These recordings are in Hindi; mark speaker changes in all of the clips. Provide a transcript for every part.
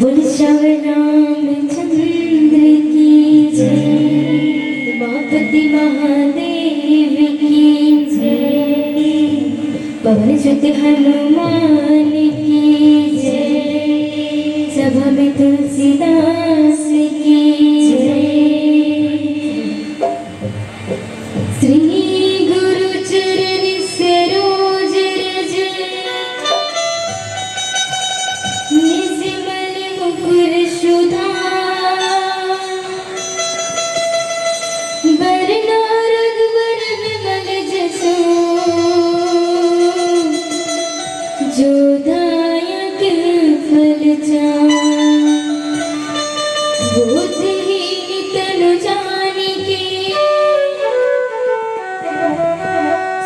Speaker 1: बोल श्याम रामचंद्र की जय, उमापति महादेव की जय, पवन सुत हनुमान की जय, सभा में तुलसीदास की जय। बुद्धिहीन तनु जानिके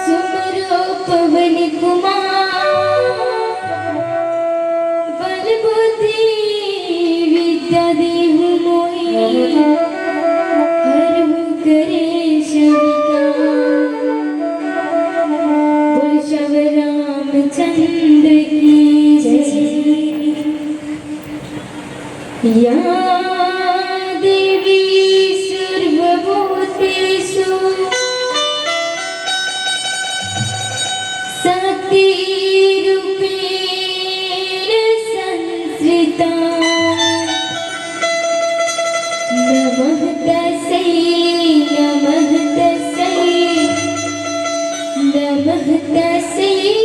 Speaker 1: सुमरो पवन कुमार बल बुद्धि विद्या देहु मोहि हरहु करेश विकार बोल शव रामचंद्र की जय। या देवी सर्वभूतेषु शक्तिरूपेण संस्थिता नमः तस्यै नमः तस्यै नमः तस्यै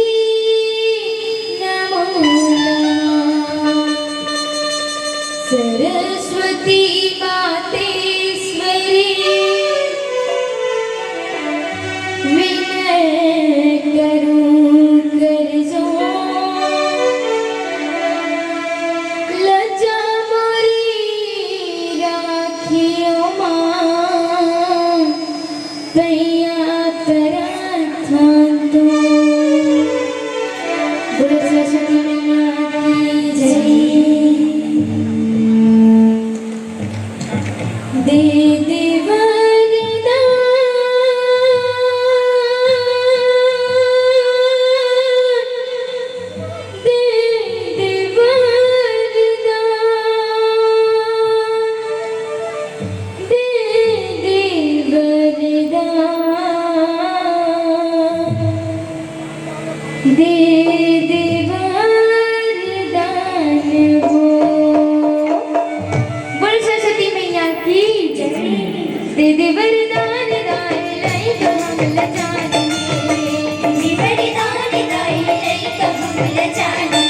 Speaker 1: नमो नमः। सरस्वती मातेश्वरी विनय करूं कर जोर लज्जा मोरी राखियो मां पैया प्रार्थना तो बोलो सरस्वती मैया की जय। दे दे वरदान दे दे वरदान दे दे वरदान दे दे वरदान हो। बोल सरस्वती मैया की जय। दे दे वरदान दाई लाई कमल जाने दे वरदान दाई लाई कमल जाने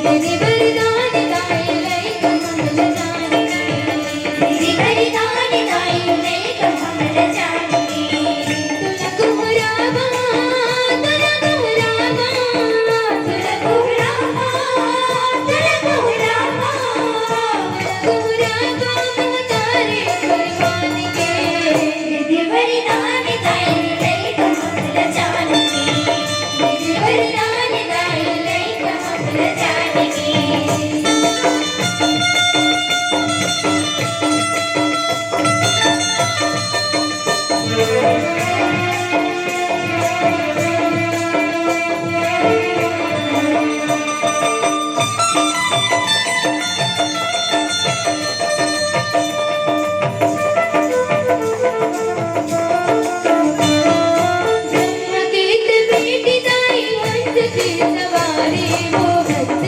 Speaker 1: दे दे वरदान दाई लाई कमल जाने दे वरदान दाई लाई कमल जाने तुला कुहरावा तुला कुहरावा तुला कुहरावा तुला कुहरावा कुहरावा तारे परवान के दे वरदान दाई लाई कमल जाने दे वरदान दाई लाई कमल जाने ब्रह्मकेत बेटी दाई हंस की सवारी वो हंस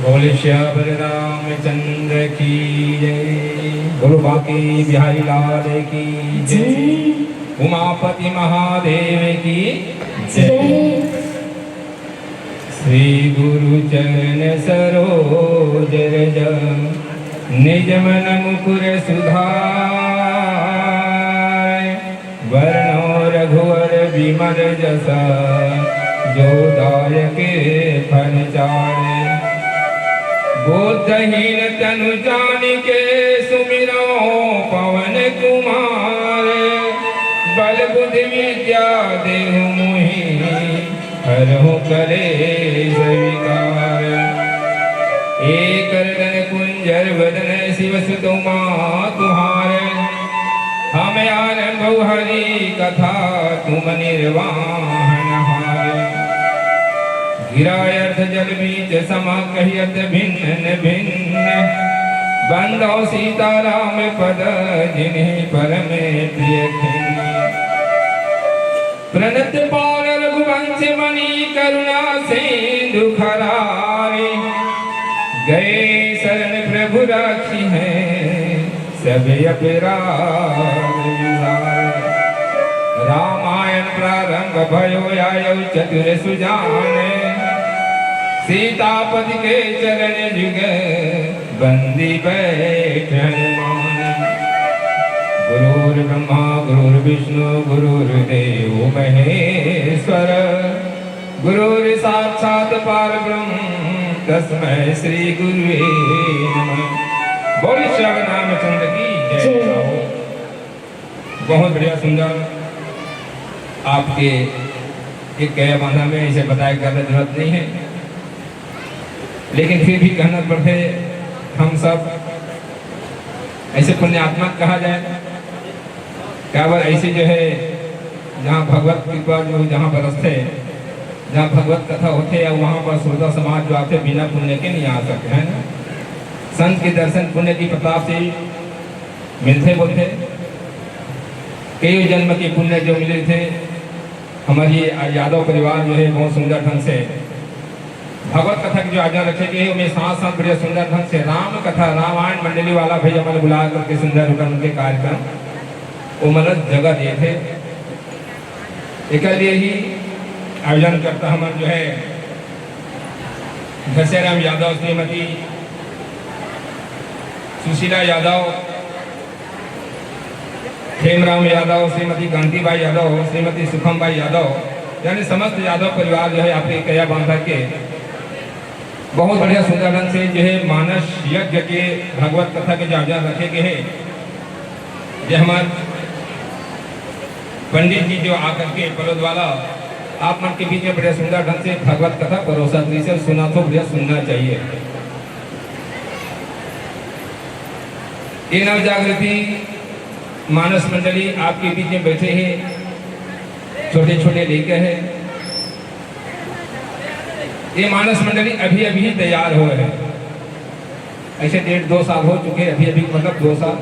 Speaker 2: बोले श्याम रामचंद्र की जय। बोलो बाकी बिहारी लाल की जय। उमापति महादेव की जय। श्री गुरु चरण सरोज रज निज मन मुकुर सुधार। वर्णो रघुवर विमल जसा जो दायके फल चारे। बुद्धहीन तनु जानिके सुमिरो पवन कुमार। बल बुद्धि विद्या देहु मोहि हरहु कलेश विकार। एक रतन कुंजर वदन शिव सुत उमा तुहार। हम आरंभ हरि कथा तुम निर्वाहन हार। गिरायर्थ जल बीच समा कहियत भिन्न भिन्न। बंदो सीताराम पद जिन्हें परम प्रिय खिन्न। प्रणत पाल रघुवंश मणि करुणा सिंधु खरारे। गए शरण प्रभु राखी है सब अपराध विसारे। रामायण प्रारंभ भयो आयो चतुर सुजान। सीतापति के चरण जुग बंदी बैठन मान। गुरुर् ब्रह्मा गुरुर्विष्णु गुरुर्देव महेश्वर। गुरुर् साक्षात परब्रह्म तस्मै श्री गुरुवे नमः। बोल श्री रामचंद्र की जय। बहुत बढ़िया सुंदर। आपके एक कह बांधा में इसे बताया करने की जरूरत नहीं है, लेकिन फिर भी कहना पड़ते हम सब ऐसे पुण्यात्मा कहा जाए। क्या बार ऐसे जो है जहाँ भगवत कृपा जो जहाँ बरसते, जहाँ भगवत कथा होते या वहाँ पर श्रोता समाज जो आते बिना पुण्य के नहीं आ सकते हैं ना। संत के दर्शन पुण्य की प्रताप से मिलते बोलते। कई जन्म के पुण्य जो मिले थे। हमारी यादव परिवार जो है बहुत सुंदर ढंग से भगवत कथा की जो आज्ञा रखे गए उनमें साथ साथ बड़े सुंदर ढंग से राम कथा रामायण मंडली वाला भैया मन बुला करके सुंदर उनके कार्यक्रम वो मतलब जगह दिए थे। एक लिए ही आयोजन करता हम जो है घसेराम यादव, श्रीमती सुशीला यादव, हेमराम यादव, श्रीमती कांतिबाई यादव, श्रीमती सुखमबाई यादव, यानी समस्त यादव परिवार जो है आपके कया बांधा के बहुत बढ़िया सुंदर ढंग से जो है मानस यज्ञ के भगवत कथा के जो आयोजन रखे गए हैं। ये हमारे पंडित जी जो आकर के पलोद वाला आप मन के बीच में बड़े सुंदर ढंग से भगवत कथा परोसा से सुना तो बढ़िया सुनना चाहिए। ये नव जागृति मानस मंडली आपके बीच में बैठे हैं, छोटे छोटे लेकर है। ये मानस मंडली अभी अभी तैयार हो रहे हैं। ऐसे 1.5-2 साल हो चुके, अभी अभी मतलब 2 साल।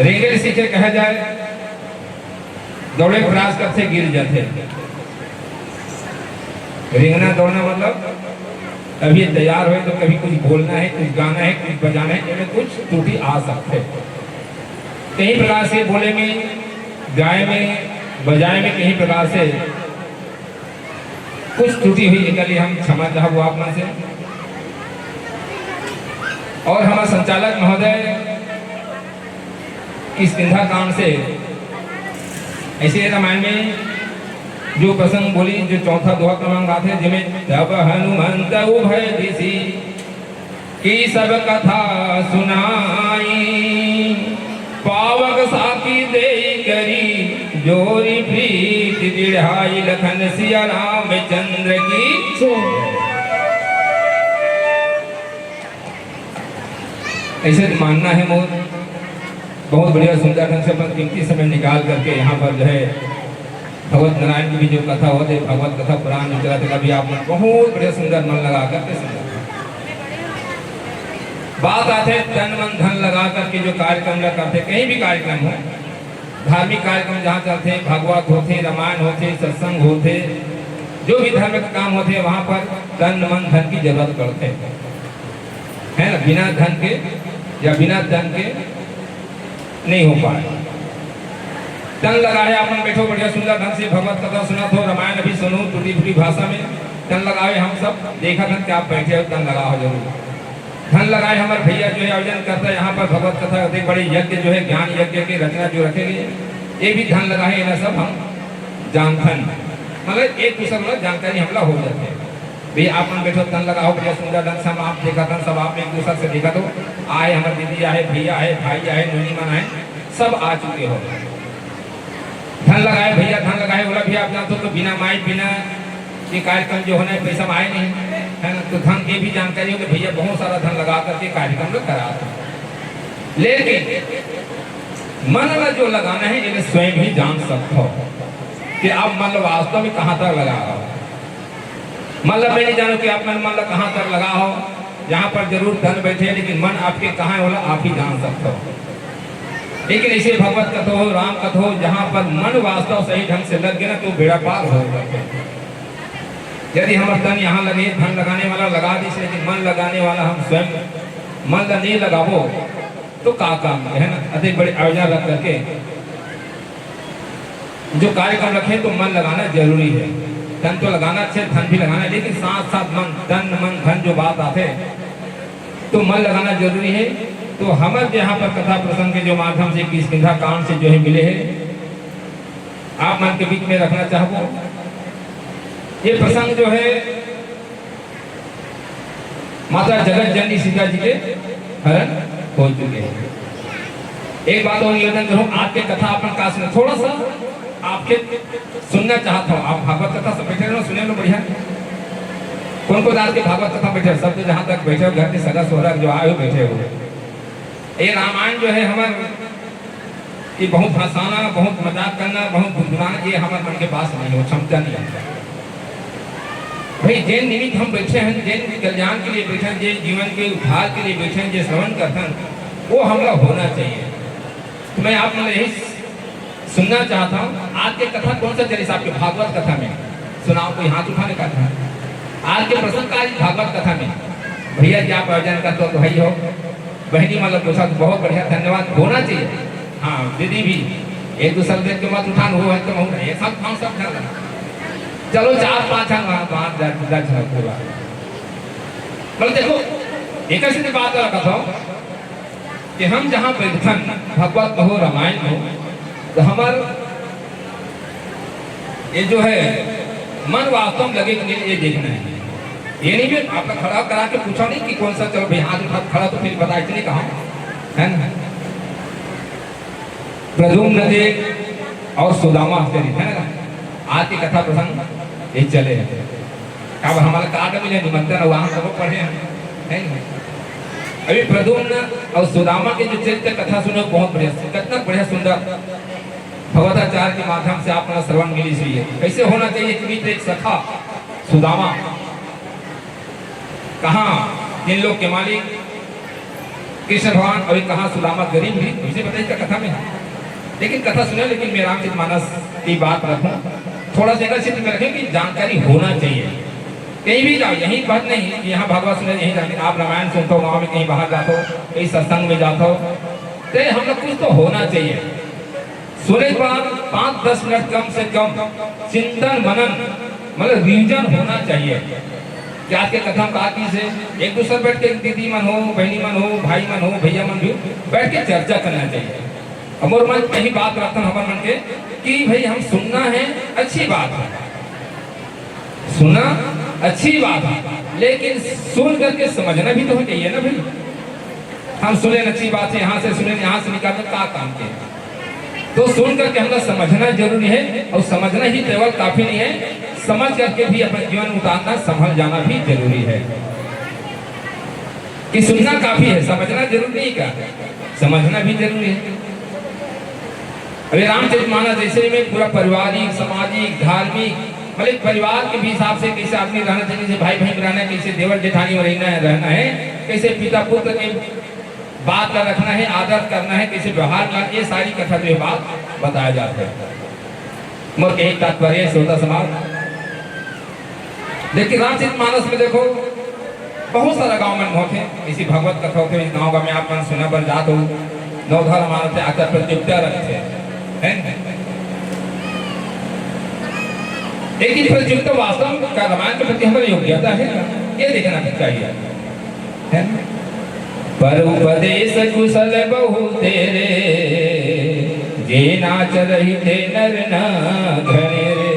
Speaker 2: रेंगल सीखे कहा जाए, दौड़े प्रयास करते गिर जाते। रेंगना दौड़ना मतलब अभी तैयार हुए तो कभी कुछ बोलना है, कुछ गाना है, कुछ बजाना है, इनमें कुछ त्रुटि आ सकते। कहीं प्रकार से बोले में, गाय में, बजाए में कहीं प्रकार से कुछ त्रुटि हुई, इसके लिए हम क्षमा चाहूँ आप में से। और हमारे संचालक महोदय की सिंधा कांड से ऐसे रामायण में जो प्रसंग बोली, जो चौथा दोहा क्रमांक आते जिसमें तब हनुमंत उभय दिशि की सब कथा सुनाई। पावक साकी दे करी जोरी प्रीत दिढ़ाई। लखन सिया रामचंद्र की। ऐसे मानना है मोर। बहुत बढ़िया सुंदर ढंग से अपना कीमती समय निकाल करके यहाँ पर जो है भगवत नारायण की भी जो कथा होते, भगवत कथा पुराण जो चलाते, कभी आप बहुत बढ़िया सुंदर मन लगा करके सुना। बात आते तन मन धन लगा करके जो कार्यक्रम करते, कहीं भी कार्यक्रम हो, धार्मिक कार्यक्रम जहाँ चलते, भागवत होते, रामायण होते, सत्संग होते, जो भी धर्म के काम होते हैं वहाँ पर तन मन धन की जरूरत पड़ते है ना। बिना धन के या बिना तन के नहीं हो पाए। तन लगाए अपन बैठो बढ़िया सुंदर ढंग से भगवत कथा सुना हो, रामायण अभी सुनो टूटी फूटी भाषा में। तन लगाए हम सब देखा था कि आप बैठे हो, तन लगाओ जरूर। धन लगाए हमारे भैया जो है आयोजन करता है यहाँ पर भगवत कथा होते बड़े यज्ञ जो है ज्ञान यज्ञ की रचना जो रखे गए, ये भी धन लगाए ना सब हम जानथन, मतलब एक दूसरे में जानकारी हमला हो जाते हैं। भैया आप बैठो तन लगाओ बढ़िया सुंदर ढंग से हम आप देखा था सब आप एक दूसरे से देखा तो आए हमारे दीदी आए भैया आए भाई आए नोनी मन आए सब आ चुके हो। धन लगाए भैया धन लगाए बोला भैया आप जानते हो तो बिना माई बिना ये कार्यक्रम जो होना है पैसा आए नहीं है ना। तो धन की भी जानकारी हो कि भैया बहुत सारा धन लगा करके कार्यक्रम लोग कराते, लेकिन मन में जो लगाना है ये स्वयं ही जान सकते हो कि आप मन वास्तव में कहाँ तक लगा रहा हो। मतलब मैं नहीं जानू कि आप मन कहाँ तक लगा हो, यहाँ पर जरूर धन बैठे हैं लेकिन मन आपके कहाँ है आप ही जान सकते हो। लेकिन ऐसे भगवत कथा हो राम कथा हो जहाँ पर मन वास्तव सही ढंग से लग गया ना तो बेड़ा पार हो जाता है। यदि हम धन यहाँ लगे धन लगाने वाला लगा दी लेकिन मन लगाने वाला हम स्वयं मन नहीं लगाओ तो का काम है ना। अधिक बड़े आयोजन रख करके जो कार्यक्रम रखे तो मन लगाना जरूरी है। धन तो लगाना अच्छे धन भी लगाना, लेकिन साथ साथ मन धन मन धन जो बात आते तो मन लगाना जरूरी है। तो हमारे यहाँ पर कथा प्रसंग के जो माध्यम से किष्किंधा कांड से जो है मिले हैं आप मन के बीच में रखना चाहो। ये प्रसंग जो है माता जगत जननी सीता जी के हरण हो चुके हैं। एक बात और निवेदन करूं, आपके कथा अपन काश में थोड़ा सा आपके सुनना चाहता हूँ। आप भागवत कथा से बैठे रहो, सुने लो बढ़िया। कौन को आज के भागवत कथा बैठे सब तो जहाँ तक बैठे हो घर के सगा सोहरा जो आए हो बैठे हो। ये रामायण जो है हमारे ये बहुत हंसाना बहुत मजाक करना बहुत गुनगुनाना ये हमारे मन के पास नहीं हो, क्षमता नहीं आता भाई। जैन निमित्त हम बैठे हैं, जैन के कल्याण के लिए बैठे हैं, जैन जीवन के उद्धार के लिए बैठे हैं, जो श्रवण करते हैं वो हमला होना चाहिए। तो मैं आप मतलब यही सुनना चाहता हूँ। आज के कथा कौन सा चले आपके भागवत कथा में सुनाओ, कोई हाथ उठाने का था आज के प्रसंग का भागवत कथा में भैया जी आप आयोजन करते हो तो भाई हो बहनी मतलब पूछा तो बहुत बढ़िया धन्यवाद होना चाहिए। हाँ दीदी भी एक दूसरे देख के मत उठान हो तो ये सब हम सब चलो 4-5 पूरा मतलब देखो एक ऐसी बात रखा था कि हम जहाँ बैठन भगवत हो रामायण हो तो हमार ये जो है मन वास्तव में लगे कि नहीं ये देखना है। ये नहीं भी आपका खड़ा करा के पूछा नहीं कि कौन सा चलो भाई हाथ उठा खड़ा तो फिर बता इतने कहा है ना। प्रद्युम्न जी और सुदामा चरित है ना आज की कथा प्रसंग ये चले हैं। अब हमारा कार्ड मिले निमंत्रण वहां सब पढ़े हैं अभी प्रद्युम्न और सुदामा के जो चरित्र कथा सुने बहुत बढ़िया, कितना बढ़िया सुंदर भगवताचार्य के माध्यम से आप श्रवण मिली हुई है। कैसे होना चाहिए कि एक सखा सुदामा कहाँ जिन लोग के मालिक कृष्ण भगवान और कहाँ सुदामा गरीब भी मुझे बताइए कथा में। लेकिन कथा सुने लेकिन मैं रामचरितमानस की बात रखूं थोड़ा सा चित्र में रखें कि जानकारी होना चाहिए। कहीं भी जाओ यही बात नहीं कि यहाँ भागवत सुने यही जाते आप रामायण सुनते हो गाँव में कहीं बाहर जाते हो कहीं सत्संग में जाते हो तो हम लोग कुछ तो होना चाहिए। सुने के बाद 5-10 मिनट कम से कम चिंतन मनन मतलब रिविजन होना चाहिए कि आज के कथा बाकी से एक दूसरे बैठ के दीदी मन हो बहनी मन हो भाई मन हो भैया मन भी बैठ के चर्चा करना चाहिए। हमारे मन यही बात रखता हूँ हमारे मन के कि भाई हम सुनना है अच्छी बात है, सुना अच्छी बात है, लेकिन सुन करके समझना भी तो चाहिए ना भाई। हम सुने अच्छी बात है यहाँ से सुने यहाँ से निकाल का काम के तो सुन करके हमको समझना जरूरी है और समझना ही केवल काफी नहीं है, समझ करके भी अपने जीवन में उतारना संभल जाना भी जरूरी है। कि सुनना काफी है समझना जरूरी नहीं का समझना भी जरूरी है। अभी रामचरितमानस जैसे में पूरा पारिवारिक सामाजिक धार्मिक मतलब परिवार के भी हिसाब से कैसे आदमी रहना चाहिए, कैसे भाई बहन रहना है, कैसे देवर जेठानी में रहना है, कैसे पिता पुत्र के बात का रखना है, आदर करना है, कैसे व्यवहार करना, ये सारी कथा जो बात बताया जाता है। मोर के एक तात्पर्य श्रोता समाज लेकिन रामचरितमानस में देखो बहुत सारा गांव में होते इसी भगवत कथा होते गाँव का में आप मन सुना पर जात हो नवधारा मानते आचार प्रतियोगिता रखते हैं एक ही प्रतियोगिता वास्तव का रामायण के प्रति हमारी योग्यता है ये देखना चाहिए है पर उपदेश कुशल बहु तेरे जे नाच रही थे नर न घने रे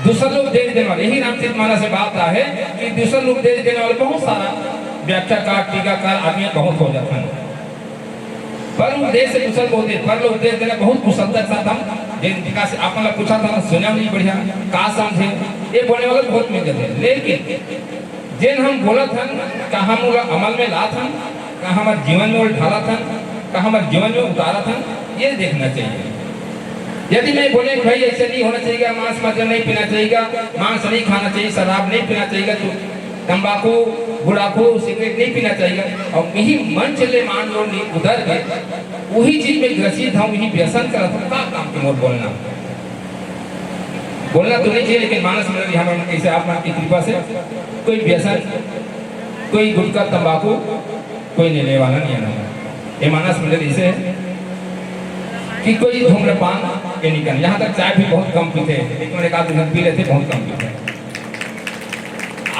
Speaker 2: दूसरा लोग देख देने वाले यही रामचरितमानस से बात है कि दूसरा लोग देख देने वाले बहुत सारा व्याख्याकार टीकाकार आदमी बहुत हो जाता है पर उपदेश से कुशल बहुत पर लोग देख देने बहुत कुशलता के साथ हम जिनका से आपने पूछा था सुना नहीं बढ़िया का समझे ये बोलने वाले बहुत मिल गए लेकिन जिन हम बोला था का हम अमल में ला था का हमारे जीवन में उठारा था का हमारे जीवन में उतारा था ये देखना चाहिए यदि मैं बोले भाई ऐसे नहीं होना चाहिए मांस मछली नहीं पीना चाहिए मांस नहीं खाना चाहिए शराब नहीं पीना चाहिए तो तंबाकू गुड़ाखू सिगरेट नहीं पीना चाहिए और यही मन चले मान लो नहीं उधर गए वही चीज में ग्रसित हूँ यही व्यसन कर क्या काम की मोर बोलना बोलना तो नहीं चाहिए लेकिन मानस मंडली हमारे कैसे आप की कृपा से कोई व्यसन कोई गुटखा तंबाकू कोई लेने वाला नहीं है ये मानस मंडली से कि कोई धूम्रपान ये नहीं करना यहाँ तक चाय भी बहुत कम पीते हैं एक आध पी लेते बहुत कम पीते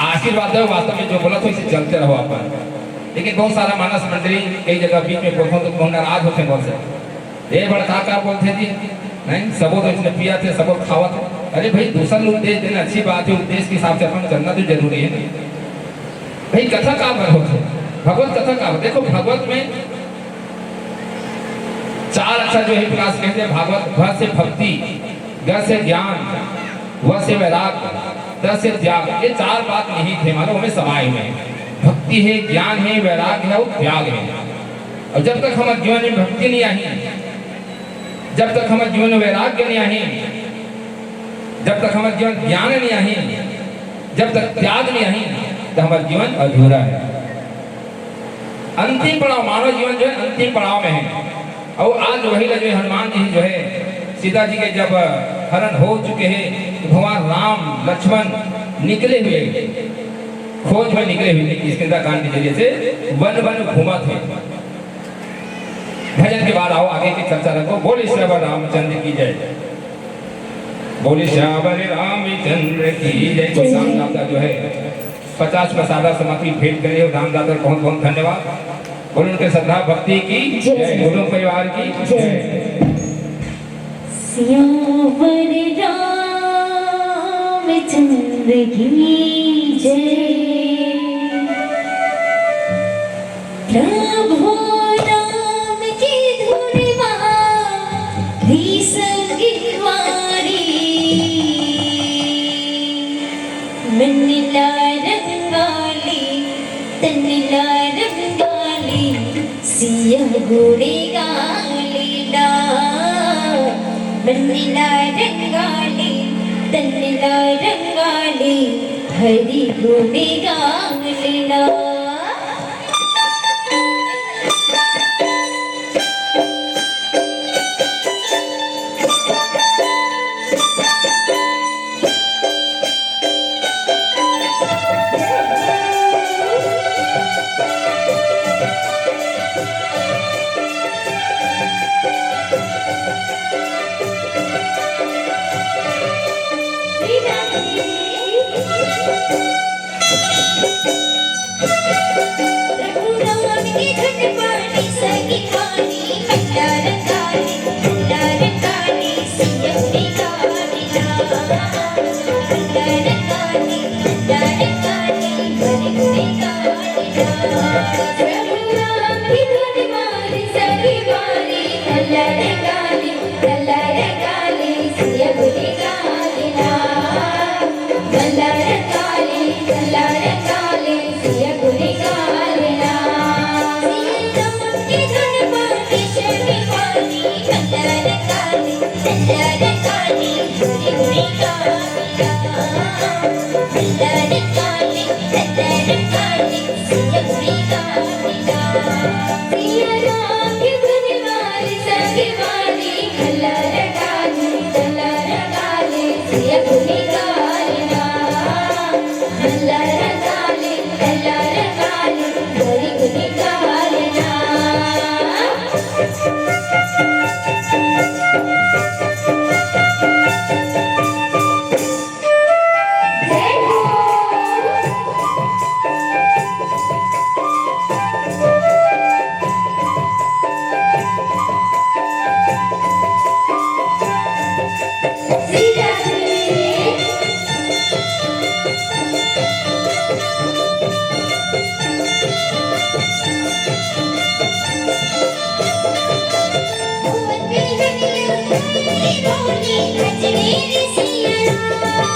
Speaker 2: आशीर्वाद है वास्तव में जो बोला तो इसे चलते रहो आप लेकिन बहुत सारा मानस मंडली कई जगह बीच में बोलता तो बहुत नाराज होते बोल से ये बड़का क्या बोलते जी नहीं सबो तो इसने पिया थे सबो खावा था अरे भाई दूसरा लोग देश देना अच्छी बात है देश के हिसाब से अपन चलना तो जरूरी है भाई कथा का होते भगवत कथा का देखो भगवत में चार अक्षर जो है प्रकाश कहते हैं भागवत भ से भक्ति ग से ज्ञान व से वैराग्य त से त्याग ये चार बात नहीं थे मानो हमें समाये हुए भक्ति है ज्ञान है वैराग्य है और त्याग है और जब तक हमारे जीवन में भक्ति नहीं आई जब तक हमारे जीवन में वैराग्य नहीं आई जब तक हमारे जीवन ज्ञान नहीं आई जब तक त्याग नहीं आई तो हमारा जीवन अधूरा है अंतिम पड़ाव मानव जीवन जो है अंतिम पड़ाव में है और आज वही जो हनुमान जी जो है सीता जी के जब हरण हो चुके हैं तो भगवान राम लक्ष्मण निकले हुए खोज में निकले हुए इसके कांड के जरिए से वन वन घूमा थे भजन के बाद आओ आगे की चर्चा रखो बोले श्यावर रामचंद्र की जय बोले श्यावर रामचंद्र की जय कोई रामदाता जो है 50 प्रसादा समाधि भेंट करे रामदाता बहुत बहुत धन्यवाद बोलो उनके श्रद्धा भक्ति की जय बोलो परिवार की जय
Speaker 1: श्यावर रामचंद्र की जय प्रभु राम की धुन मारी संगीतवारी मनला रंगाली तनला रंगाली सिया घोड़े गालीला मनला रंगाली तनला रंगाली हरि घोड़े गालीला बोले कजवेरी सिया राम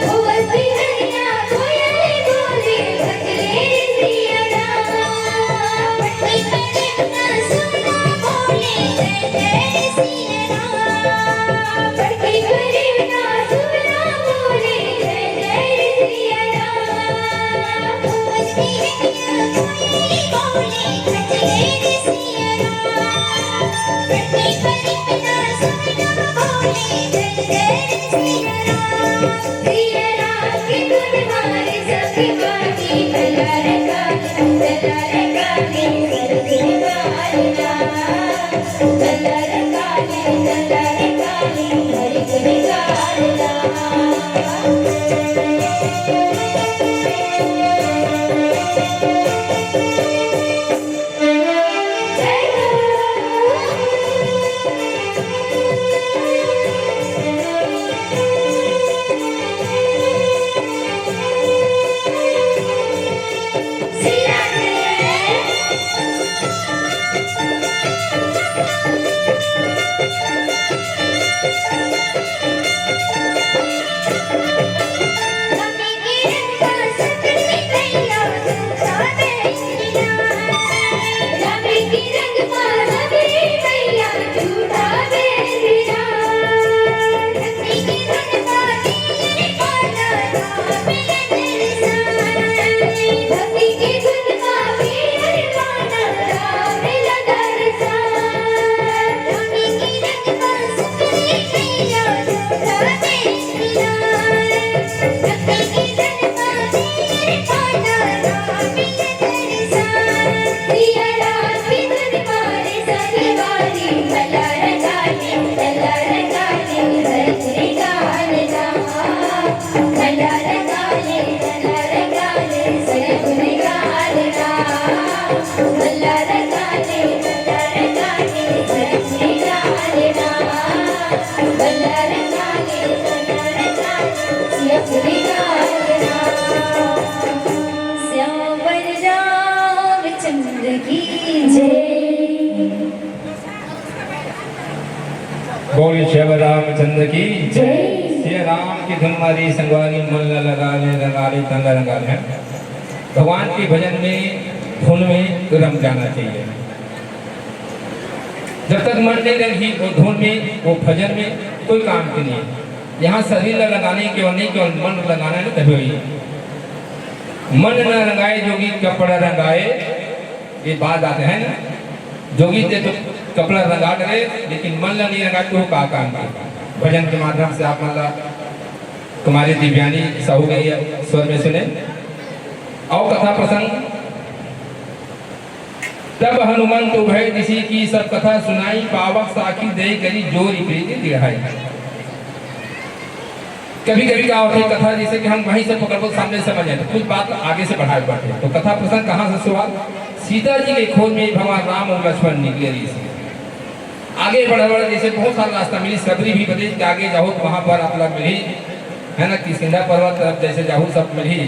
Speaker 1: भगवती हरिया कोयल बोले कजवेरी सिया राम पट्टी करे ना सुना बोले कजवेरी सिया राम पट्टी करे ना सुना बोले कजवेरी सिया राम भगवती हरिया कोयल बोले कजवेरी सिया राम पट्टी करे ना सुना बोले कजवेरी सिया राम सिया राम की धुन मारे सखी बानी कलर काली सरस्वती बालिया कलर काली हरि गुण गाना श्यावर रामचंद्र की जय
Speaker 2: बोले श्याम रामचंद्र की
Speaker 1: जय।
Speaker 2: श्री राम की धुन मारी संगवारी मन लगा ले तंगा रंगा ले। भगवान के भजन में धुन में रम जाना चाहिए। जब तक मन नहीं रंगी वो धुन में वो भजन में कोई काम की नहीं है। यहाँ शरीर लगाने केवल नहीं केवल मन लगाना है तभी हुई। मन न रंगाए जोगी कपड़ा रंगाए, ये बात आते हैं ना। जोगी दे तो कपड़ा रंगा करे लेकिन मन नहीं रंगा तो का काम का। भजन के माध्यम से आप मतलब तुम्हारी दिव्यानी सहु गई स्वर में सुने। और कथा प्रसंग तब हनुमंत उभय ऋषि की सब कथा सुनाई, पावक साखी दे करी जोरी प्रीति दिढ़ाई। कभी कभी क्या होता है कथा जैसे कि हम वहीं से पकड़ सामने समझ आए तो कुछ बात आगे से बढ़ाए बाटे। तो कथा प्रसंग कहाँ से शुरुआत? सीता जी के खोज में भगवान राम और लक्ष्मण निकले रही से आगे बढ़ जैसे बहुत सारा रास्ता मिली। सबरी भी बदे के आगे जाओ तो वहां पर आप लोग मिली है ना कि सिंधा पर्वत तरफ जैसे जाओ सब मिली।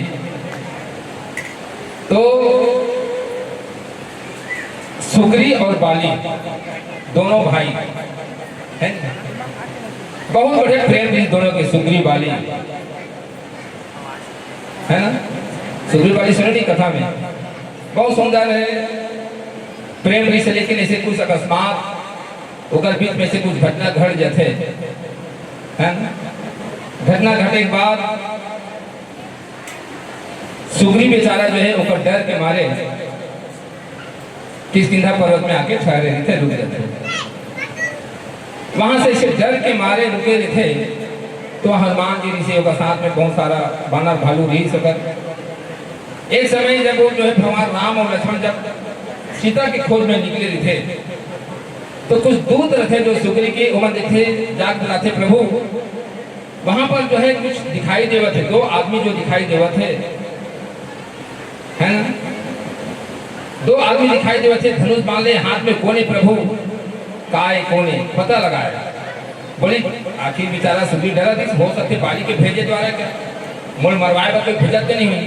Speaker 2: तो सुग्री और बाली दोनों भाई है, बहुत बड़े प्रेम भी दोनों के सुग्री बाली है ना। सुग्री बाली सुने नहीं कथा में बहुत सुंदर है प्रेम भी से, लेकिन ऐसे कुछ अकस्मात उधर बीच में से कुछ घटना घट जाते है ना। घटना घटने के बाद सुग्री बेचारा जो है ऊपर डर के मारे किष्किंधा पर्वत में आके ठहरे थे, रुक गए थे। वहां से इसे डर के मारे रुके थे। तो हनुमान जी ऋषियों का साथ में बहुत सारा बानर भालू रही सकर। एक समय जब वो जो है भगवान राम और लक्ष्मण जब सीता की खोज में निकले थे तो कुछ दूत रखे जो सुग्री के उमर देखे जाग बुलाते प्रभु। वहां पर जो है कुछ दिखाई देवा थे, दो आदमी जो दिखाई देवा थे है ना। दो आदमी दिखाई देवा थे, धनुष बांध ले हाथ में, कोने प्रभु काय कोने पता लगाया। बोले आखिर बेचारा सुग्री डरा थी, हो सकते बाली के भेजे द्वारा क्या मुड़ मरवाए पर भेजते नहीं हुई।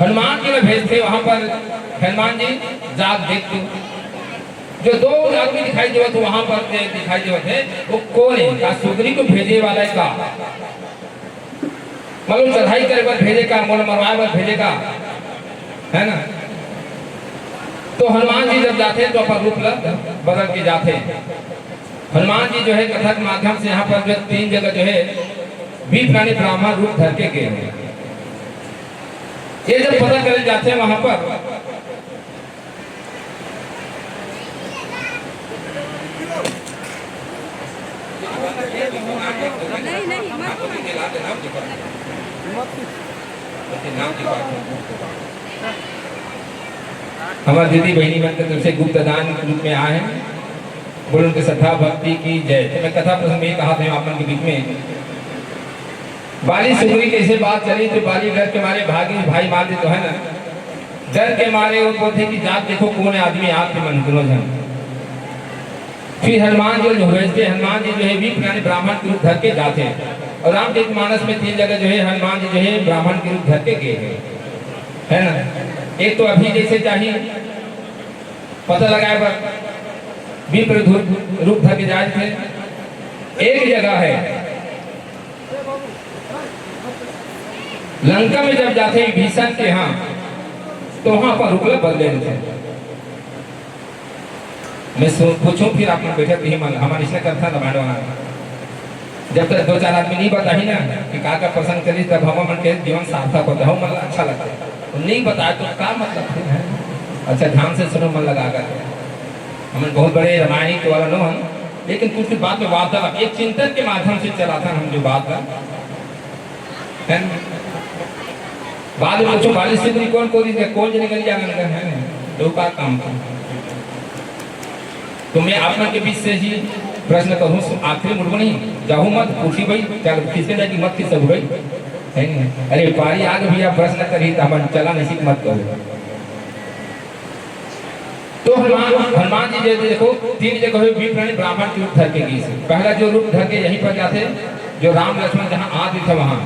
Speaker 2: हनुमान जी में भेजते वहां पर हनुमान जी जाग देखते जो दो आदमी दिखाई देवत वहां पर दिखाई देवत है वो कौन है? का सुग्री को भेजे वाला का मतलब चढ़ाई करे पर भेजे का, मोल मरवाए पर भेजे का, है ना। तो हनुमान जी जब जाते तो अपन रूप बदल के जाते। हनुमान जी जो है कथा के माध्यम से यहाँ पर जो 3 जगह जो है 20 प्राणी ब्राह्मण रूप धर के गए हैं। ये जब पता करे जाते हैं वहां पर हमारे दीदी बहनी बहन की तरफ से गुप्त दान के रूप में आए हैं। बोलो उनकी श्रद्धा भक्ति की जय। तो मैं कथा प्रसंग में कहा था आप के बीच में बाली सुग्री कैसे बात चली तो बाली डर के मारे भागी, भाई मार दे तो है ना, डर के मारे वो बोलते कि जात देखो कौन आदमी आपके मन करो जन। फिर हनुमान जी जो भेजते, हनुमान जी जो है 20 प्राणी ब्राह्मण के रूप धर के जाते हैं। और रामचरित मानस में 3 जगह जो है हनुमान जी जो है ब्राह्मण के रूप धर के गए हैं, है ना। एक तो अभी जैसे चाहिए पता लगाए पर विप्र रूप धर के जाए थे। एक जगह है लंका में जब जाते हैं भीषण के यहाँ तो वहां पर रुकले बदले थे। मैं पूछूं फिर आप लोग बैठे ही मन हमारे इसने करता था जब तक 2-4 आदमी नहीं बता ही ना कि का प्रसंग चली तब हम मन के जीवन सार्थक होता है, मतलब अच्छा लगता है। नहीं बताया तो क्या मतलब है? अच्छा ध्यान से सुनो, मन लगा कर। हम बहुत बड़े रामायणी के वाला नो हम, लेकिन कुछ बात में वार्तालाप एक चिंतन के माध्यम से चला था हम जो बात का है। बाद में पूछो बाली सुग्री कौन कौन निकल जाएगा है तो का काम था। तो मैं आप के बीच से ही प्रश्न करूं, आखिरी मुड़ नहीं जाऊं मत पूछी भाई चल किसके जाएगी मत किस सब भाई है नहीं। अरे पारी आग भी आप प्रश्न करी तो हम चला नहीं मत करो। तो हनुमान जी जो देखो 3 जगह 20 प्राणी ब्राह्मण के रूप धर के गई। पहला जो रूप धर के यहीं पर जाते जो राम लक्ष्मण जहाँ आदि था वहां,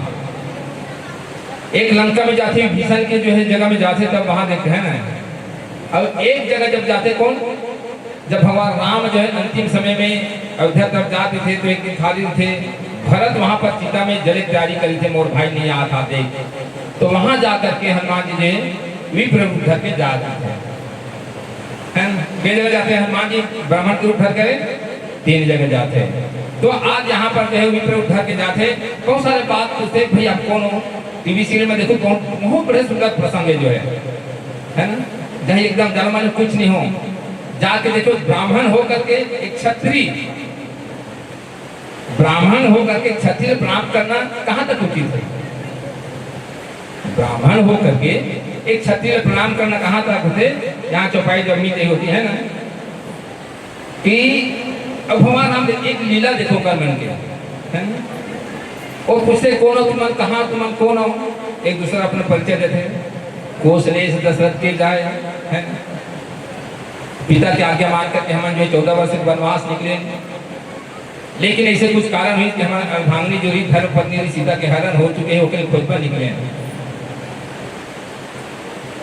Speaker 2: एक लंका में जाते भीषण के जो है जगह में जाते तब वहां देखते हैं ना। और एक जगह जब जाते कौन, जब भगवान राम जो है अंतिम समय में अयोध्या तरफ जाते थे तो एक दिन खाली थे, भरत वहां पर चिता में जल तैयारी करी थे, मोर भाई नहीं आता देख। तो वहां जाकर के हनुमान जी जो विप्र रूप धर के जाते थे। जगह जाते हैं हनुमान जी ब्राह्मण के रूप धर के 3 जगह जाते हैं। तो आज यहाँ पर जो है विप्र रूप धर के जाते बहुत सारे बात पूछते भाई आप कौन हो। टीवी सीरियल में देखो बहुत बड़े सुंदर प्रसंग है जो है ना, जहाँ एकदम जन्म में कुछ नहीं हो जाके देखो ब्राह्मण हो करके एक क्षत्रिय, ब्राह्मण हो करके क्षत्रिय प्राप्त करना कहाँ तक उचित है? ब्राह्मण हो करके एक क्षत्रिय प्रणाम करना कहाँ तक होते? यहाँ चौपाई जब मीते होती है ना कि अब भगवान राम एक लीला देखो कर मन के है ना। और पूछते कौन हो तुम, कहाँ तुम, कौन हो? एक दूसरा अपना परिचय देते कौशलेश दशरथ के जाए है ना। पिता की आज्ञा मान करके हम जो 14 वर्ष के वनवास निकले, लेकिन ऐसे कुछ कारण हुई कि हमारे अर्धांगिनी जो धर्म पत्नी सीता के हरण हो चुके हैं होकर खोज पर निकले।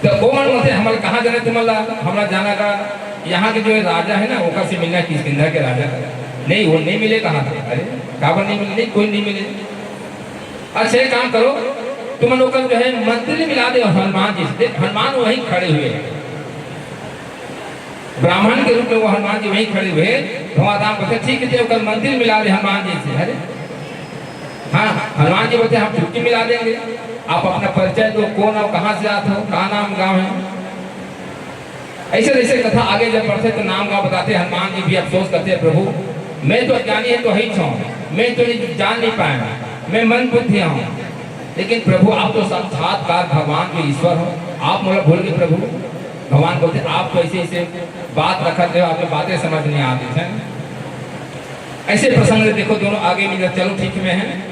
Speaker 2: तो वो मन होते हमारे कहाँ जाना तुम्हारा, हमारा जाना का यहाँ के जो राजा है ना ओकर से मिलना किष्किंधा के राजा नहीं, वो नहीं मिले कहाँ था? अरे काबर नहीं मिले? नहीं कोई नहीं मिले। अच्छा एक काम करो तुम लोग जो है मंत्री मिला दे हनुमान जी से। हनुमान वहीं खड़े हुए ब्राह्मण के रूप में, वो हनुमान जी वहीं खड़े हुए। भगवान राम बोलते ठीक है कल मंदिर मिला दे हनुमान जी से। अरे हाँ हनुमान जी बोलते हम छुट्टी मिला देंगे, आप अपना परिचय दो, कौन हो, कहाँ से आते हो, कहाँ नाम गाँव है। ऐसे ऐसे कथा आगे जब बढ़ते तो नाम गाँव बताते। हनुमान जी भी अफसोस करते हैं प्रभु मैं तो अज्ञानी है तो ही छो, मैं तो जान नहीं पाया, मैं मन बुद्धि हूँ, लेकिन प्रभु आप तो साक्षात्कार भगवान के ईश्वर हो, आप मतलब भूल गए प्रभु। भगवान बोलते आप तो ऐसे ऐसे बात रखते हो, आपकी बातें समझ नहीं आती है। ऐसे प्रसंग देखो दोनों आगे मिल चलो ठीक में है।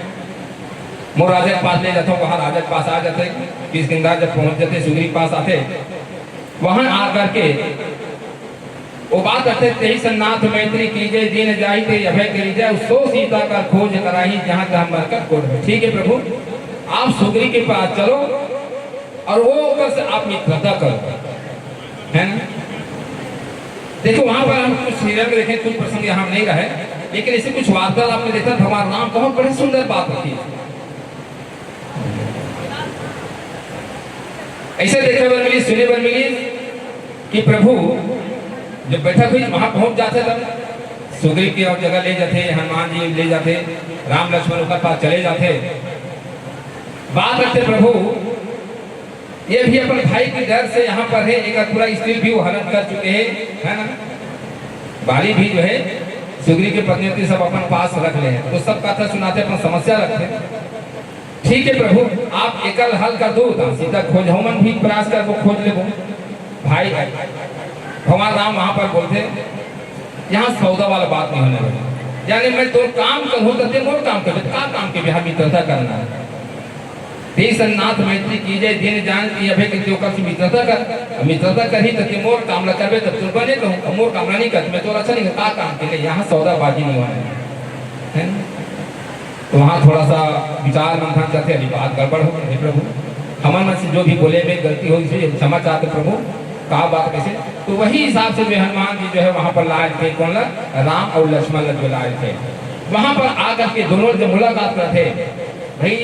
Speaker 2: मोर राजा के पास ले जाता हूँ, वहाँ राजा के पास आ जाते, किष्किंधा जब पहुँच जाते सुग्री के पास आते, वहां आकर के वो बात करते तेही सन्नाथ मैत्री कीजिए दीन जाई ते अभय करीजिए सो सीता का खोज कराही जहां जहां मरकर कोड। ठीक है प्रभु आप सुग्री के पास चलो और वो ऊपर से आप मित्रता करो है ना। देखो वहां पर हम कुछ सीरियल में देखें, कुछ प्रसंग यहाँ नहीं रहे, लेकिन इसे कुछ वार्तालाप में देखा भगवान राम बहुत बड़ी सुंदर बात रखी। ऐसे देखे बर मिली, सुने बर मिली कि प्रभु जब बैठक हुई वहां पहुंच जाते तब सुग्रीव की और जगह ले जाते, हनुमान जी ले जाते, राम लक्ष्मण का पास चले जाते, बात रखते प्रभु ये भी अपने भाई के डर से यहाँ पर है, एक पूरा स्त्री भी वो हरण कर चुके हैं, है ना। बाली भी जो है सुग्रीव की पत्नी होती सब अपन पास रख ले हैं, तो सब कथा सुनाते अपन समस्या रखते। ठीक है प्रभु आप एकल हल कर दो, सीता खोज मन भी प्रयास कर वो खोज ले वो भाई। भगवान राम वहां पर बोलते यहाँ सौदा वाला बात नहीं होने वाली, यानी मैं तो काम करूँ तो मोर काम कर का काम के बिहार मित्रता करना है। नाथ मैत्री कीजिए दिन जान की अभे के ओकर से मित्रता कर, मित्रता करी तो मोर कामला करबे तब तुम बने कहूँ, मोर कामला नहीं कर मैं तो अच्छा नहीं का काम के लिए, यहाँ सौदाबाजी नहीं होना है। तो वहाँ थोड़ा सा विचार मंथन करते अभी बात गड़बड़ हो गई प्रभु, हमारे मन से जो भी बोले में गलती हो इसे क्षमा चाहते प्रभु, कहा बात कैसे। तो वही हिसाब से जो हनुमान जी जो है वहाँ पर लाए थे, कौन ला राम और लक्ष्मण जो लाए थे, वहाँ पर आकर के दोनों जब मुलाकात करते भाई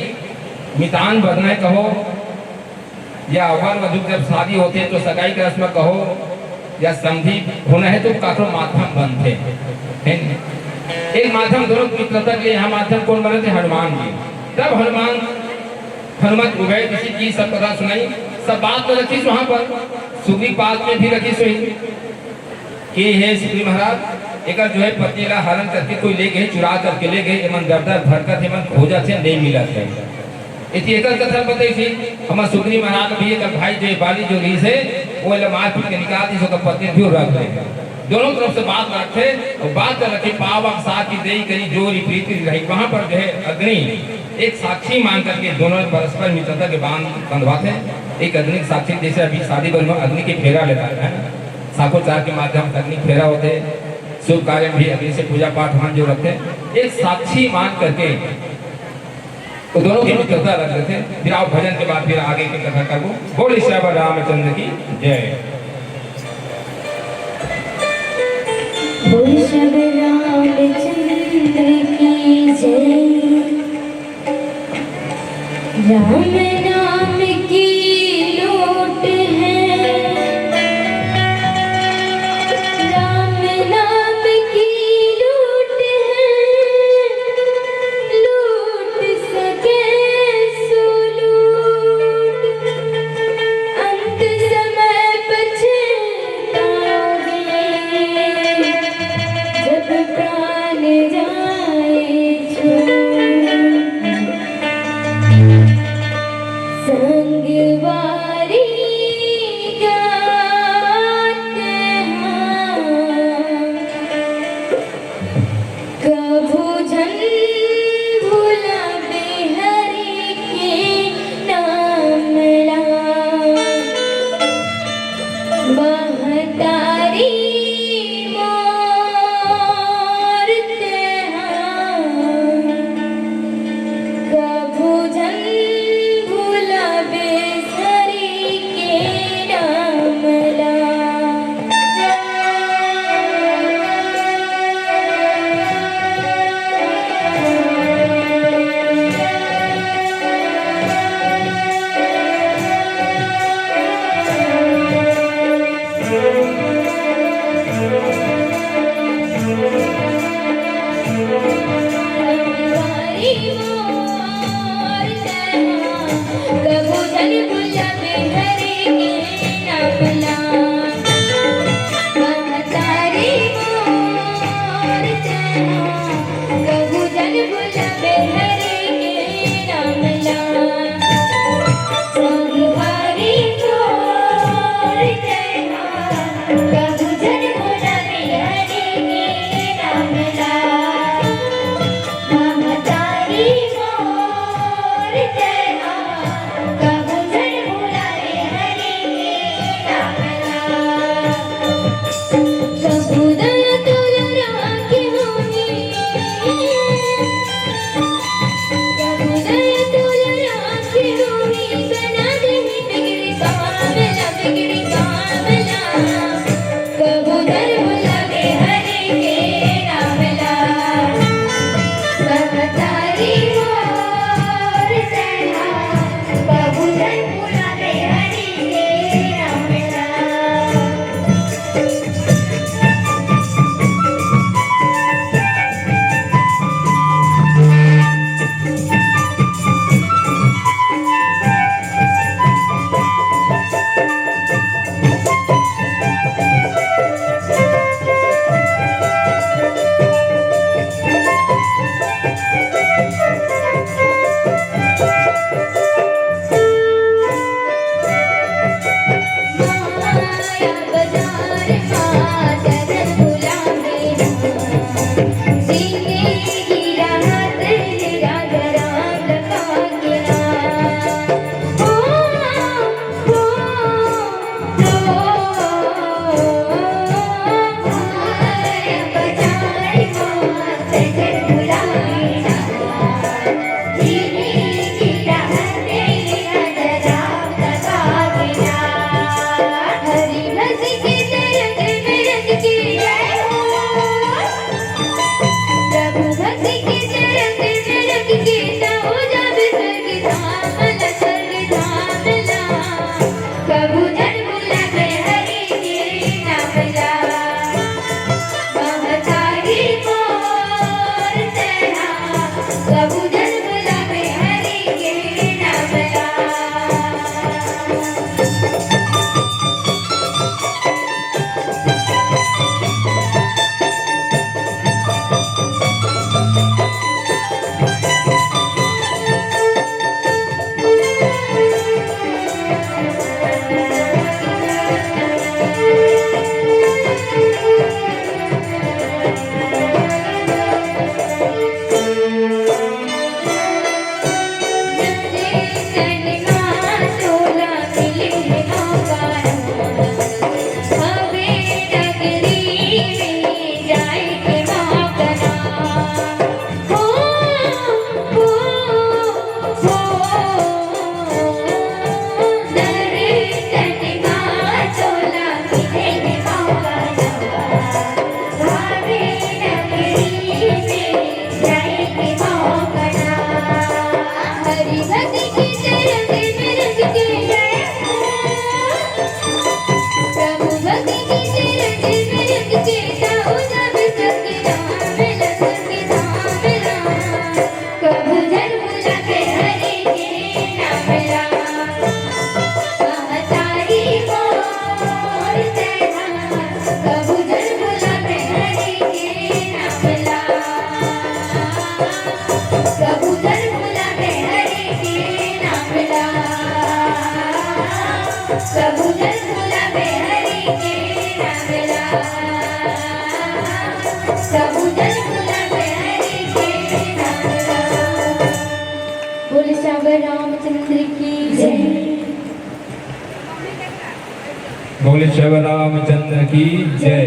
Speaker 2: मितान बदना कहो या अवर वधु जब शादी होती है तो सगाई का रस्म कहो या संधि होना है तो काकरो माध्यम बनते हैं। एक माध्यम दोनों मित्रता के लिए यहाँ माध्यम कौन बने थे हनुमान जी। तब हनुमान उभय किसी की सब कथा सुनाई, सब बात तो रखी वहां पर सुग्रीव पास में भी रखी सोई कि हे सुग्रीव महाराज एक जो है पत्नी का हरण करके कोई ले गए, चुरा करके ले गए, एमन दर्द भरकर एमन खोजा थे नहीं मिला थे। इतनी एक कथा बताई थी हमारे सुग्रीव महाराज भी एक भाई जो बाली जो रही से वो मार पीट के निकाल दी, सो पत्नी भी रख गए। दोनों तरफ से बात रखे और बात रखी पाव साथ की देई करी जोरी प्रीति रही। वहां पर जो है अग्नि एक साक्षी मान करके दोनों परस्पर मित्रता के बांध बंधवाते। एक अग्नि साक्षी जैसे अभी शादी बन अग्नि के फेरा लेता है, साकोचार के माध्यम से अग्नि फेरा होते, शुभ कार्य भी अग्नि से पूजा पाठ मान जो रखते, एक साक्षी मान करके तो दोनों की मित्रता रख लेते। फिर आप भजन के बाद फिर आगे की कथा करो। बोले श्री रामचंद्र की जय।
Speaker 1: बोल श्री रामचंद्र की जय। राम नाम की लूट है, राम नाम की लूट है, लूट सके सो लूट, अंत समय पछताओगे जब प्राण जाए छोड़। संगवारी गाते हैं कभू जन भुलावे हरि के नाम ला। महतारी मोरते हैं कभू जन भुलावे हरि के नाम ला। हरि मोरते हैं कभू जन भुलावे हरि के नाम ला। महतारी मोरते हैं कभू जन भुलावे हरि के नाम ला। संगवारी मोरते हैं कभू जन भुलावे हरि के नाम ला। महतारी मोरते हैं कभू जन भुलावे हरि बोले श्यावर रामचंद्र की जय।
Speaker 2: बोले शिव रामचंद्र की जय।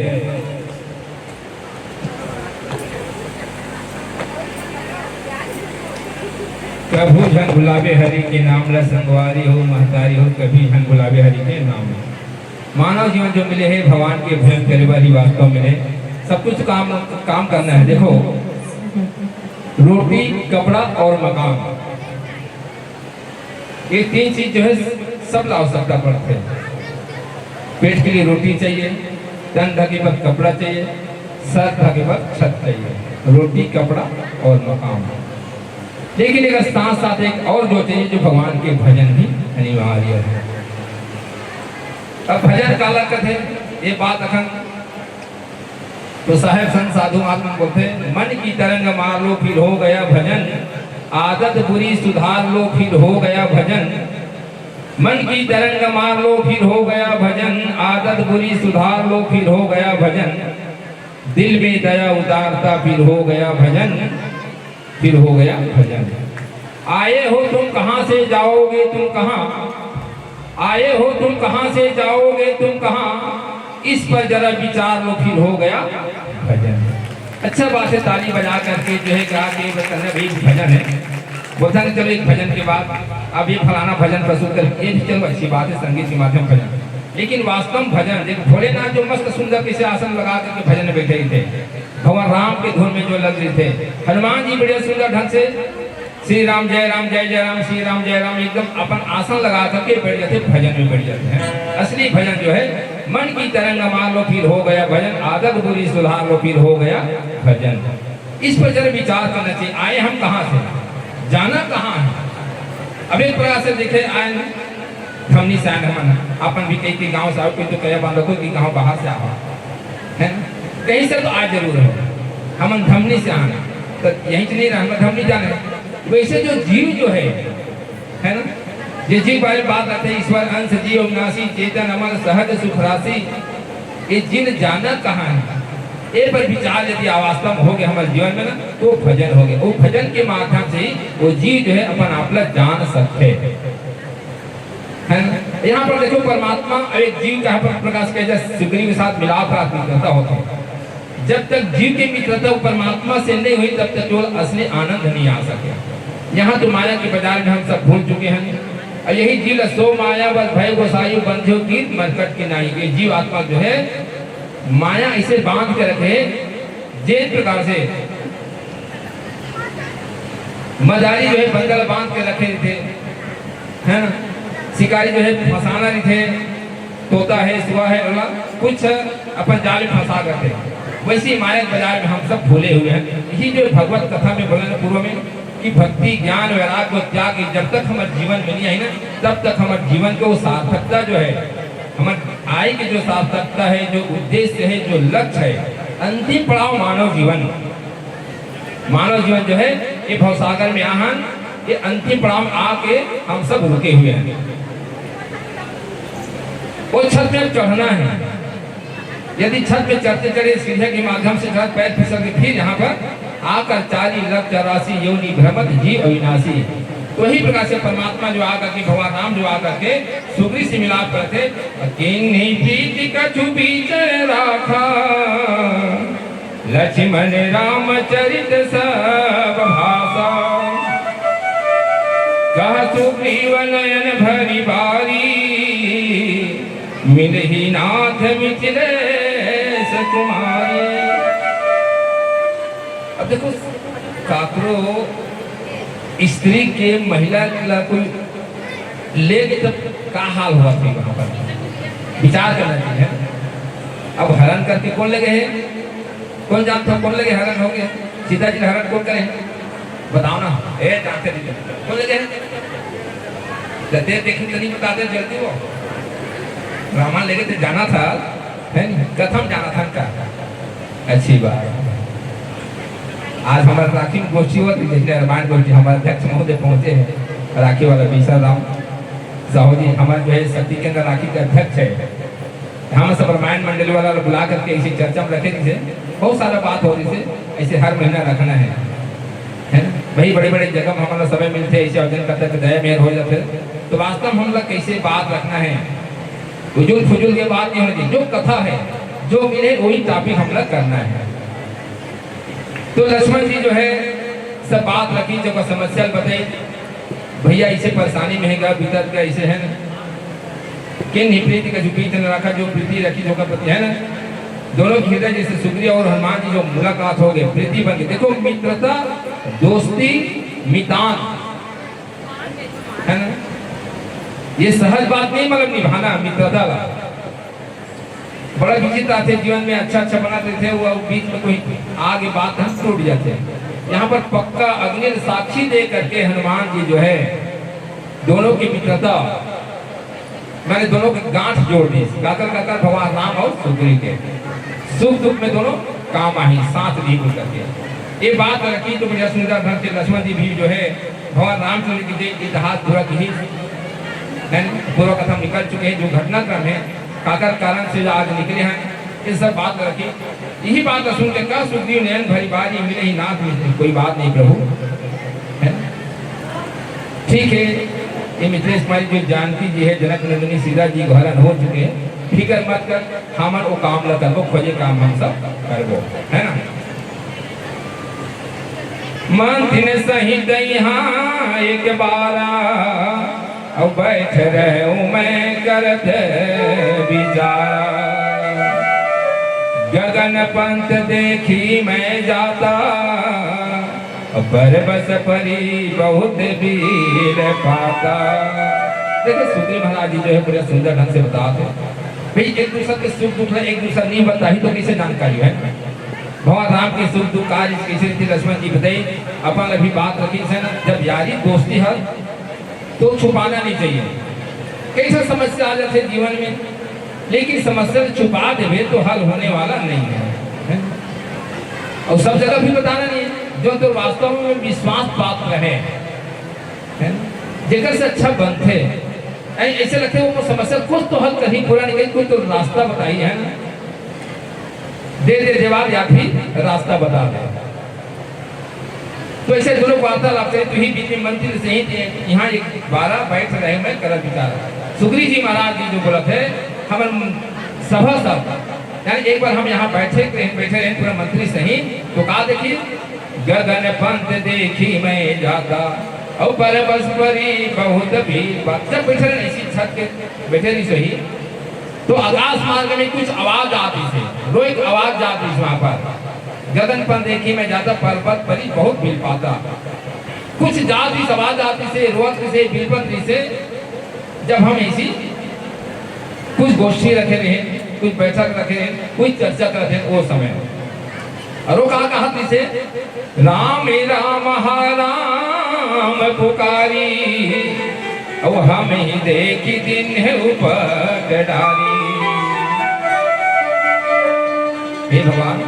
Speaker 2: प्रभु जन गुलाबे हरि के नाम ला संगवारी हो महतारी हो कभी जन गुलाबे हरि के नाम। मानव जीवन जो मिले है भगवान के भजन करे वाली वास्तव मिले सब कुछ काम करना है। देखो रोटी कपड़ा और मकान ये तीन चीज जो है सब ला आवश्यकता पड़ते हैं। पेट के लिए रोटी चाहिए, तन ढके पर कपड़ा चाहिए, सर ढके पर छत चाहिए। रोटी कपड़ा और मकान। लेकिन एक साथ साथ एक और जो चाहिए जो भगवान के भजन भी अनिवार्य है। अब भजन काला कथे ये बात अखन तो साहेब संत साधु महात्मा बोलते मन की तरंग मार लो फिर हो गया भजन, आदत बुरी सुधार लो फिर हो गया भजन। मन की तरंग मार लो फिर हो गया भजन, आदत बुरी सुधार लो फिर हो गया भजन। दिल में दया उतारता फिर हो गया भजन, फिर हो गया भजन। आए हो तुम कहां से जाओगे तुम कहां, आए हो तुम कहां से जाओगे तुम कहां, इस पर जरा विचार लो फिर हो गया भजन। अच्छा बात है ताली बजा करके जो है कहा कि भाई भजन है बोलता नहीं चलो एक भजन के बाद अब ये फलाना भजन प्रस्तुत कर ये भी चलो अच्छी बात है संगीत के माध्यम भजन। लेकिन वास्तव भजन देखो भोलेनाथ जो मस्त सुंदर किसे आसन लगा करके भजन में बैठे थे, भगवान राम के धुन में जो लग रहे थे, हनुमान जी बड़े सुंदर ढंग से श्री राम जय जय राम श्री राम जय राम एकदम अपन आसन लगा करके बैठ जाते भजन में बैठ जाते हैं। असली भजन जो है मन की तरंग मार लो फिर हो गया भजन, आदत बुरी सुधार लो फिर हो गया भजन। इस पर जरा विचार करना चाहिए। आए हम कहाँ से, जाना कहाँ है। अब एक प्रकार से देखे आए हमनी से आए अपन भी कई गाँव से आओ, कोई तो कह बांधो कोई गाँव बाहर से आओ है कहीं से तो आज जरूर है हम धमनी से आना तो यहीं से नहीं रहना धमनी जाने। वैसे जो जीव जो है ना ये जीव वाली बात आते हैं ईश्वर अंश जीव अविनाशी चेतन अमर सहज सुख राशि, ये जिन जाना कहाँ है ये पर विचार यदि वास्तव में हो गया हमारे जीवन में ना तो भजन हो गया। वो भजन के माध्यम से ही वो जीव जो है अपन आपला जान सकते है ना। यहाँ पर देखो परमात्मा एक जीव का प्रकाश के सुग्रीव के साथ मिलाप प्रार्थना करता होता है। जब तक जीव की मित्रता परमात्मा से नहीं हुई तब तक केवल असली आनंद नहीं आ सके। यहाँ तो माया के बाजार में हम सब भूल चुके हैं। और यही जीव सो माया बस भय गोसायु बंध्यो की मरकट की नाई के जीव आत्मा जो है माया इसे बांध के रखे जिस प्रकार से मदारी जो है बंदर बांध के रखे थे, है ना, शिकारी जो है फंसाना नहीं थे, तोता है सुआ है वाला कुछ अपन जाल में फंसा करते, वैसी माया बाजार में हम सब भूले हुए हैं। यही जो भगवत कथा में बोले पूर्व में कि भक्ति ज्ञान वैराग्य और त्याग जब तक हमारे जीवन में नहीं आई ना तब तक हमारे जीवन को सार्थकता जो है हमारे आय की जो सार्थकता है, जो उद्देश्य है, जो लक्ष्य है, अंतिम पड़ाव मानव जीवन जो है ये भवसागर में आहान ये अंतिम पड़ाव आके हम सब रुके हुए हैं। वो छत में चढ़ना है। यदि छत में चढ़ते चढ़े सीढ़ियों के माध्यम से छत पैर फिसल के फिर यहाँ पर आकर 40,84 योनि भ्रमत जीव अविनाशी। तो वही प्रकार से परमात्मा जो आकर के भगवान राम जो आकर के सुग्री से मिलाप करते किन्हीं प्रीति कछु बीच राखा लक्ष्मण रामचरित सब भाषा कह सुग्रीव नयन भरी बारी मिलहि नाथ मिथिलेश कुमारी। अब देखो काकरो स्त्री के महिला कोई लेके तब का हाल हुआ थी वहां पर विचार करना चाहिए। अब हरण करके कौन लगे है, कौन जानता कौन लगे हरण हो गया, सीता जी हरण कौन करे बताओ ना, ए जानते नहीं कौन लगे जते देखी नहीं बताते जल्दी वो रामायण लेके तो जाना था है नहीं, कथम जाना था का अच्छी बात। आज हमारे राखी गोष्ठी होती है, रामायण गोष्ठी हमारे अध्यक्ष महोदय पहुंचे हैं, राखी वाला बीसा राम साहू जी हमारे जो है शक्ति केंद्र राखी के अध्यक्ष है। हम सब रामायण मंडली वाला बुला करके इसी चर्चा में रखे थे, बहुत सारा बात हो रही थी, ऐसे हर महीना रखना है ना। वही बड़े बड़े जगह में हमारा समय मिलते ऐसे आयोजन करते दया मेहर हो जाते। तो वास्तव में हम लोग कैसे बात रखना है, फुजूल फुजूल के बात नहीं होनी, जो कथा है जो मिले वही टॉपिक हम लोग करना है। तो लक्ष्मण जी जो है सब बात रखी, जो समस्या बताई, भैया इसे परेशानी में है बीतत का ऐसे है ना, किन प्रीति का जो प्रीति न रखा, जो प्रीति रखी जो का प्रति है ना, दोनों की हृदय जैसे सुग्रीव और हनुमान जी जो मुलाकात हो गए प्रीति बन गई। देखो मित्रता दोस्ती मितान है ना, ये सहज बात नहीं, मतलब निभाना मित्रता का बड़ा विचित्र आते जीवन में अच्छा अच्छा बनाते थे, वो बीच में कोई आगे बात हम टूट जाते हैं। यहाँ पर पक्का अग्नि साक्षी दे करके हनुमान जी जो है दोनों की मित्रता मैंने दोनों के गांठ जोड़ दी, गाकर गाकर भगवान राम और सुग्रीव के सुख दुख में दोनों काम आई साथ दी करके ये बात रखी। तो बड़ा सुंदर ढंग से लक्ष्मण जी भी जो है भगवान रामचंद्र के इतिहास पूरा की पूर्व कथा निकल चुके हैं, जो घटनाक्रम है काकर कारण से आज निकले हैं, ये सब बात रखी। यही बात सुन के कहा सुग्रीव नयन भरी बारी मिले ही नाथ मिले, कोई बात नहीं प्रभु है ठीक है। ये मिथिलेश कुमारी जो जानकी जी है जनक नंदिनी सीता जी को हरण हो चुके हैं, फिक्र मत कर, हमन वो काम ल करबो, खोजे काम हम सब करबो है ना। मन दिन सही दइहा एक बारा अब बैठ रहूं मैं करत विचारा, गगन पंथ देखी मैं जाता पर बस परी बहुत भीड़ पाता। देखो सुग्रीव महाराज जी जो है बड़े सुंदर ढंग से बताते भाई एक दूसरे के सुख दुख एक दूसरा नहीं बताई तो कैसे जानकारी है। भगवान राम के सुख दुख कार्य कैसे रीति लक्ष्मण जी बताई, अपन अभी बात रखी है ना, जब यारी दोस्ती है तो छुपाना नहीं चाहिए। कैसा समस्या आ जाते जीवन में, लेकिन समस्या छुपा देवे तो हल होने वाला नहीं है, और सब जगह भी बताना नहीं है। जो तो वास्तव में विश्वास पात्र है जेकर से अच्छा बनते ऐसे लगते वो समस्या कुछ तो हल कहीं पूरा नहीं, कोई तो रास्ता बताई है ना, दे देवार या फिर रास्ता बता दे। तो ऐसे दोनों वार्तालाप करें तो ही बीच में मंदिर से ही यहाँ एक 12 बैठ रहे मैं कर विचार सुग्रीव जी महाराज जी जो बोला थे हम सभा सब यानी एक बार हम यहाँ बैठे रहे पूरा मंत्री सही तो कहा देखिए गगन पंथ देखी मैं जाता और पर बस परी बहुत भी बात जब बैठे रहे इसी छत के बैठे नहीं सही तो आकाश मार्ग में कुछ आवाज आती थी रोज आवाज जाती थी वहां पर गगन पंथ देखी मैं जाता पर्वत परी बहुत भीड़ पाता कुछ जाति आवाज आती से रोज से बिलपत्री से जब हम ऐसी कुछ गोष्ठी रखे रहे कुछ बैठक रखे रहे कुछ चर्चा करते वो समय और वो कहा से राम राम पुकारी अब हम ही देखी दिन है ऊपर डाली। हे भगवान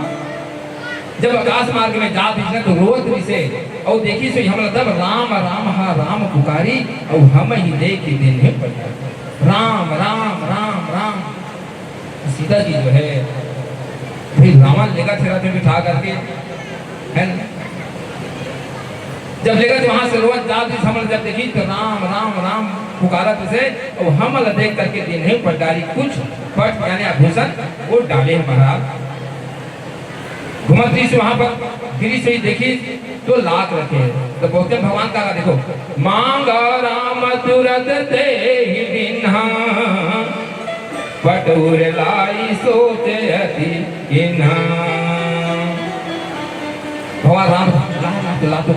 Speaker 2: जब आकाश मार्ग में जा दी तो रोज से और देखी सो हमरा तब राम राम राम पुकारी और हम ही देखी दिन है राम राम राम राम। सीता जी जो है फिर रावण लेगा थेरा में बिठा करके है ना जब लेगा तो वहां से रोज जाती हमने जब देखी तो राम राम राम पुकारा तुझे और हम देख करके दिन है पर डाली कुछ पट यानी आभूषण वो डाले महाराज घुमती से वहां पर गिरी से ही देखी तो लाख रखे तो बोलते भगवान का देखो मांगा राम तुरंत दे ही बिन्हा पटूर लाई सोचे अति इन्हा। भगवान राम ला तो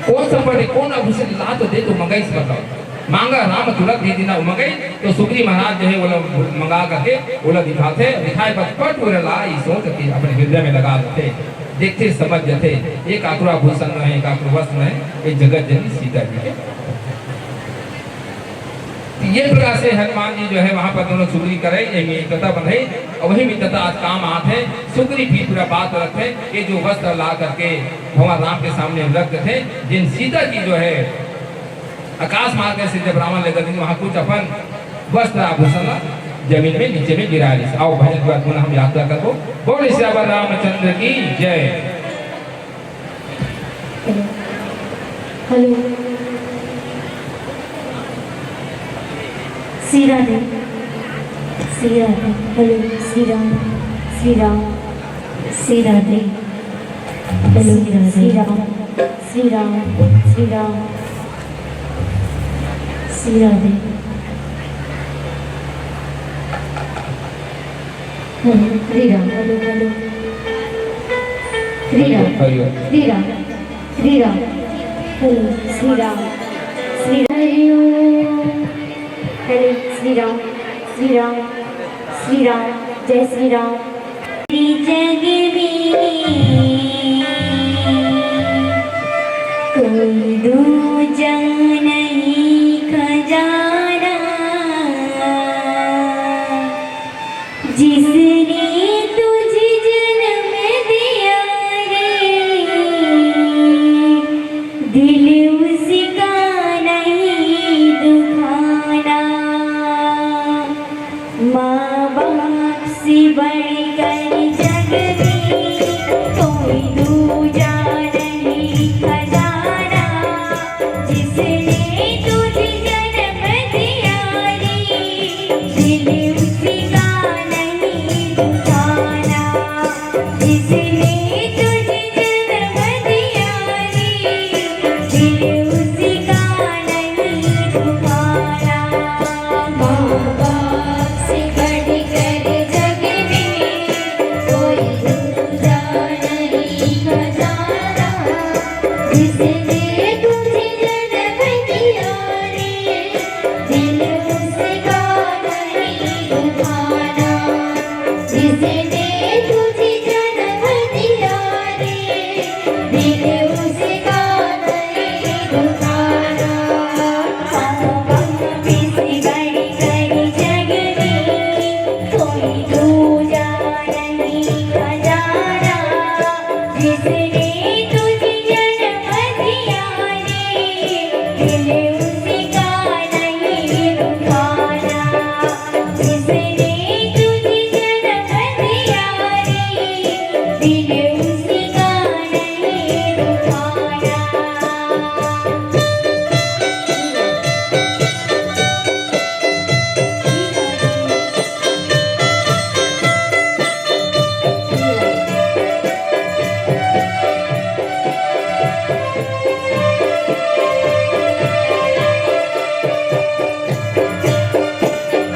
Speaker 2: कौन सा पड़े कौन आभूषण ला तो दे तो मंगाई से बताओ मांगा राम तुरंत दे देना मंगाई तो सुग्री महाराज जो है वो लोग मंगा करके वो लोग दिखाते दिखाए पर पटूर लाई सोच के अपने हृदय में लगा देते देखते समझ जाते एक आकुरा भूषण है एक आकुर वस्त्र है एक जगत जननी सीता जी के ये प्रकार से हनुमान जी जो है वहां पर दोनों सुग्री करे मित्रता बंधाई और वही मित्रता आज काम आते सुग्री भी पूरा बात रखते ये जो वस्त्र ला करके भगवान राम के सामने रखते थे जिन सीता जी जो है आकाश मार्ग से जब रावण लेकर दिन वहां कुछ अपन वस्त्र आभूषण जमीन में नीचे में गिरा ली। आओ भजन के बाद पुनः हम यात्रा करो बोले श्री रामचंद्र की जय।
Speaker 1: Hello Shri Radhe hello Shri Ram Shri Radhe hello Shri Ram Shri Radhe Shri Ram hello Shri Ram hello Shri Ram hello Shri Ram जय श्री राम। जग में कोई दूजा नहीं खजाना जिसने तुझे जन्म दिया रे दिल उसका नहीं दुखाना माँ बाप से बढ़कर जग में कोई दूजा नहीं खजाना जिसने तुझे जन्म दिया रे दिल उसका नहीं दुखाना जिसने तुझे जन्म दिया रे दिल उसका नहीं दुखाना माँ बाप से बढ़कर जग में कोई दूजा नहीं खजाना जिसने तुझे जन्म दिया रे दिल उसका नहीं दुखाना जिसने तुझे जन्म दिया रे दिल उसका नहीं दुखाना माँ बाप से बढ़कर जग में कोई दूजा नहीं खजाना जिसने तुझे जन्म दिया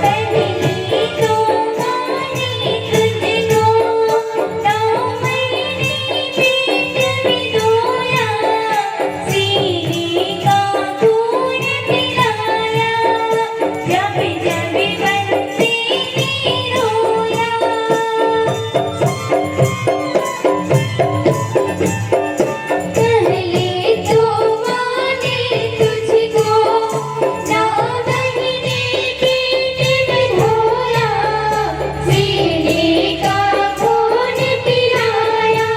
Speaker 1: पहली तो माने तुझको 9 महीने पेट में रोया सीने का खून पिलाया जब जब बंसी ने रोया पहले तो माने तुझको 9 महीने पेट में धोया सीने का खून पिलाया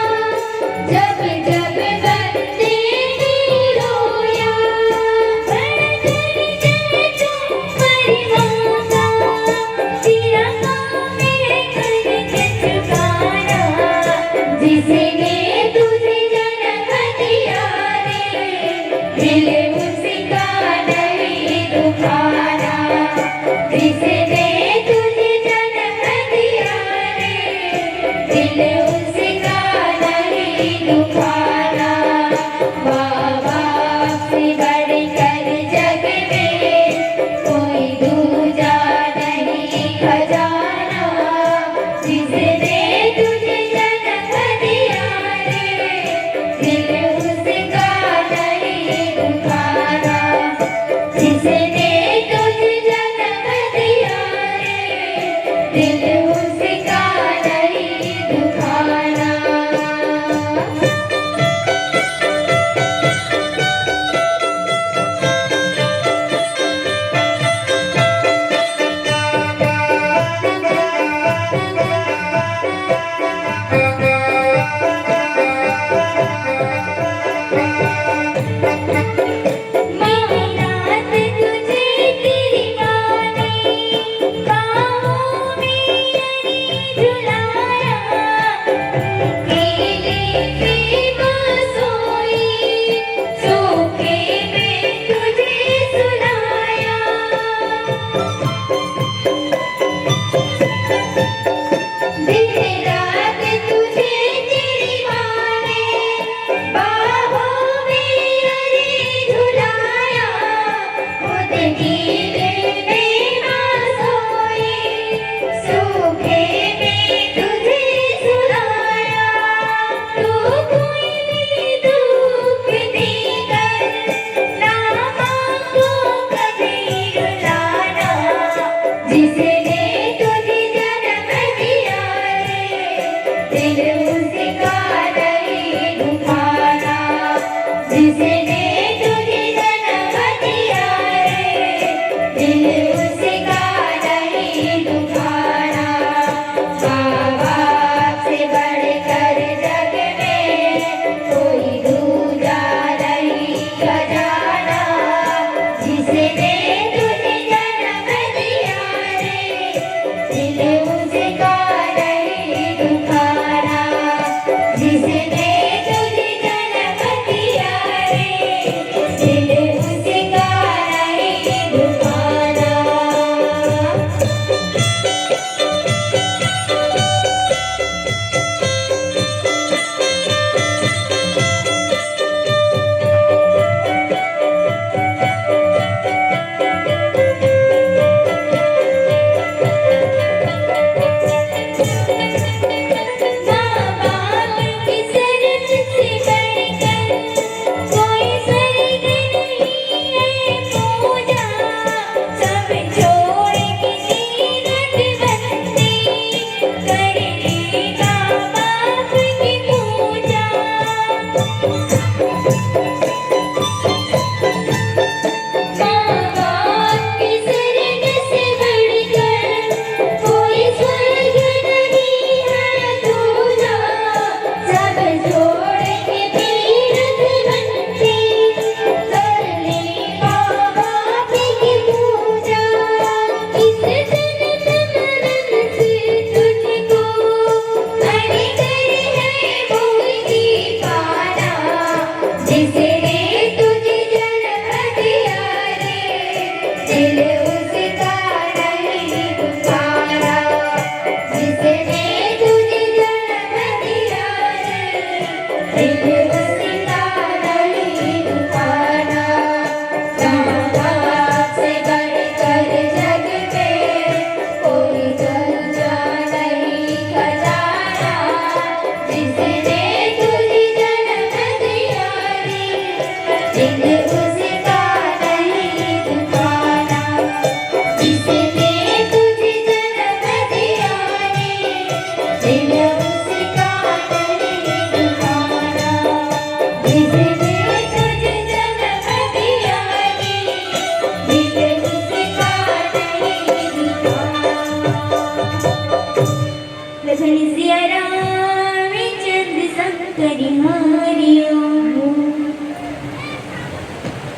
Speaker 1: जब जब बंदे ने रोया बड़कर जय तुम परवाना तेरा काम है करके चुकाना जिसने तुझे जन्म दिया रे दिल उसका नहीं दुखाना जिसने तुझे जन्म दिया रे दिल उसका नहीं दुखाना माँ बाप से बढ़कर जग में कोई दूजा नहीं खजाना जिसने तुझे जन्म दिया रे दिल उसका नहीं दुखाना जिसने तुझे जन्म दिया रे दिल उसका नहीं दुखाना रात तुझे तेरी माँ ने बाहों में झुलाया केले पे बसोई सूखे में तुझे सुलाया दिन रात तुझे तेरी माँ ने बाहों में झुलाया खुद नीले में ना सोई सूखे में तुझे सुलाया तू कोई भी दुख देकर ना मांगो कभी रुलाना जिसने तुझे जन्म दिया रे दिल उसका नहीं दुखाना जिसने तुझे जन्म दिया रे दिल उसका नहीं दुखाना माँ बाप से बढ़कर जग में कोई दूजा नहीं खजाना जिसने तुझे जन्म दिया रे दिल उसका नहीं दुखाना जिसने तुझे जन्म दिया रे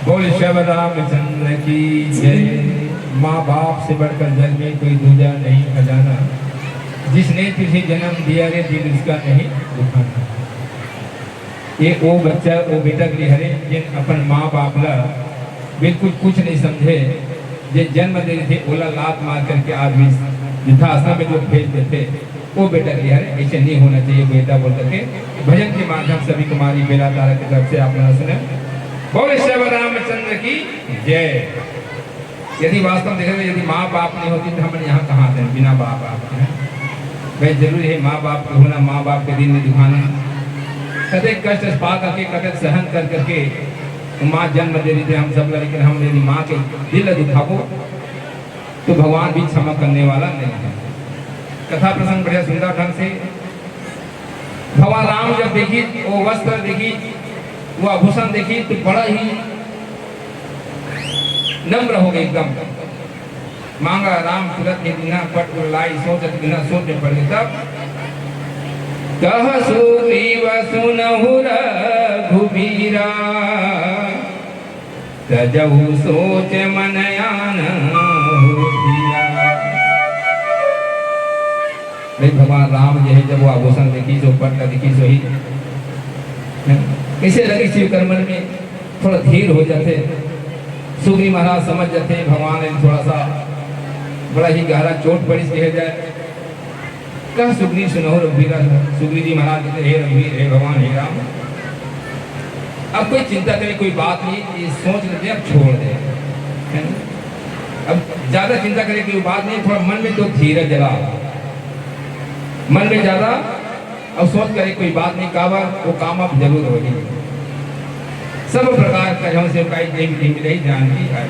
Speaker 2: बोल शिव रामचंद्र की जय। माँ बाप से बढ़कर जग में कोई दूजा नहीं खजाना, जिसने तुझे जन्म दिया रे दिल इसका नहीं दुखाना। ये वो बच्चा वो बेटा के हरे जिन अपन माँ बाप ला बिल्कुल कुछ नहीं समझे, जे जन्म दे थे ओला लात मार करके आदमी वृद्धाश्रम में जो भेजते थे, वो बेटा के हरे ऐसे नहीं होना चाहिए बेटा बोल करके भजन के माध्यम सभी कुमारी बेला तारा की तरफ से आपने सुने। बोले शिव रामचंद्र की जय। यदि वास्तव में देखें यदि माँ बाप नहीं होती तो हम यहाँ कहाँ थे बिना माँ बाप है। भाई जरूरी है माँ बाप को होना, माँ बाप के दिन में दिखाना, कदे कष्ट पा करके कदे सहन कर करके माँ जन्म दे रही थी हम सब, लेकिन हम यदि माँ के दिल दुखाओ तो भगवान भी क्षमा करने वाला नहीं है। कथा प्रसंग बढ़िया सुंदर ढंग से भगवान राम जब देखी वो वस्त्र देखी वो आभूषण देखी तो बड़ा ही नम्र हो गए एकदम। मांगा राम तुरंत बिना पट लाई सोचत बिना सोच पड़ गई। तब कह सुग्रीव सुनहु रघुबीरा, तजहु सोच मन आन होतिया। भगवान राम जो है जब वो आभूषण देखी जो पट देखी सो ही इसे लगे शिव कर्मन में थोड़ा धीर हो जाते। सुग्रीव महाराज समझ जाते भगवान ने थोड़ा सा बड़ा ही गहरा चोट पड़ी कह जाए। कह सुग्रीव सुनहु रघुबीरा, सुग्रीव जी महाराज कहते हे रघुवीर हे भगवान हे राम, अब कोई चिंता करे कोई बात नहीं, ये सोच लेते अब छोड़ दे, अब ज्यादा चिंता करे कोई बात नहीं, थोड़ा मन में तो धीरज जला, मन में ज्यादा अब सोच करे कोई बात नहीं, काबा वो काम अब जरूर होगी। सब प्रकार का से मिले जानकी आई,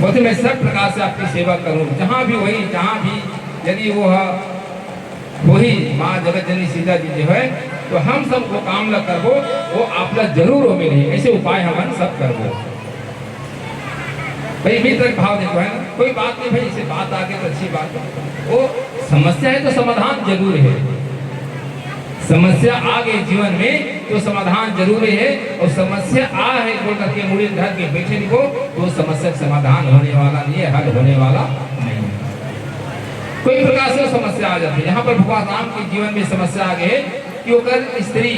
Speaker 2: बोलते मैं सब प्रकार से आपकी सेवा करूं, जहां भी वही जहां भी यदि वो वही माँ जगत जननी सीता जी जो है तो हम सब वो काम न करबो वो आप ला जरूर हो मिले, ऐसे उपाय हम सब करबो। भाई मित्र भाव देखो है ना, कोई बात नहीं भाई इसे बात आगे तो अच्छी बात है, वो समस्या है तो समाधान जरूर है, समस्या आ गई जीवन में तो समाधान जरूरी है, और समस्या आ है बोल करके मुड़ी धर के बैठे को तो समस्या समाधान होने वाला नहीं है, हल होने वाला नहीं है। कोई प्रकार से समस्या आ जाती है। यहाँ पर भगवान राम के जीवन में समस्या आ गई कि ओकर स्त्री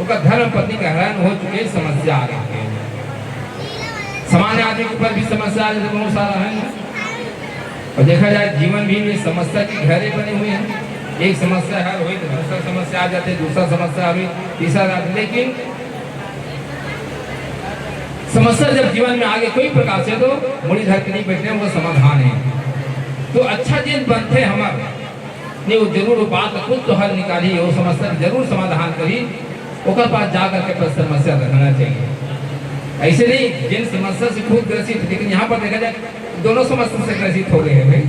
Speaker 2: ओकर धर्म पत्नी का हरण हो चुके, समस्या आ गई। सामान्य आदमी के ऊपर भी समस्या आ जाती बहुत सारा है, और देखा जाए जीवन भी में समस्या की घेरे बने हुए हैं। एक समस्या हल हुई तो दूसरा समस्या आ जाते, दूसरा समस्या हुई तीसरा, लेकिन समस्या जब जीवन में आगे कोई प्रकार से तो मुड़ी धर के नहीं बैठने वो समाधान है। तो अच्छा दिन बनते हमारे नहीं वो जरूर बात कुछ तो हल निकाली, वो समस्या जरूर समाधान करी, ओकर पास जा करके पर समस्या रखना चाहिए। ऐसे नहीं जिन समस्या से खुद ग्रसित, लेकिन यहाँ पर देखा जाए दोनों समस्या से ग्रसित हो गए हैं भाई,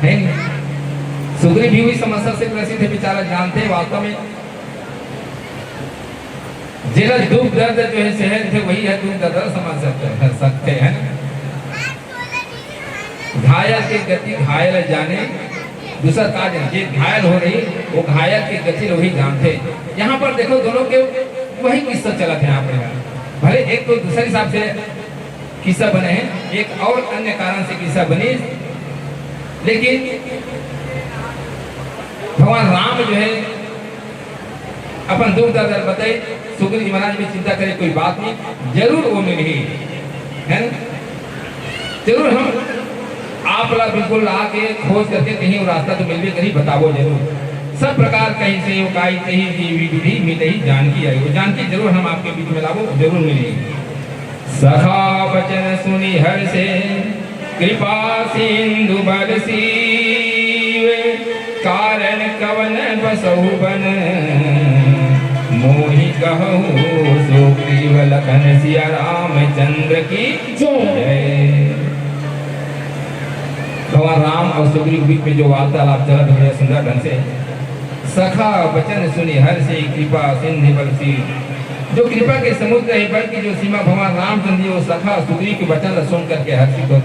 Speaker 2: है नहीं। सुग्रीव भी हुई समस्या से ग्रसित है, बेचारा जानते हैं वास्तव में जिला दुख दर्द जो है सहन थे वही है दुख दर्द समझ सकते हैं। घायल की गति घायल जाने, दूसरा काज जे घायल हो रही वो घायल की गति वही जानते। यहाँ पर देखो दोनों के वही किस्सा चला था यहाँ पर, भले एक तो दूसरे हिसाब से किस्सा बने हैं, एक और अन्य कारण से किस्सा बनी, लेकिन भगवान राम जो है अपन दुख दर्द बताए, सुग्रीव जी महाराज में चिंता करे कोई बात नहीं, जरूर वो मिली है ना, जरूर हम आप ला बिल्कुल आके खोज करके कहीं रास्ता तो मिल भी कहीं बताओ जरूर। सब प्रकार कहीं से उकाई कहीं विधि मिले ही जानकी आई, वो जानकी जरूर हम आपके बीच में लाओ जरूर मिलेगी। सखा वचन सुनी हर से कृपा सिंधु बरसीव, कारण कवन बसहु बन मोहि कहूँ सुग्रीव लखन सिया रामचंद्र की जय। भगवान राम और सुग्रीव बीच में जो वार्तालाप चला था सुंदर ढंग से, सखा वचन सुनी हर से कृपा सिंधु बरसी, जो कृपा के समुद्र है बल की जो सीमा भगवान रामचंद्र जी वो सखा सुग्रीव के वचन सुन करके हर्षित हो,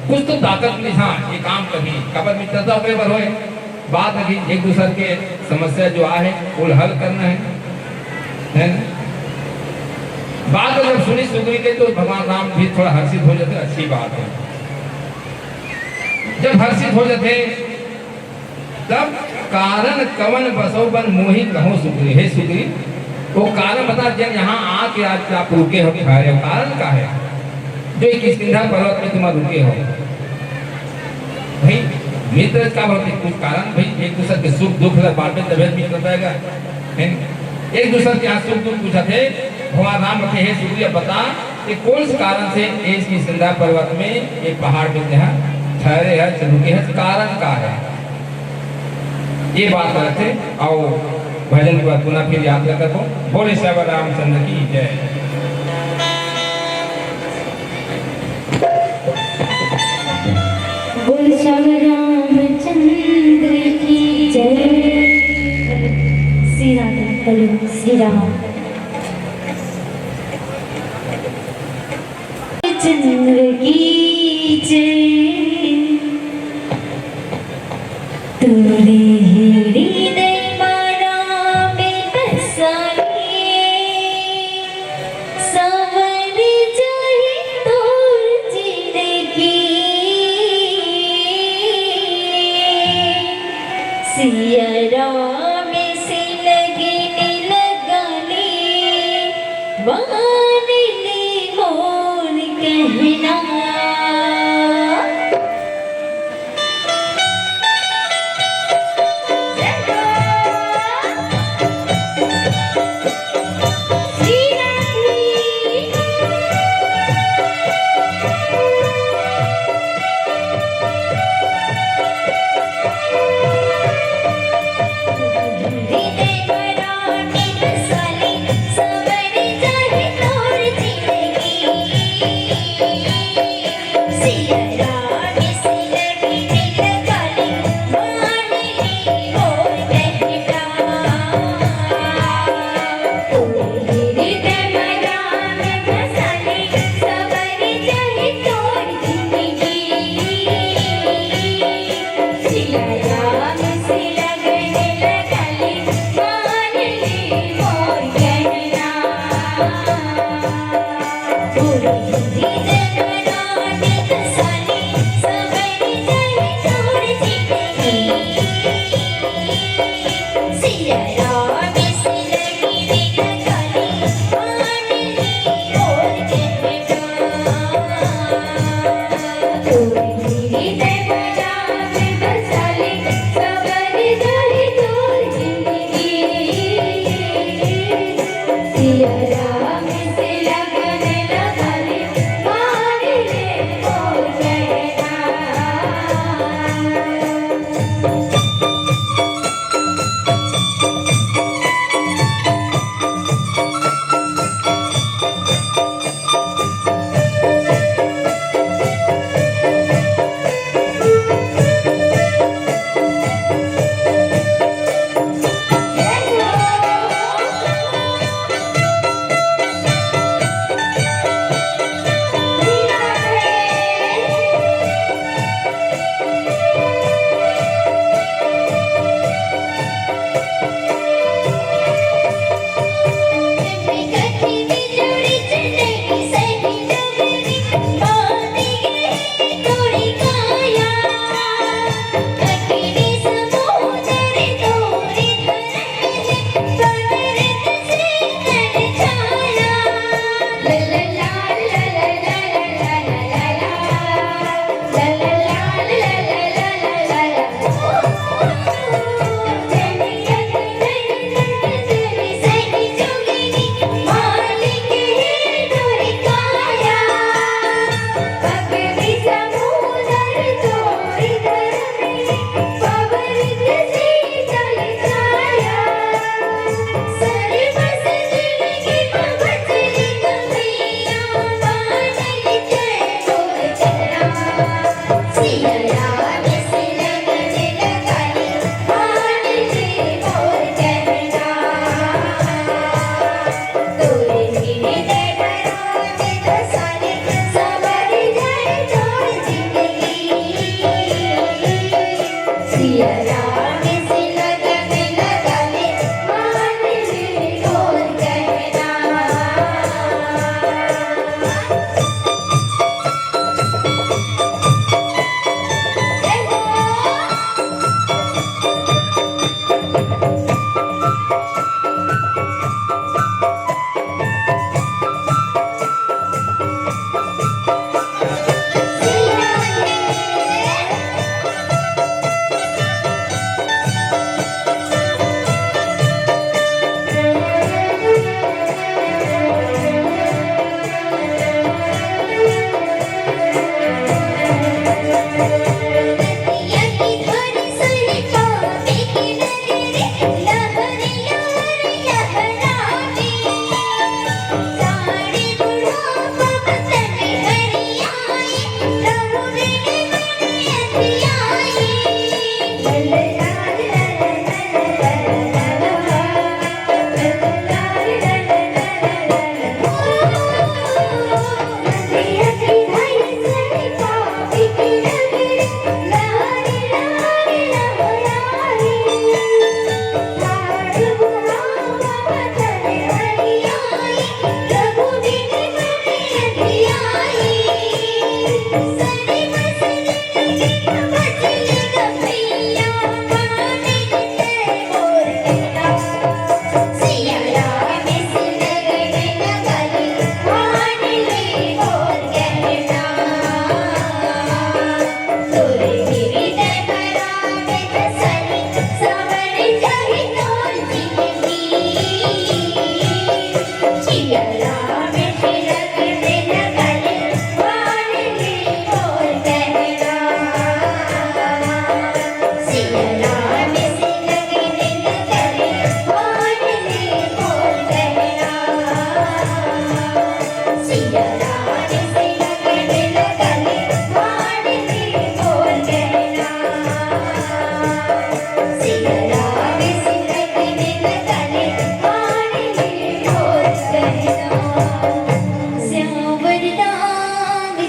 Speaker 2: कुछ तो ताकत मिली। हाँ ये काम कभी कबर मित्रता हो पर होए बात अभी एक दूसरे के समस्या जो आहे वो हल करना है बात जब सुनी सुग्रीव के तो भगवान राम भी थोड़ा हर्षित हो जाते, अच्छी बात है। जब हर्षित हो जाते तब कारण कवन बसो बन मोहि कहो सुग्रीव, हे सुग्रीव वो कारण बता, जब यहाँ आके आज आप रुके हो, ठहरे हो, कारण का है जो किष्किंधा पर्वत में तुम रुके हो? भाई मित्र का बहुत कुछ कारण, भाई एक दूसरे के सुख दुख बांटे तबियत मित्र रहेगा, एक दूसरे के यहाँ सुख दुख पूछा थे। भगवान राम बते, हे सुग्रीव बता कि कौन से कारण से इस किष्किंधा पर्वत में एक पहाड़ पे यहाँ ठहरे है, रुके है, कारण का है? ये बात करते आओ भजन के बाद पुनः फिर याद करता हूँ। बोले श्याम रामचंद्र की जय।
Speaker 1: बोल श्याम रामचंद्र की जय। श्री राधे, हेलो श्री राम चंद्र की जय। तोरे हृदय मारा में बसाए, संवर जाए तोर जिंदगी। सिया राम से लगने लगा ले, मान ले मोर कहना।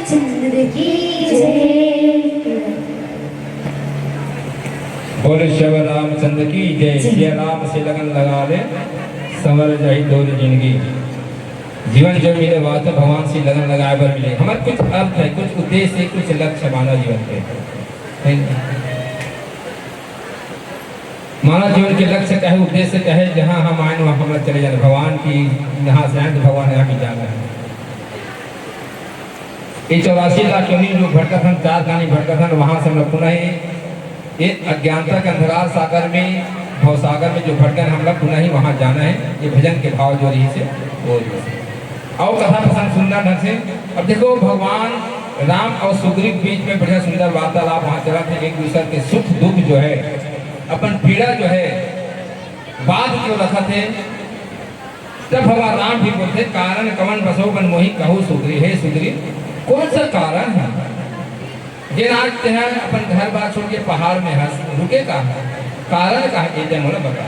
Speaker 1: रामचंद्र की जय।
Speaker 2: बोले शिव रामचंद्र की जय। जय राम से लगन लगा ले, संवर जाई तोरी जिंदगी। जीवन जो मिले वास्ते भगवान से लगन लगाए बर मिले। हमारे कुछ अर्थ है, कुछ उद्देश्य है, कुछ लक्ष्य मानव जीवन के। मानव जीवन के लक्ष्य कहे, उद्देश्य कहे, जहाँ हम आए वहाँ हमारा चले जाना। भगवान की यहाँ से आए तो भगवान यहाँ भी जाना है। ये 84 लाख योनि जो भटका था, 4 गानी भटका था, वहाँ से हम लोग पुनः ये अज्ञानता के अंधकार सागर में, भव सागर में जो भटकन हम लोग पुनः ही वहाँ जाना है। ये भजन के भाव जो रही से वो और कथा प्रसंग सुंदर ढंग से। अब देखो भगवान राम और सुग्रीव बीच में बढ़िया सुंदर वार्तालाप वहाँ चला थे। एक दूसरे के सुख दुख जो है, अपन पीड़ा जो है, बात क्यों रखा थे। तब भगवान राम भी बोलते कारण कवन बसो बन मोही कहू सुग्रीव। हे सुग्रीव, कौन सा कारण है जे आज तेरा अपन घर बार छोड़ के पहाड़ में हंस रुके का कारण का है, ये मोला बता।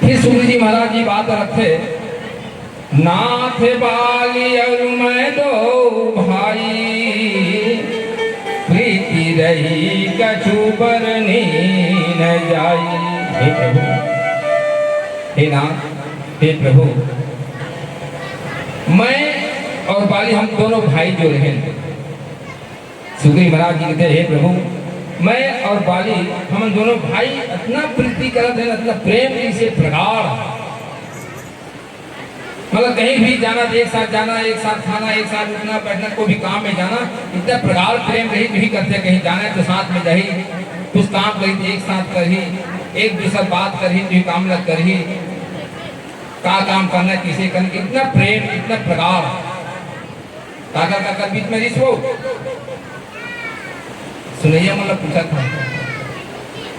Speaker 2: फिर सुग्रीव जी महाराज जी बात रखते, नाथ बाली और मैं दो भाई, प्रीति रही कछु बरनी न जाई। हे प्रभु, हे नाथ, हे प्रभु, मैं और बाली हम दोनों भाई जो रहे। सुग्रीव महाराज जी कहते, हे प्रभु, मैं और बाली हम दोनों भाई इतना प्रीति करते हैं, इतना प्रेम से प्रगाढ़। मतलब कहीं भी जाना तो एक साथ जाना, एक साथ खाना, एक साथ उठना बैठना, कोई भी काम में जाना, इतना प्रगाढ़ प्रेम रही नहीं करते। कहीं जाना है तो साथ में रही, कुछ काम करी तो एक साथ करी, एक दूसरा बात करी तो काम लग करी, का काम करना है किसे करना, इतना प्रेम, इतना प्रगाढ़। काका काका बीच में रिश्वो सुनैया मतलब पूछा था,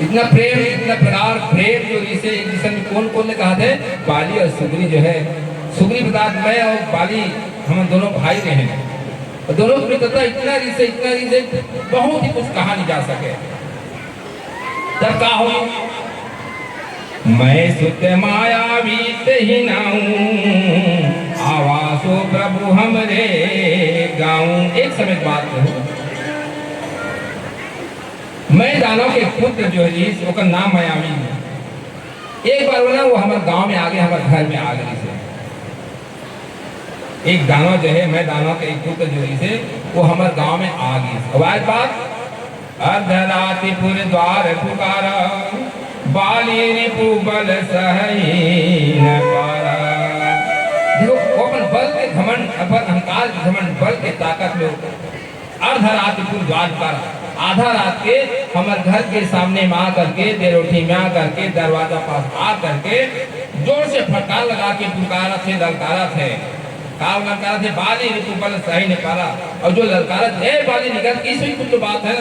Speaker 2: इतना प्रेम, इतना प्रगाढ़ प्रेम जो इसे एक दूसरे में कौन कौन ने कहा थे, बाली और सुग्रीव जो है। सुग्रीव बता, मैं और बाली हम दोनों भाई रहे हैं, और दोनों में इतना रिश्ते बहुत ही कुछ कहा नहीं जा सके। तब का हो, मैं सुत माया बीत ही नाऊं, आवासो प्रभु हमरे गाऊं। एक समय बात हो, मैं दानव के पुत्र जो है उसका नाम मायावी है। एक बार बोला वो हमारे गांव में आ गए, हमारे घर में आ गए से एक दानव जो है, मैं दानव के एक पुत्र जो है वो हमारे गांव में आ गई। आज बात अर्धरात्रिपुर द्वार पुकारा, बाली रिपु बल सही न पारा। देखो वो अपन बल के घमंड, अपन अहंकार के घमंड, बल के ताकत में अर्धरात्रिपुर द्वार पुकारा। आधा रात के हमारे घर के सामने में आ करके, देरोठी में आ करके, दरवाजा पास आ करके जोर से फटकार लगा के पुकारा थे, ललकारा थे। काल ललकारा थे, बाली रिपु बल सही न पारा। और जो ललकारा थे, बाली निकल, इसमें कुछ तो बात है,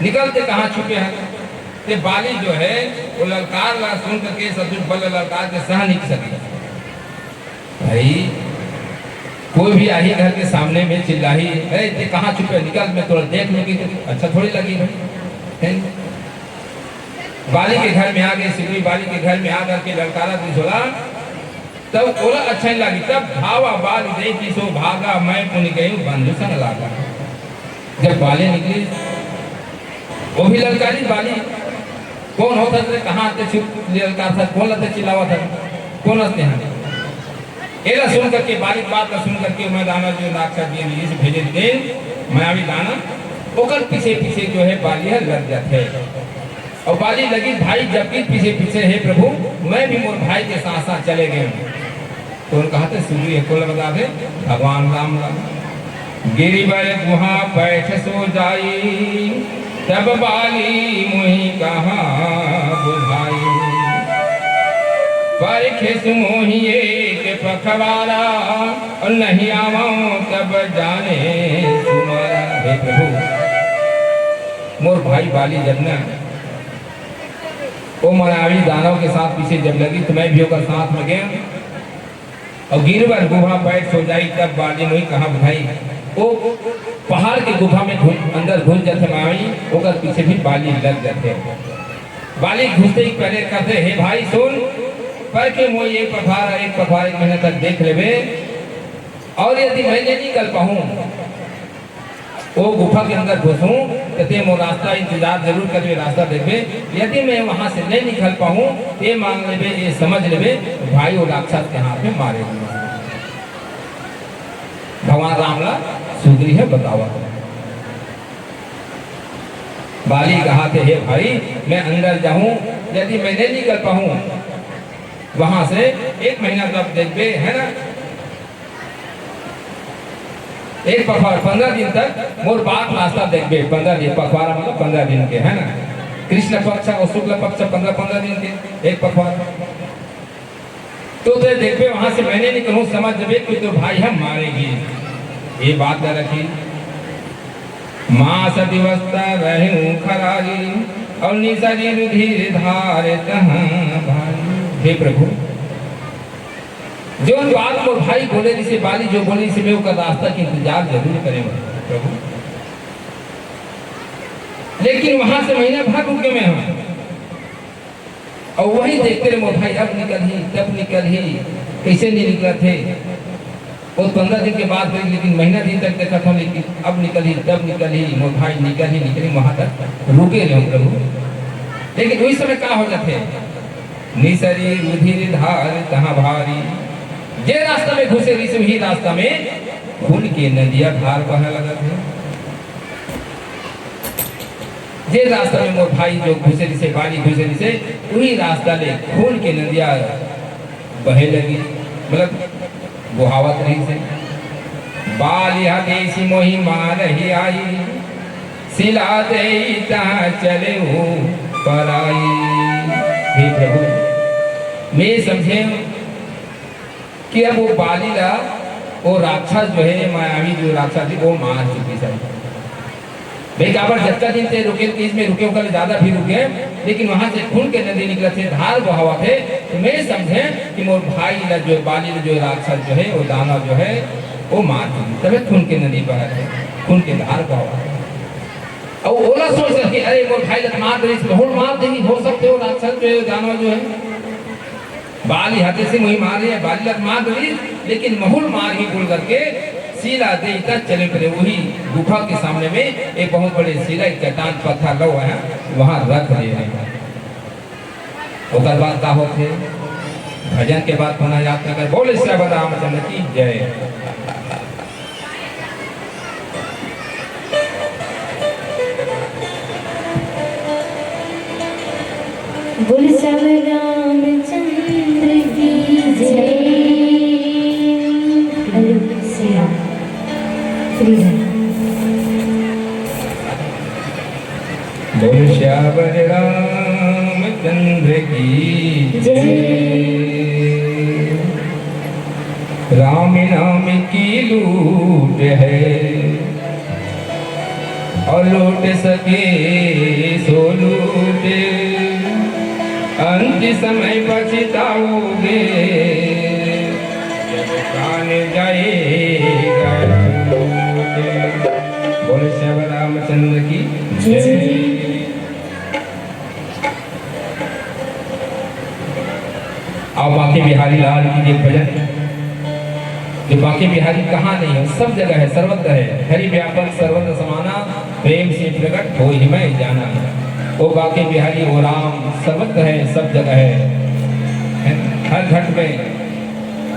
Speaker 2: निकलते कहाँ छुपे हैं। ते बाली जो है वो ललकार ला सुन करके ससुर बल ललकार के सह नहीं सके। भाई कोई भी आई घर के सामने में चिल्लाई, अरे कहाँ छुपे, निकल, मैं थोड़ा देख लूंगी तो अच्छा थोड़ी लगी भाई। बाली के घर में आ गए, सिगरी बाली के घर में आ करके ललकारा दिसोला, तब बोला अच्छा नहीं लगी। तब भावा बाल देखी सो भागा, मैं पुण्य गई बंधु संग लागा। जब बाली निकली वो भी ललकारी बाली, कौन होता था, कहाँ आते ललकार था, कौन लगते चिल्लावा था, कौन हंसते हैं। एला सुन करके बाली बात का सुन करके मैं दाना जो नाक्षा दिए से भेजे दिन मैं अभी दाना ओकर पीछे पीछे जो है बाली है लग जाते है। और बाली लगी भाई जबकि पीछे पीछे है प्रभु, मैं भी मोर भाई के साथ साथ चले गए। तो उन्होंने कहा था सुग्रीव को बता दे, भगवान राम गिरिवर गुहा बैठ सो जाई, तब बाली मुही कहा बुझाई। पर खेस मोहिए के पखवारा, और नहीं आवाऊं तब जाने तुम्हारा। हे प्रभु, मोर भाई बाली जब न वो मनावी दानव के साथ पीछे जब लगी तो मैं भी होकर साथ में गया, और गिरवर गुफा बैठ सो जाई, तब बाली मुही कहा बुझाई। वो पहाड़ के गुफा में अंदर घुस जाते मावी, होकर पीछे भी बाली लग जाते। बाली घुसते ही पहले कहते, हे भाई सुन, पर के मोई एक पखार एक महीने तक देख लेवे, और यदि मैं नहीं निकल पाऊं वो गुफा के अंदर घुसूं तो ते मो रास्ता इंतजार जरूर करबे, रास्ता देखबे। यदि मैं वहां से नहीं निकल पाऊं ये मान लेबे, ये समझ लेबे भाई वो राक्षस के हाथ में मारे गए। भगवान राम ला सुधरी है बतावा। बाली कहा थे हे भाई मैं अंदर जाऊं, यदि मैं नहीं निकल पाऊं वहां से 1 महीना तक देखबे है ना, एक पखवाड़ा 15 दिन तक मोर बात रास्ता देखबे। 15 दिन पखवाड़ा मतलब 15 दिन के है ना, कृष्ण पक्ष और शुक्ल पक्ष 15 दिन के एक पखवाड़ा। तो देखबे वहां से मैंने निकलूं समझ जबे कि तो भाई हम मारेगी। ये बात न रखी मास दिवस्ता रहूं खरारी और निसरी रुधिर धार तहां भाई। हे प्रभु जो बात को भाई बोले जिसे बाली जो बोले इसे मैं उसका रास्ता की इंतजार जरूर करेंगे प्रभु। लेकिन वहां से महीना भर रुके में हम और वही देखते रहे भाई अब निकल ही तब निकल ही, कैसे नहीं निकला थे वो 15 दिन के बाद गई, लेकिन महीना दिन तक देखा था, लेकिन अब निकल ही तब निकल ही मोर भाई निकल ही निकली वहां तक रुके रहे प्रभु। लेकिन वही समय क्या हो जाते निसरी रुधिर धार तहां भारी। जे रास्ता में घुसे रही से वही रास्ता में खून के नदियां धार बहने लगा थे। जे रास्ता में मोर भाई जो घुसे रही से बाली घुसे रही से वही रास्ता ले खून के नदियां बहे लगी, मतलब बुहावत रही से। बालिया देसी मोही मार ही आई सिला दे चले हो पर आई। हे प्रभु मैं समझे कि अब वो बालीला वो राक्षस जो है मायावी जो राक्षस थी वो मार चुकी सर भाई काबर जत्ता दिन से रुके तीस में रुके कल ज्यादा भी रुके, लेकिन वहां से खून के नदी निकले थे धार बहावा थे। तो मैं समझे कि मोर भाई ला जो बाली जो राक्षस जो है वो दाना जो है वो मार चुकी, तभी खून के नदी बहा थे, खून के धार बहावा। और ओला सोच सके अरे मोर भाई ला मार दे बहुत मार देगी, हो सकते हो राक्षस जो है दाना जो है बाली हाथे से मुही मार रही है, बाली लग मार रही, लेकिन महुल मार ही बोल करके सीला दे चले पड़े। वही गुफा के सामने में एक बहुत बड़े सीला चट्टान पत्थर लगा है वहां रख दे रहे हैं। ओकर बाद का होते भजन के बाद पुनः यात्रा कर बोले श्री रामचंद्र की जय।
Speaker 1: बोल श्री रामचंद्र की जय। हेलो श्री राम श्री राम।
Speaker 2: बोल श्यावर रामचंद्र की जय। राम नाम की लूट है और लूट सके सो लूटे, अंत समय पछताओगे जब प्राण जाएगा छूटे। बोल श्याम रामचंद्र की जय। आओ बांके बिहारी लाल की एक भजन जो बांके बिहारी कहाँ नहीं है सब जगह है, सर्वत्र है। हरि व्यापक सर्वत्र समाना प्रेम से प्रकट हो ही मैं जाना। वो बांके बिहारी वो राम सर्वत्र है सब जगह है। हर घट में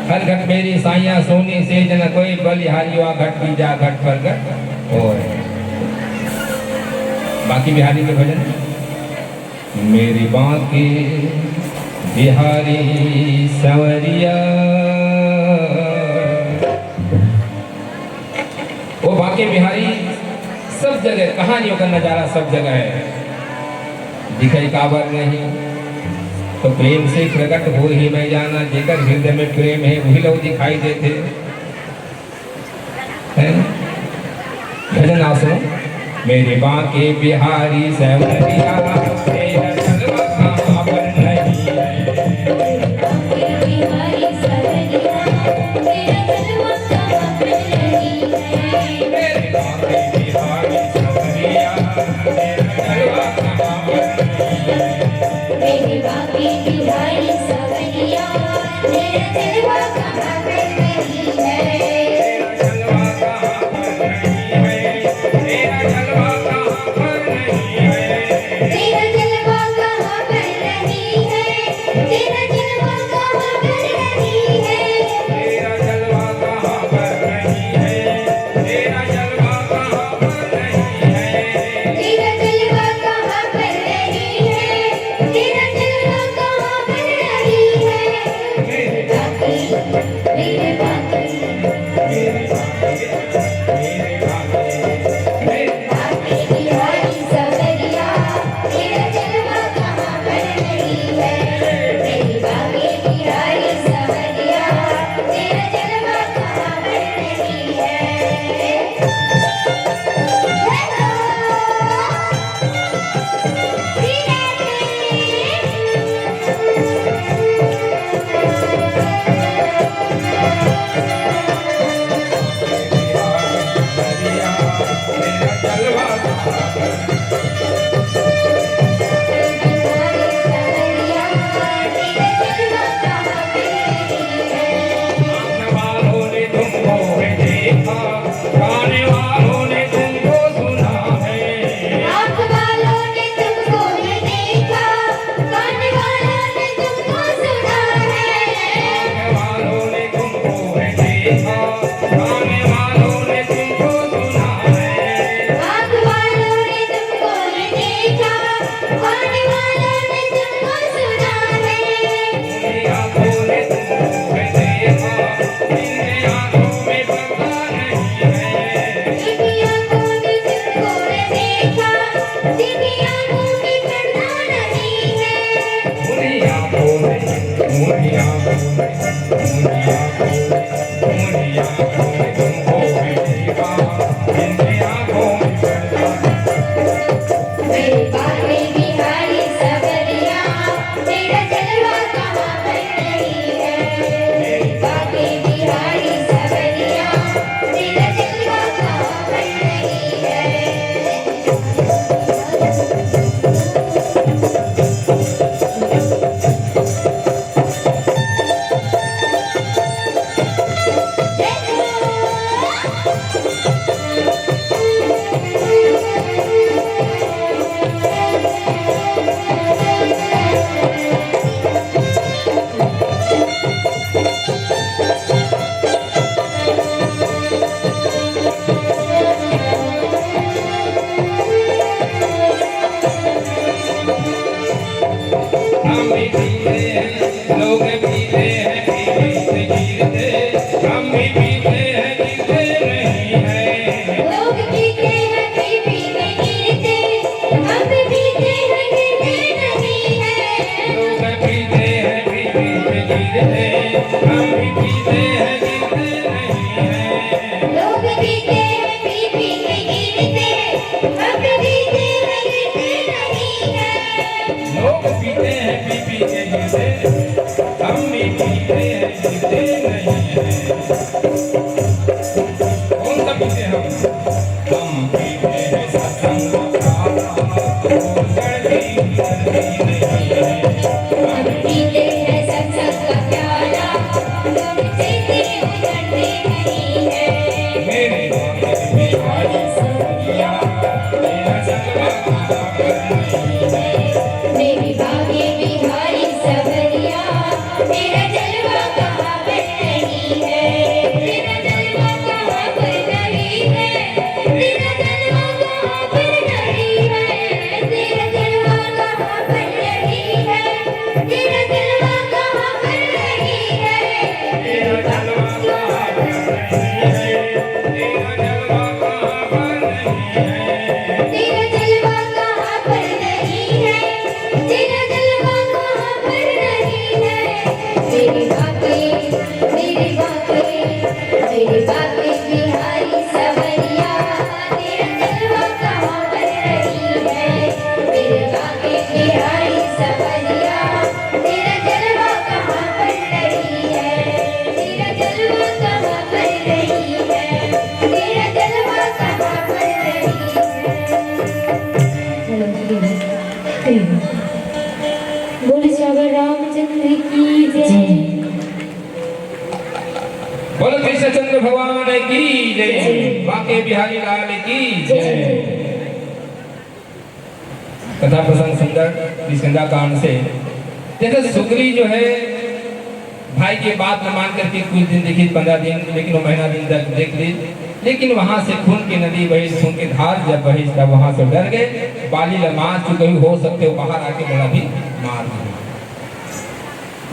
Speaker 2: हर घट मेरी साइया सोनी से जन कोई बलिहारी वा घट भी जा घट पर घट हो। बांके बिहारी के भजन मेरी बांके बिहारी सवरिया। वो बांके बिहारी सब जगह कहानियों का नजारा सब जगह है। दिखाई काबर नहीं तो प्रेम से प्रकट हो ही मैं जाना। जेकर हृदय में प्रेम है वही लोग दिखाई देते हैं। भजन आप सुनो। मेरे बांके बिहारी सवरिया तेरा जलवा कहाँ पर नहीं है।
Speaker 1: बिहारी सवरिया तेरा जलवा कहाँ पर नहीं है।
Speaker 2: मेरे बांके बिहारी सवरिया तेरा जलवा कहाँ पर नहीं है।
Speaker 1: मेरे बांके बिहारी सवरिया तेरा जलवा कहाँ पर नहीं है।
Speaker 2: तेरा जलवा कहाँ पर नहीं है। वालों ने तुमको है देखा, गाने वालों ने तुमको सुना है।
Speaker 1: आँख वालों ने तुमको है देखा, कान वालों ने तुमको सुना है।
Speaker 2: गाने वालों ने तुमको है देखा, गाने वालों ने तुमको सुना है।
Speaker 1: आँख वालों ने तुमको है देखा, कान वालों ने तुमको सुना है।
Speaker 2: उनकी आंखों ने तुमको है देखा, जिनकी आंखों में पर्दा नहीं है।
Speaker 1: जिनकी आँखों ने तुमको है देखा, जिनकी आँखों में पर्दा नहीं है।
Speaker 2: उनकी आंखों में, उनकी आंखों में, उनकी आंखों में, उनकी आंखों में तुमको है देखा, जिनकी आंखों में पर्दा
Speaker 1: मेरे बागे बिहारी सवरिया, तेरा जलवा कहाँ पर नहीं है। मेरे बागे बिहारी सवरिया, तेरा जलवा कहाँ पर नहीं है।
Speaker 2: हम भी पीते हैं, लोग पीते हैं, पीते गिरते, हम भी पीते हैं, गिरते नहीं हैं।
Speaker 1: लोग पीते हैं पी पी के गिरते, हम भी पीते हैं गिरते नहीं है।
Speaker 2: लोग पीते हैं, पीते गिरते, हम भी पीते हैं, गिरते नहीं हैं।
Speaker 1: लोग पीते हैं पी पी के गिरते, हम भी पीते हैं गिरते नहीं है।
Speaker 2: लोग पीते हैं, पी के गिरते, हम भी पीते हैं, गिरते नहीं हैं। कौन सा पीते हैं हम पीते हैं सत्संग का प्याला, चढ़ती नहीं है।
Speaker 1: हम पीते हैं सत्संग का प्याला, तुमसे दिल उतरते नहीं है।
Speaker 2: मेरे बागे बिहारी सवरिया, तेरा जलवा कहाँ पर नहीं है।
Speaker 1: मेरी बागे बिहारी सवरिया, तेरा जलवा कहाँ पर नहीं है। तेरा जलवा कहाँ पर नहीं है। तेरा जलवा कहाँ पर नहीं है। तेरा जलवा कहाँ पर नहीं है। तेरा जलवा कहाँ पर नहीं है।
Speaker 2: तेरा जलवा कहाँ पर नहीं है, तेरा जलवा कहाँ पर नहीं है।
Speaker 1: तेरा जलवा कहाँ पर नहीं है। तेरा जलवा कहाँ पर नहीं है। मेरी बातें बिहारी सवरिया, तेरा जलवा कहाँ पर नहीं है। मेरी बातें बिहारी सवरिया, तेरा जलवा कहाँ पर नहीं है। तेरा जलवा कहाँ पर नहीं है। तेरा जलवा कहाँ पर नहीं है। बोले श्री रामचंद्र की जय।
Speaker 2: बोलो कृष्णचंद्र भगवान की जय, बांके बिहारी लाल की जय। कथा प्रसंग सुंदर किष्किंधा कांड से जैसे सुग्री जो है भाई की बात न मान करके कुछ दिन देखी, 15 दिन, लेकिन वो महीना दिन तक देख ली, लेकिन वहां से खून की नदी बही, खून की धार जब बही तब वहां से डर गए। बाली मार चुके हो सकते हो, बाहर आके बड़ा भी मार दिया।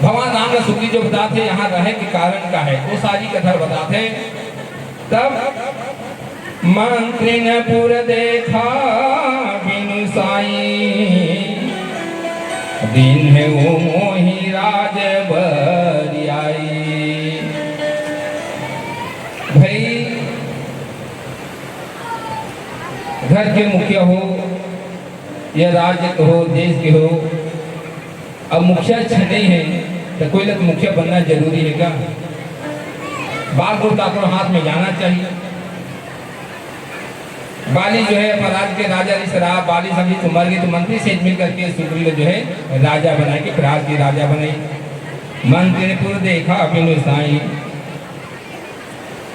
Speaker 2: भगवान राम ने सुग्री जो बताते यहाँ रहे के कारण का है, वो सारी कथा बताते। तब मंत्री ने पुर देखा बिनु साई, दिन है वो मोही राज बरियाई। भाई घर के मुखिया हो या राज्य के हो, देश के हो, अब मुखिया अच्छा नहीं है तो कोई लग मुखिया बनना जरूरी है क्या? बाल को ताकरो हाथ में जाना चाहिए। बाली जो है अपना राज्य के राजा इस राह बाली समझी तो मर गई, तो मंत्री से मिल करके सुग्रीव को जो है राजा बनाए कि प्राज की राजा बनाई। मंत्री ने पूरा देखा अपने साई,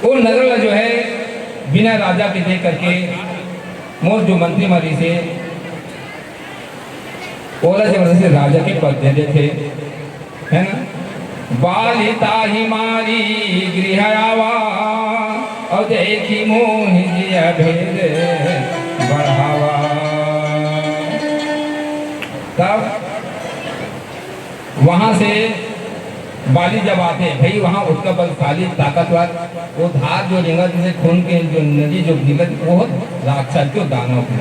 Speaker 2: वो नगर जो है बिना राजा के देख करके मोर जो मंत्री मरी से ओला जबरदस्ती राजा के पद दे देते, है ना। बालिता ही मारी गृह आवा और देखी मोहि जिया भेद बढ़ावा। तब वहां से बाली जब आते भाई, वहां उसका बलशाली ताकतवर वो धार जो रिंगा जिसे खून के जो नदी जो निकल वो राक्षस के दानव की,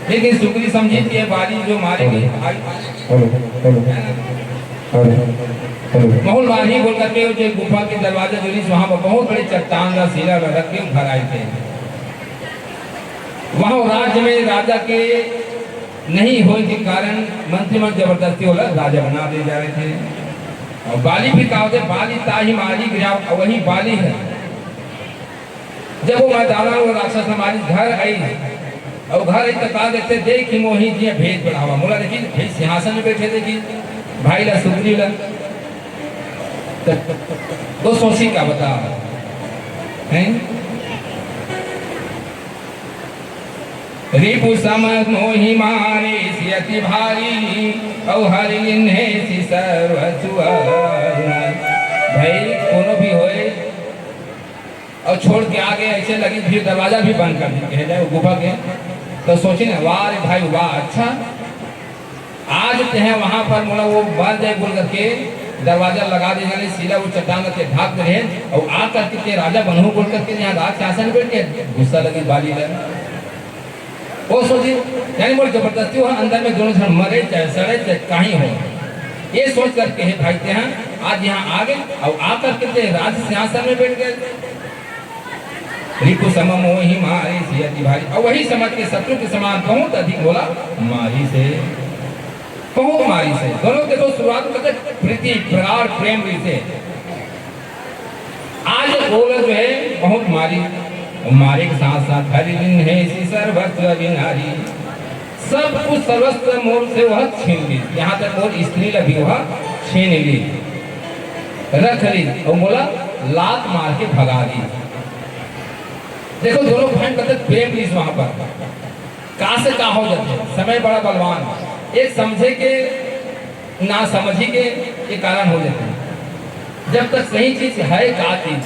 Speaker 2: लेकिन सुग्रीव समझी कि ये बाली जो मारेगी महल माही बोल करके जो गुफा के दरवाजे जो वहां पर बहुत बड़े चट्टान का सिरा रख के घर आए थे। वहां राज्य में राजा के नहीं होने के कारण मंत्रिमंडल जबरदस्ती वाला राजा बना दे जा रहे थे। और बाली भी कहा होते बाली ताही मारी गिराव, वही बाली है। जब वो मैदाना वो राक्षस हमारी घर आई और घर आई तो कहा देते देखी मोही जी भेद बढ़ावा। बोला देखिए भाई सिंहासन में बैठे देखिए भाई ला सुग्रीव ला, तो सोची का बता हैं। रिपु समझ मोहि मारे सियति भारी और हरिन है सी सर्व भाई कोनो भी होए और छोड़ के आगे ऐसे लगी फिर दरवाजा भी बंद कर दी जाए गुफा के। तो सोचे ना वाह भाई वाह अच्छा आज हैं वहां पर मोला वो मर जाए बोल करके दरवाजा लगा दे जाने सीधा वो चट्टान के ढाक रहे और आ करके के राजा बनू बोल करके यहाँ राज शासन बैठ के गुस्सा लगी बाली लगा। वो सोची यानी बोल जबरदस्ती हो अंदर में दोनों जन मरे चाहे सड़े चाहे कहीं हो, ये सोच करके है भाई ते हैं आज यहाँ आ गए और आ करके ते राज सिंहासन में बैठ गए। रिपु सम मोहि मारी सियति भारी, और वही समझ के शत्रु के समान बहुत अधिक बोला मारी से बहुत मारी से। दोनों के तो शुरुआत में प्रीति प्यार प्रेम से आज बोला जो है बहुत मारी मारे के साथ साथ हरिन है इसी सर्वस्व विनारी, सब कुछ सर्वस्व मोर से वह छीन ली, यहाँ तक मोर स्त्री लगी वह छीन ली रख ली और बोला लात मार के भगा दी। देखो दोनों बहन का प्रेम ली वहां पर कहा से कहा हो जाते, समय बड़ा बलवान, एक समझे के ना समझी के कारण हो जाते हैं। जब तक सही चीज है का चीज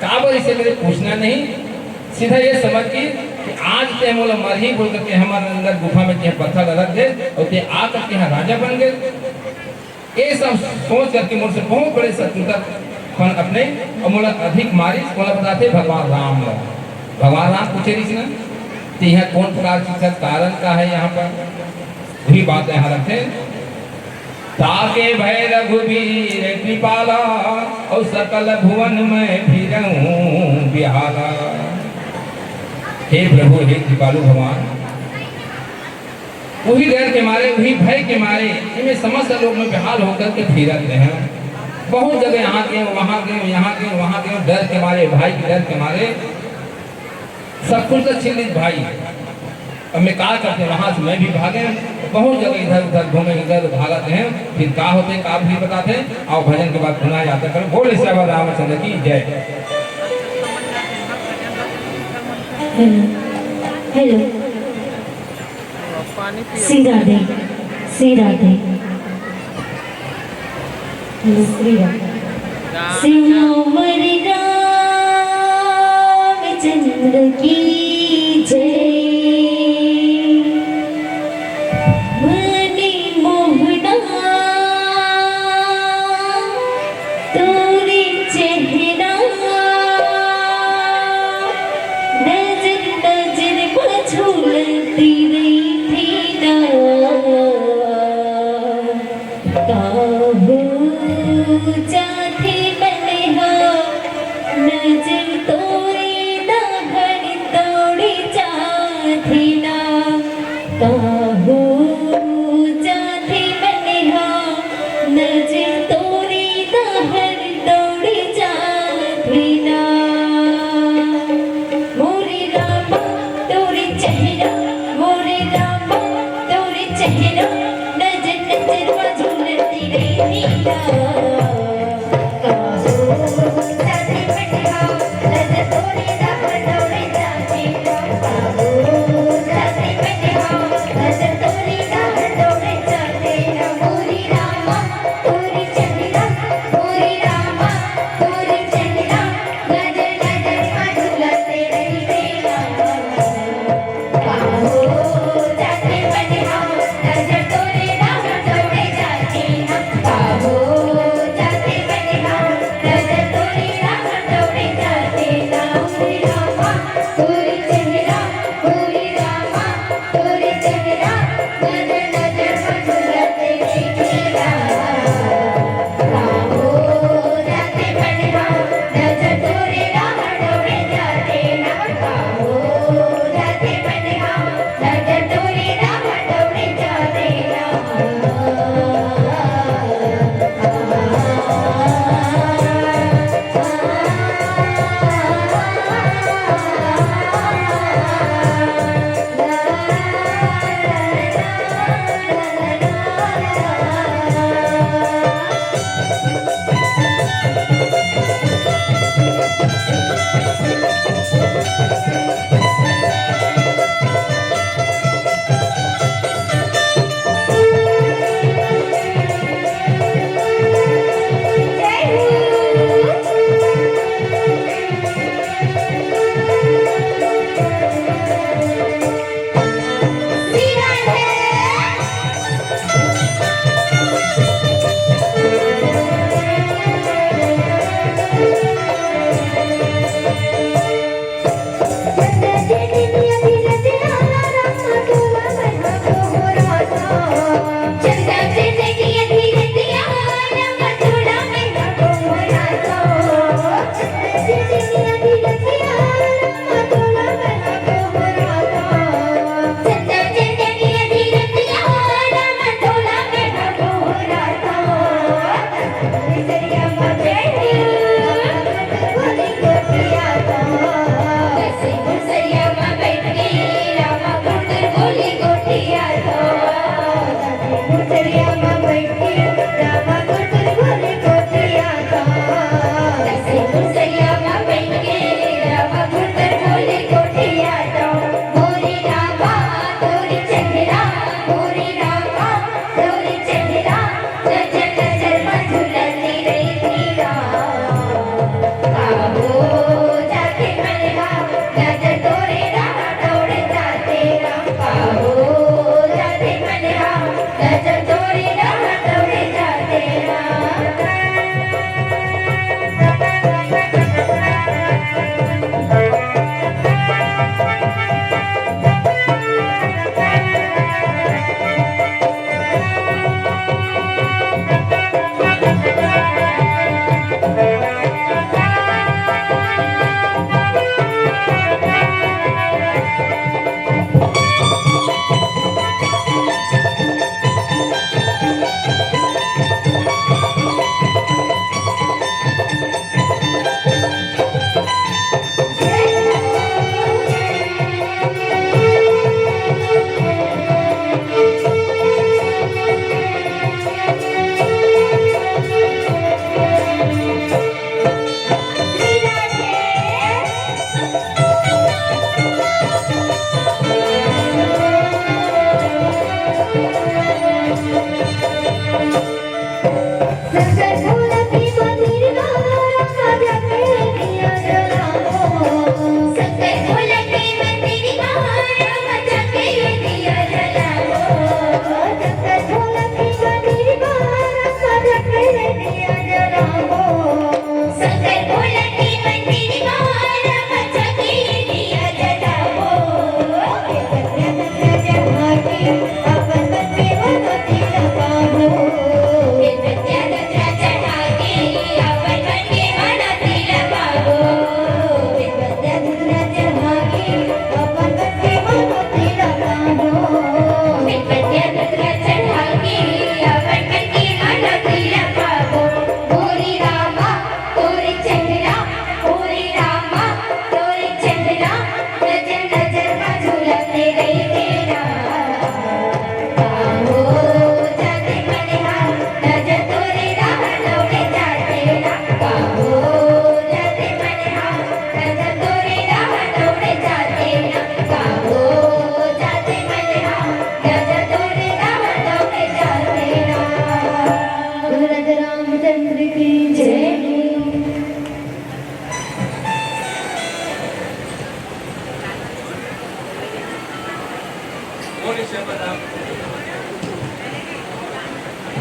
Speaker 2: काबर इसे मेरे पूछना नहीं, सीधा ये समझ की कि आज ते मोला मर ही बोल करके हमारे अंदर गुफा में के पत्थर रख दे और ते आ करके यहाँ राजा बन गए। ये सब सोच करके मुझसे बहुत बड़े शत्रुता अपने और मोला अधिक मारी मोला बताते भगवान राम ला। भगवान राम पूछे रही ना तो यह कौन प्रकार की कारण का है, यहाँ पर वही बात यहाँ रखे ताके भय रघुवीर कृपाला और सकल भुवन में फिरऊं बिहाला। हे प्रभु हे कृपालु भगवान, वही डर के मारे वही भय के मारे इनमें समस्त लोग में बेहाल होकर के फिरत रहे हैं। बहुत जगह यहाँ गए वहां गए यहाँ गए वहां गए, डर के मारे भाई के डर के मारे सब कुछ तो छिल भाई। अब मैं कहा करते वहां से मैं भी भागे, बहुत जगह इधर उधर घूमे इधर भागते हैं, फिर का होते का भी बताते हैं। और भजन के बाद सुना जाता करो बोले श्री रामचंद्र की जय।
Speaker 3: हेलो श्री राधे श्री राधे हेलो श्री राधे श्रीमर रामचंद्र की जय। मणि मोहना तोरे चेहरा नजर नजर झूलती रही थी ना, काबू जाते बने हो नजर तोरे ना भरता।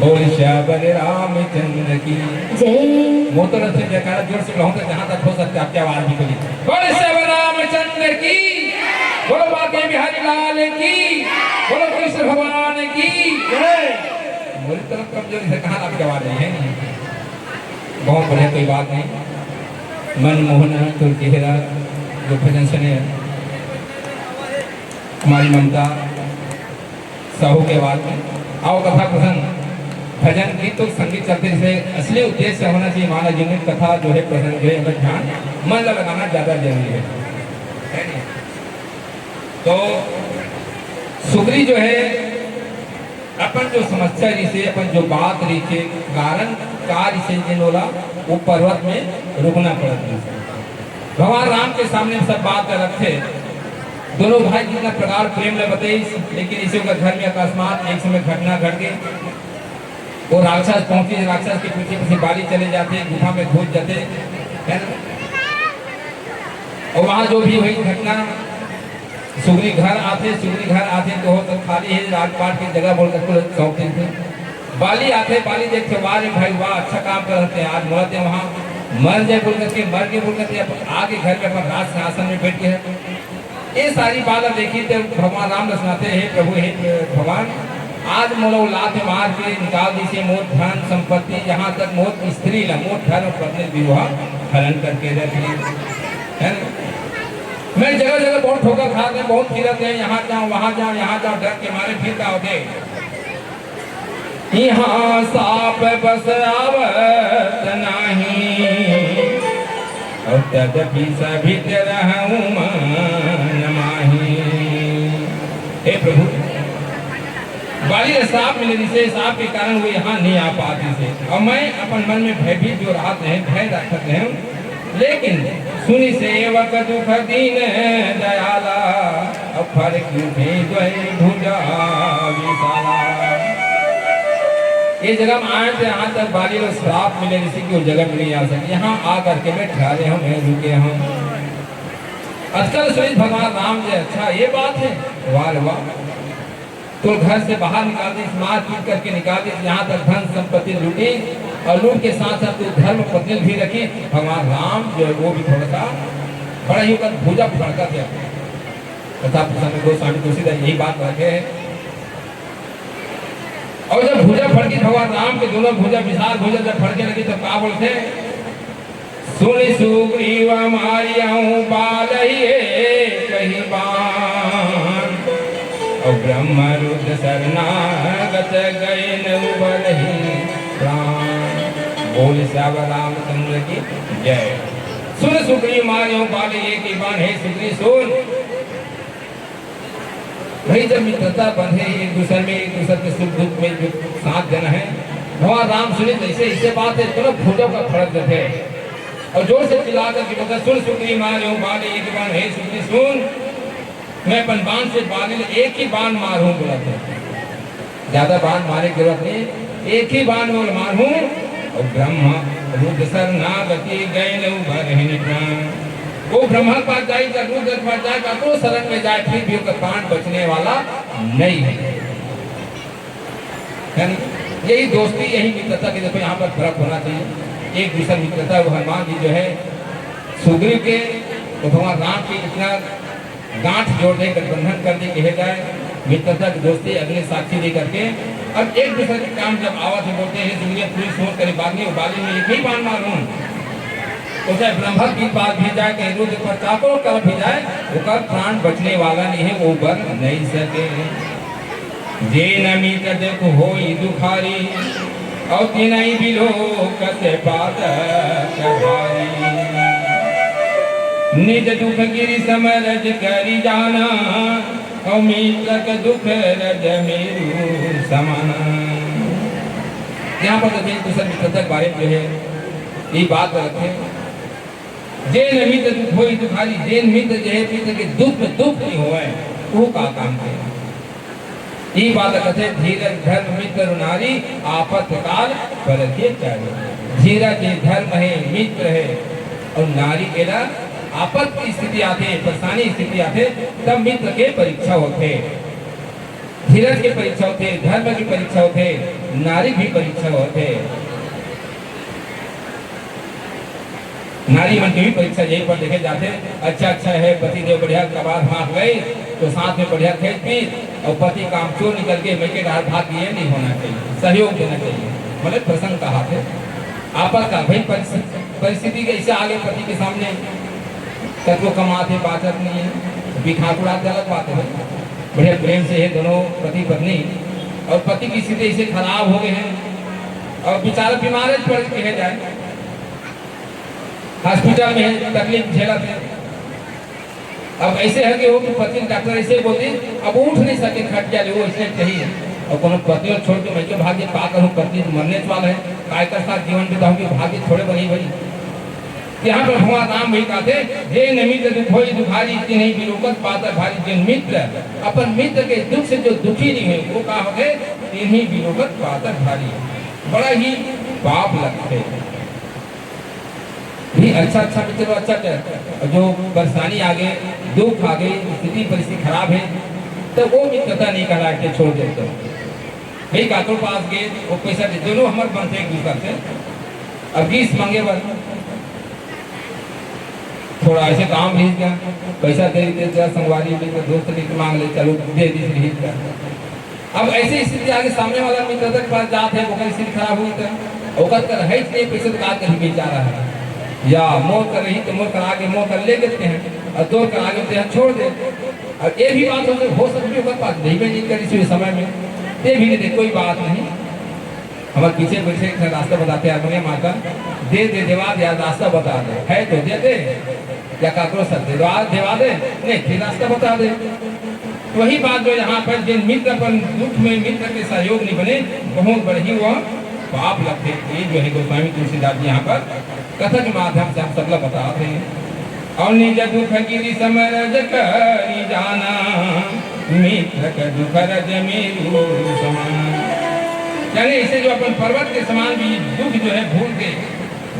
Speaker 2: बोल श्यावर रामचंद्र की
Speaker 3: जय।
Speaker 2: मोटर से जयकारा जोर से कहूँ तो जहाँ तक हो सकता है आपकी आवाज निकली। बोल श्यावर रामचंद्र की, बोलो बाके बिहारी लाल की, बोलो कृष्ण भगवान की जय। बोली तरफ कमजोरी से कहाँ आपकी आवाज नहीं है? बहुत बढ़िया, कोई बात नहीं। मनमोहन तुलकेहरा जो भजन सुने हमारी ममता साहू के आवाज में। आओ कथा प्रसंग भजन गीत तो संगीत चलते जैसे असली उद्देश्य होना चाहिए मानव जीवन कथा जो है प्रसंग जो है अगर ध्यान मन लगाना ज्यादा जरूरी है नहीं? तो सुग्री जो है अपन जो समस्या से अपन जो बात रही थे कारण कार्य से जिन बोला वो पर्वत में रुकना पड़ा। भगवान राम के सामने सब बात रखे। दोनों भाई जितना प्रकार प्रेम में बताई, लेकिन इसी का घर में अकस्मात एक समय घटना घट गई। वो राक्षस पहुंची, राक्षस के पीछे पीछे बाली चले जाते, गुफा में घुस जाते है ना। और वहां जो भी हुई घटना, सुग्री घर आते तो हो तो खाली है राजपाट की जगह बोलकर सौंपते थे। बाली आते, बाली देखते वाह रे भाई वाह, अच्छा काम करते हैं, आज मरते वहाँ मर जाए बोल करके, मर के बोल करके आगे घर में अपन राज सिंहासन में बैठ के ये सारी बात देखी तो भगवान राम सुनाते हैं, प्रभु हे भगवान, आज मोलो लात मार के निकाल दी से मोट धन संपत्ति, यहाँ तक मोट स्त्री ला मोट धन और पत्नी विवाह हरण करके रख ली है ना। मैं जगह जगह बहुत ठोकर खाते, बहुत फिरते हैं, यहाँ जाओ वहाँ जाओ, यहाँ जाओ, डर के मारे फिरता होते। यहाँ साप बस आवत नहीं, और तदपि सभी रहूं मन माही। हे प्रभु, बाली साप मिले जिसे साप के कारण वो यहाँ नहीं आ पाती थे, और मैं अपन मन में भयभीत जो राहत है, भय रखते हैं, लेकिन सुनी सेवक दुख दीन दयाला, अब फर्क भुजा विशाला। ये जगह में आए थे, यहाँ तक बाली को श्राप मिले जिससे कि वो जगह में नहीं आ सके, यहाँ आ करके मैं ठहरे हम, रुके हम। आजकल सुनिए भगवान राम जी, अच्छा ये बात है, वाह वाह, तो घर से बाहर निकाल दी, मार पीट करके निकाल दी, यहाँ तक धन संपत्ति लूटी, और लूट के साथ साथ तो धर्म पत्नी भी रखी। भगवान राम जो है वो भी थोड़ा सा बड़ा ही होकर भुजा फड़का दिया तथा प्रसन्न गोस्वामी तुलसीदास यही बात रखे हैं। और जब भुजा फड़की, भगवान राम के दोनों भुजा विशाल भुजा जब फड़के लगी तो क्या बोलते, सुनि सुग्रीव मारियाऊं बाल कहीं बान, और ब्रह्म रुद्र शरणागत गए नही प्राण। बोल श्यावर रामचंद्र की जय। सुन सुग्रीव मारियाऊं बाल की बान, हे सुग्रीव सुन, भाई जब मित्रता बंधे एक दूसरे में, एक दूसरे के सुख दुख में जो साथ देना है, भगवान राम सुने जैसे इसे बात है, दोनों भुजों का फर्क देते और जोर से चिल्ला कर बता, सुन सुग्रीव मारियाऊं बाल एक बाण, हे सुग्रीव सुन, मैं अपन बाण से बाली एक ही बाण मारूं बोला था, ज्यादा बाण मारे की जरूरत नहीं, एक ही बाण में मारूं, और ब्रह्मा रुद्र शरणागति गए प्राण। वो ब्रह्मा के पास जाएगा, रुद्र के पास जाएगा, तो शरण में जाए, फिर भी उसका प्राण बचने वाला नहीं है। यही दोस्ती, यही मित्रता की देखो यहाँ पर फर्क होना चाहिए। एक दूसरा मित्रता, वो हनुमान जी जो है सुग्रीव के तो भगवान राम की इतना गांठ जोड़ दे, गठबंधन कर दे, कहे जाए मित्रता की दोस्ती अग्नि साक्षी दे करके। अब एक दूसरे के काम जब आवाज में बोलते हैं, सुग्रीव पूरी सोच करे बागी में एक ही बाण मारूं, तो चाहे ब्रह्मा की बात भी जाए, कहीं रुद्र पर चाकों कर भी जाए, वो कर प्राण बचने वाला नहीं है, वो बन नहीं सके। जे नमित दुख होई दुखारी, और तिनई बिलो कते पात भारी। निज दुख गिरि समरज करी जाना, और मित्र के दुख रज मेरु समाना। यहाँ पर तो दूसरे मित्रता के बारे में जो है ये बात रखे, जे मित्र दुख होई दुखारी, जे मित्र जो है मित्र के दुख में दुख नहीं होए, वो का काम है। ये बात कहते, धीरज धर्म मित्र नारी, आपत काल परखे चाहे। धीरज धर्म है, मित्र है, और नारी के ना आपत की स्थिति आते, परेशानी स्थिति आते, तब मित्र के परीक्षा होते, धीरज के परीक्षा होते, धर्म की परीक्षा होते, नारी भी परीक्षा होते। नारी मन की भी परीक्षा यही पर देखे जाते। अच्छा है, पति देव बढ़िया कबार भाग गए तो साथ में बढ़िया खेत पी, और पति काम चोर निकल के मैं के भाग ये नहीं होना चाहिए, सहयोग देना चाहिए। मतलब प्रसंग कहा थे आपस का, भाई परिस्थिति कैसे आगे पति के सामने तत्व कमाते, बात नहीं है, बिखाकुड़ा अलग बात है। बढ़िया प्रेम से है दोनों पति पत्नी, और पति की स्थिति ऐसे खराब हो गए हैं, और बेचारा बीमार पड़ के जाए, हॉस्पिटल में है, तकलीफ झेलते हैं। अब ऐसे है कि वो पति डॉक्टर ऐसे बोलते, अब उठ नहीं सके, खट जाए, वो इसलिए चाहिए। और कोनो पति और छोड़ के मैं क्यों भाग्य पा करूँ, पति मरने वाला है, काय का साथ जीवन बिताऊंगी, भाग्य छोड़े बनी भाई यहाँ पर भगवान राम वही कहते, हे नमित्र दुखोई दुखारी तिन्हीं बिलोकत पाता भारी। जिन मित्र अपन मित्र के दुख से जो दुखी नहीं है वो कहा होते तिन्हीं बिलोकत पाता भारी। बड़ा ही पाप लगते भी अच्छा अच्छा मित्र अच्छा जो परेशानी आ गई, दुख आ गई, स्थिति परिस्थिति खराब है तो वो मित्रता नहीं करा के छोड़ देते भाई। कातों पास गए वो पैसा दे, दोनों हमारे बनते एक दूसरे से। अब 20 मांगे बस थोड़ा ऐसे काम भेज गया, पैसा दे देते संगवारी मित्र दोस्त मित्र मांग ले, चलो दे दी भेज गया। अब ऐसी स्थिति आगे सामने वाला मित्र के पास जाते हैं, वो स्थिति खराब हुई तो ओकर कर है नहीं पैसे तो काट कर बेचा रहा है, या मोर कर रही तो मोर कर आगे मोर कर ले देते हैं और दो कर आगे देते हैं छोड़ दे। और ये भी बात हो सकती है पास नहीं भी नहीं करी समय में ये भी नहीं दे, कोई बात नहीं। हमारे पीछे पीछे रास्ता बताते हैं माता दे दे देवा दे, रास्ता बता दे, है तो दे दे या काकरो सर देवा दे, नहीं फिर रास्ता बता दे। वही बात जो यहाँ पर जिन मित्र पर दुख में मित्र के सहयोग नहीं बने बहुत बड़ी वह पाप लगते। ये जो है गोस्वामी तुलसीदास जी यहाँ पर कथा के माध्यम से हम सब लोग बताते हैं। और निज दुख गिरी समरज करी जाना, मित्र का दुख रज मेरु समान। यानी इसे जो अपन पर्वत के समान भी दुख जो है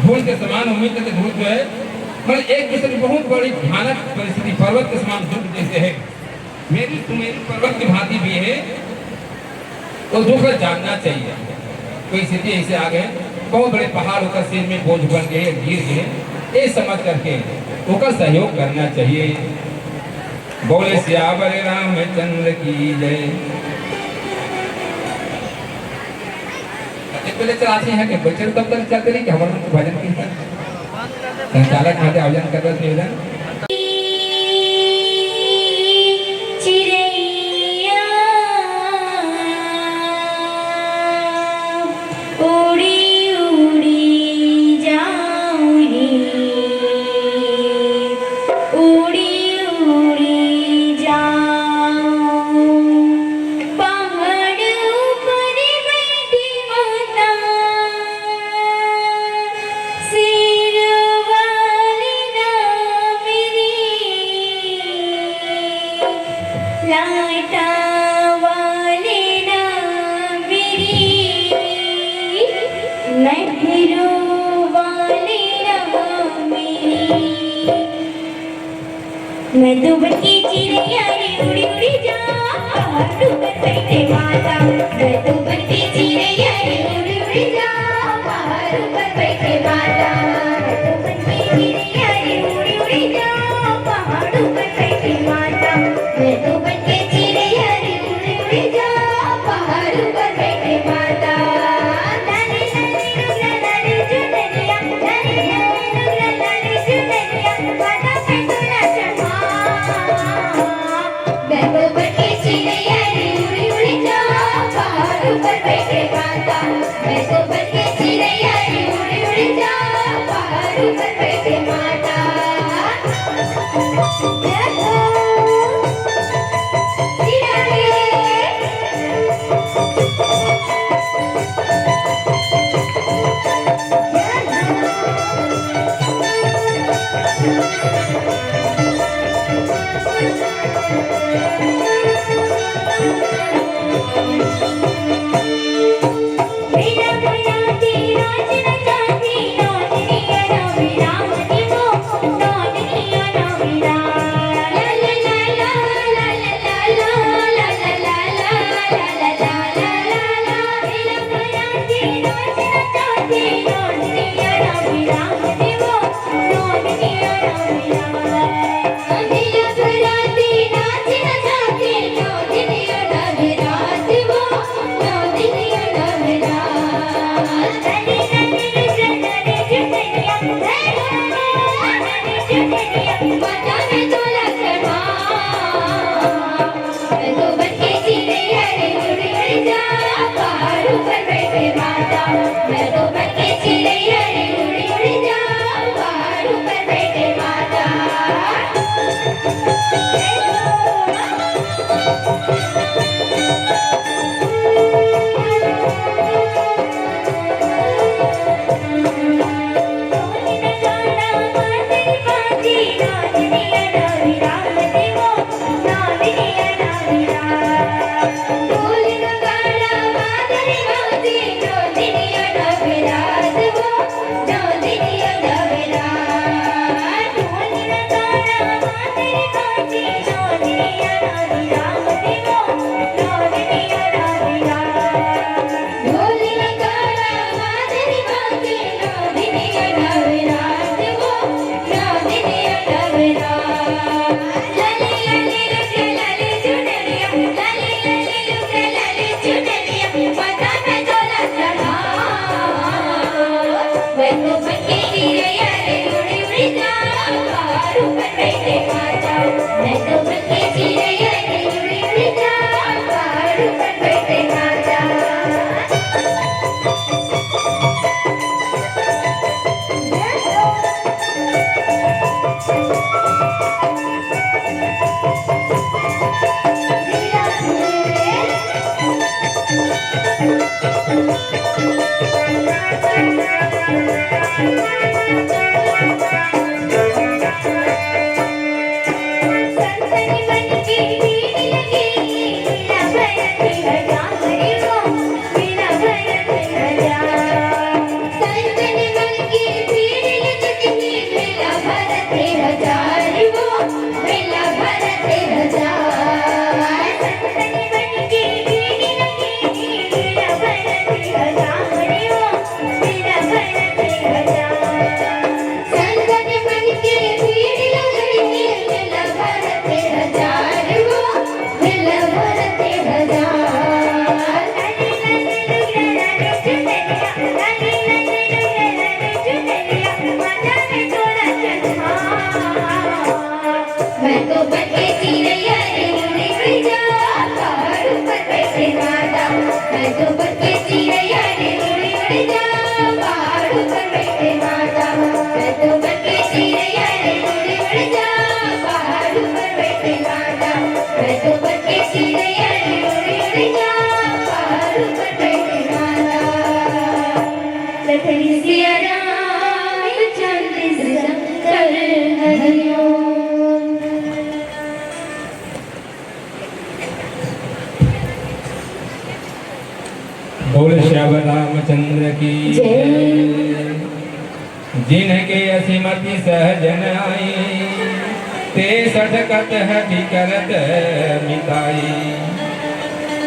Speaker 2: भूल के समान मित्र के दुख जो है मतलब एक दूसरे की बहुत बड़ी भयानक परिस्थिति पर्वत के समान दुख जैसे है। मेरी तुम्हारी पर्वत की भांति भी है तो दुख जानना चाहिए। कोई स्थिति ऐसे आ गए बहुत बड़े पहाड़ होकर सिर में बोझ बन गए गिर गए, ये समझ करके उसका सहयोग करना चाहिए। बोले सियावर रामचंद्र की जय। पहले चलाते हैं कि बच्चे तब तक चलते रही कि हमारे भजन कीर्तन संचालक हाथे आयोजन कर रहे निवेदन
Speaker 3: चिड़ैया उड़ी उड़ी जाऊं रे, उड़ी उड़ी जाऊं पहाड़ ऊपर बैठी माता, सिर वाली ना मेरी, लाटा वाली ना मेरी, नेहरू वाली ना मेरी। मैं तो बच्ची चिड़िया रे उड़ी उड़ी जा, पहाड़ों पर बैठे माता। मैं तो बच्ची चिड़िया रे उड़ी उड़ी जा, पहाड़ों पर बैठे माता। मैं तो बच्ची चिड़िया रे उड़ी उड़ी जा, पहाड़ों पर बैठे माता। मैं तो बच्ची चिड़िया रे उड़ी उड़ी जा, पहाड़ों पर बैठे माता। लाली लाली रुला लाली चुनरिया, लाली लाली रुला लाली चुनरिया, माता पे तोला चढ़ा। मैं तो बच्ची चिड़िया रे उड़ी उड़ी जा, पहाड़ों पर बैठे माता। मैं तो बच्ची चिड़िया रे उड़ी उड़ी जा, पहाड़ों पर बैठे माता। जय हो चिड़िया रे। मेरा भला तेरा चिन चाहती, नौनिया ना मेरा मनी वो, नौनिया ना मेरा। ला ला ला ला ला ला ला ला ला ला ला ला ला ला ला। मेरा भला तेरा चिन चाहती, नौनिया ना मेरा मनी वो, नौनिया ना मेरा। मेरा भला तेरा चिन चाहती, नौनिया ना मेरा वो, नौनिया ना मेरा। लाली लाली रुला लाली चुनरिया, लाली लाली चुनरिया, माता पे तोला चढ़ा। मैं तो बच्ची चिड़िया रे उड़ी उड़ी जा, पहाड़ों पर बैठे माता। मैं तो बच्ची चिड़िया रे उड़ी उड़ी जा, पहाड़ों पर बैठे माता। जय हो।
Speaker 1: मैं तो बन के चिड़ैया रे उड़ी उड़ी जाऊं पहाड़ पर बैठे राजा संतन बन के भीड़ लगी मेरा भरत राजा हरि वो मेरा भरत राजा संतन बन के भीड़ लगती मेरा भरत राजा हरि वो मेरा भरत राजा संतन बन के भीड़ लगी मेरा भरत राजा हरि वो मेरा भरत राजा संतन बन के भीड़ लगती मेरा भरत राजा हरि वो मेरा भरत राजा लाली लाली लुगड़ा रे चुनरिया लाली लाली लुगड़ा रे चुनरिया माता ने तोरा चढ़ा मैं तो बन के चिड़ैया रे उड़ी उड़ी जाऊं पहाड़ पर बैठे राजा मैं तो बन के चिड़ैया रे उड़ी उड़ी जाऊं पहाड़ पर बैठे राजा मैं तो बन के चिड़ैया रे उड़ी उड़ी जाऊं पहाड़ पर बैठे राजा मैं तो बन के चिड़ैया रे उड़ी उड़ी जाऊं पहाड़ पर बैठे राजा लखनी सिया राम चंद्र शंकर हरिओम
Speaker 2: बोल श्याम रामचंद्र की
Speaker 1: जय।
Speaker 2: जिनके असीमति सहजन आई ते सठकत हठि करत मिताई